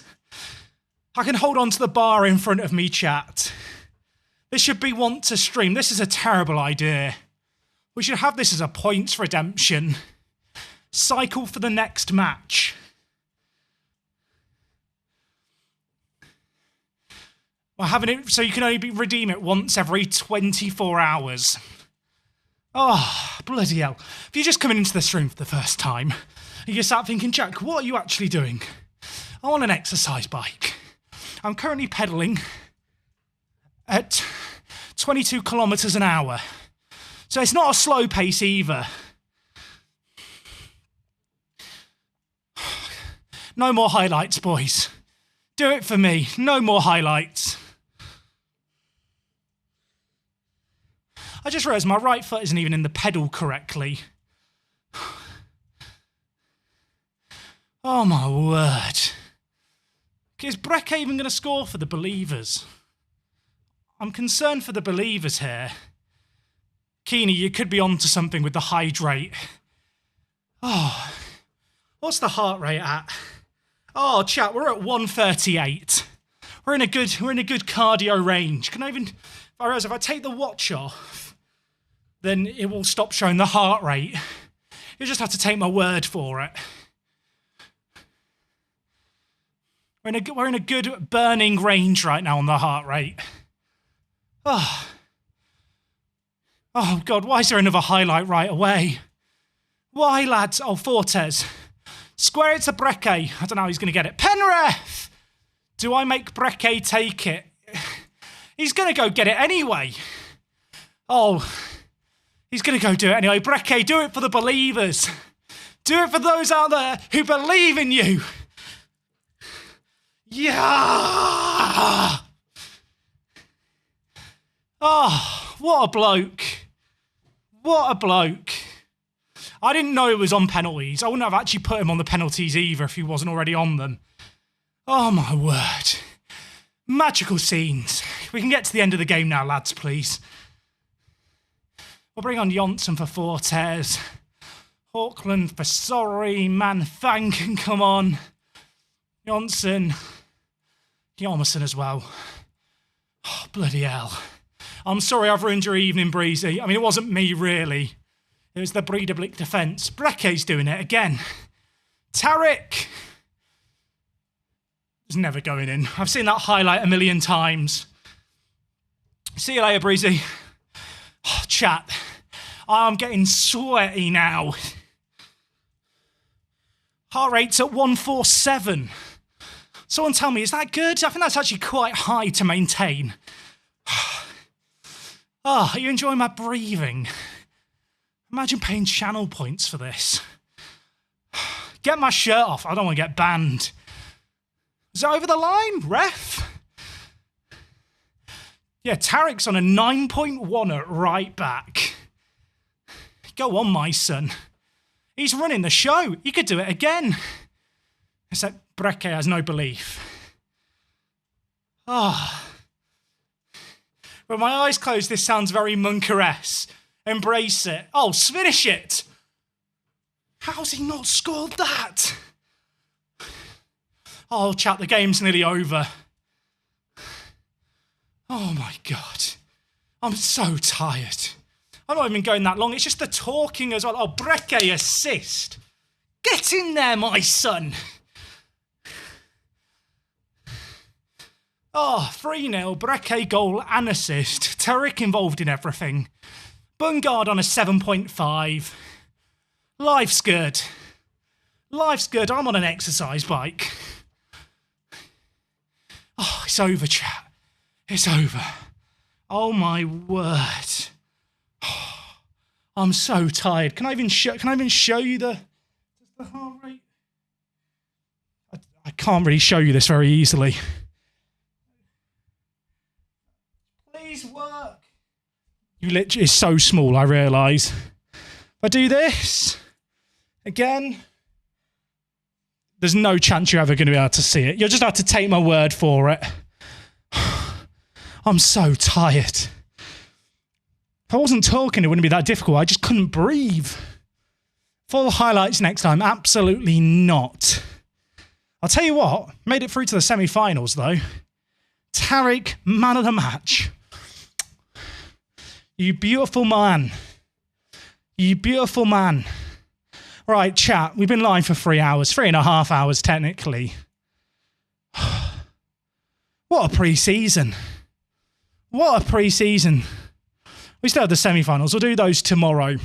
I can hold on to the bar in front of me, chat. This should be want to stream. This is a terrible idea. We should have this as a points redemption. Cycle for the next match. We're having it so you can only redeem it once every 24 hours. Oh, bloody hell. If you're just coming into the stream for the first time, you're sat thinking, Jack, what are you actually doing? I'm on an exercise bike. I'm currently pedalling at 22 kilometres an hour. So it's not a slow pace either. No more highlights, boys. Do it for me. No more highlights. I just realised my right foot isn't even in the pedal correctly. Oh my word. Is Breke even going to score for the believers? I'm concerned for the believers here. Keeney, you could be onto something with the hydrate. Oh, what's the heart rate at? Oh, chat, we're at 138. We're in a good cardio range. If I take the watch off, then it will stop showing the heart rate. You just have to take my word for it. We're in a good burning range right now on the heart rate. Oh God, why is there another highlight right away? Why, lads? Oh, Fortes. Square it to Breke. I don't know how he's going to get it. Penrith! Do I make Breke take it? He's going to go get it anyway. Oh, he's going to go do it anyway. Breke, do it for the believers. Do it for those out there who believe in you. Yeah. Oh, what a bloke. What a bloke. I didn't know it was on penalties. I wouldn't have actually put him on the penalties either if he wasn't already on them. Oh, my word. Magical scenes. We can get to the end of the game now, lads, please. We'll bring on Johnson for Fortes. Auckland for sorry. Man, Fang can come on. Johnson. Yarmison as well. Oh, bloody hell. I'm sorry I've ruined your evening, Breezy. I mean, it wasn't me, really. It was the Breedablick defence. Brecke's doing it again. Tarek. It's never going in. I've seen that highlight a million times. See you later, Breezy. Oh, chat. I'm getting sweaty now. Heart rate's at 147. Someone tell me, is that good? I think that's actually quite high to maintain. Oh, are you enjoying my breathing? Imagine paying channel points for this. Get my shirt off. I don't want to get banned. Is that over the line, ref? Yeah, Tarek's on a 9.1 at right back. Go on, my son. He's running the show. He could do it again. Except Brecke has no belief. Ah. Oh. With my eyes closed, this sounds very Munkeress. Embrace it. Oh, finish it. How's he not scored that? Oh, chat, the game's nearly over. Oh, my God. I'm so tired. I'm not even going that long. It's just the talking as well. Oh, Brecke assist. Get in there, my son. Oh, 3-0, Brecke goal and assist. Tarek involved in everything. Bungard on a 7.5. Life's good. Life's good. I'm on an exercise bike. Oh, it's over, chat. It's over. Oh, my word. Oh, I'm so tired. Can I even show you the heart rate? I can't really show you this very easily. Please work. You literally, it's so small, I realise. If I do this again, there's no chance you're ever going to be able to see it. You'll just have to take my word for it. I'm so tired. If I wasn't talking, it wouldn't be that difficult. I just couldn't breathe. Full highlights next time. Absolutely not. I'll tell you what, made it through to the semi-finals, though. Tarek, man of the match. You beautiful man. You beautiful man. Right, chat, we've been live for 3 hours. 3.5 hours, technically. What a pre-season. What a pre-season. We still have the semi-finals. We'll do those tomorrow.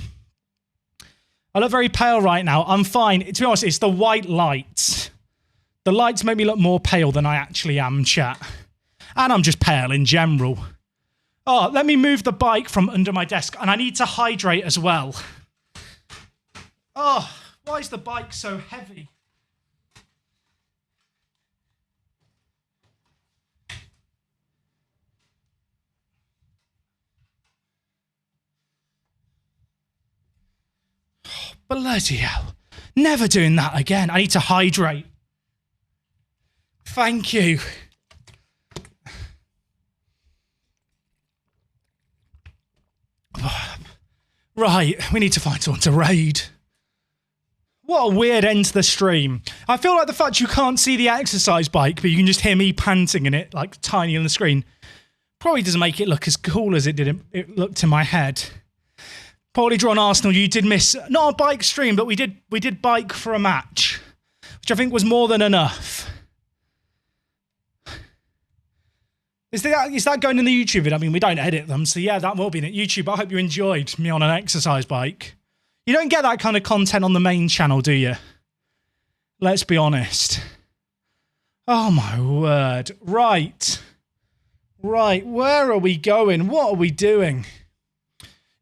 I look very pale right now. I'm fine. To be honest, it's the white lights. The lights make me look more pale than I actually am, chat. And I'm just pale in general. Oh, let me move the bike from under my desk. And I need to hydrate as well. Oh, why is the bike so heavy? Oh, bloody hell. Never doing that again. I need to hydrate. Thank you. Right, we need to find someone to raid. What a weird end to the stream. I feel like the fact you can't see the exercise bike, but you can just hear me panting in it, like tiny on the screen, probably doesn't make it look as cool as it looked in my head. Poorly drawn Arsenal, you did miss, not a bike stream, but we did bike for a match, which I think was more than enough. Is that going in the YouTube video? I mean, we don't edit them, so yeah, that will be in YouTube. I hope you enjoyed me on an exercise bike. You don't get that kind of content on the main channel, do you? Let's be honest. Oh, my word. Right. Right, where are we going? What are we doing?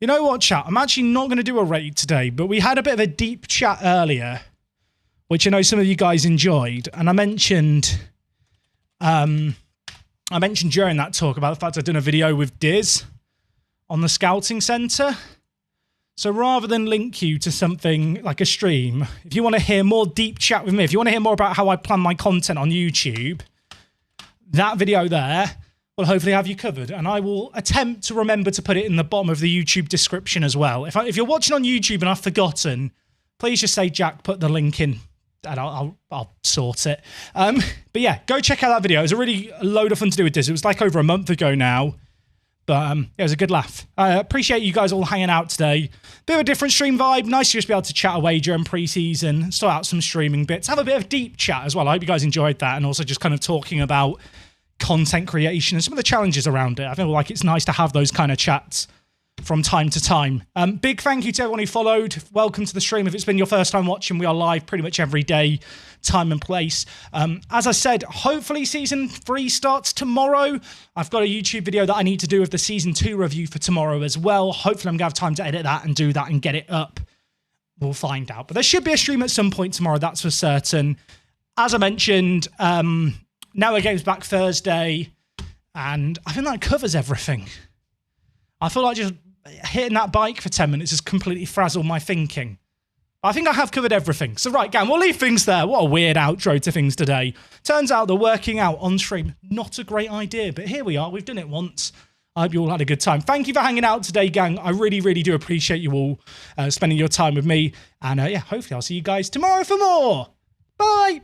You know what, chat? I'm actually not going to do a raid today, but we had a bit of a deep chat earlier, which I know some of you guys enjoyed, and I mentioned during that talk about the fact I'd done a video with Diz on the Scouting Centre. So rather than link you to something like a stream, if you want to hear more deep chat with me, if you want to hear more about how I plan my content on YouTube, that video there will hopefully have you covered. And I will attempt to remember to put it in the bottom of the YouTube description as well. If you're watching on YouTube and I've forgotten, please just say, Jack, put the link in and I'll sort it. But yeah, go check out that video. It was a load of fun to do with this. It was like over a month ago now. But it was a good laugh. I appreciate you guys all hanging out today. Bit of a different stream vibe. Nice to just be able to chat away during pre-season, sort out some streaming bits, have a bit of deep chat as well. I hope you guys enjoyed that, and also just kind of talking about content creation and some of the challenges around it. I feel like it's nice to have those kind of chats from time to time. Big thank you to everyone who followed. Welcome to the stream. If it's been your first time watching, we are live pretty much every day, time and place. As I said, hopefully season 3 starts tomorrow. I've got a YouTube video that I need to do of the season 2 review for tomorrow as well. Hopefully I'm gonna have time to edit that and do that and get it up. We'll find out. But there should be a stream at some point tomorrow, that's for certain. As I mentioned, now the game's back Thursday, and I think that covers everything. I feel like just hitting that bike for 10 minutes has completely frazzled my thinking. I think I have covered everything. So right, gang, we'll leave things there. What a weird outro to things today. Turns out that working out on stream, not a great idea, but here we are. We've done it once. I hope you all had a good time. Thank you for hanging out today, gang. I really, really do appreciate you all spending your time with me. And yeah, hopefully I'll see you guys tomorrow for more. Bye.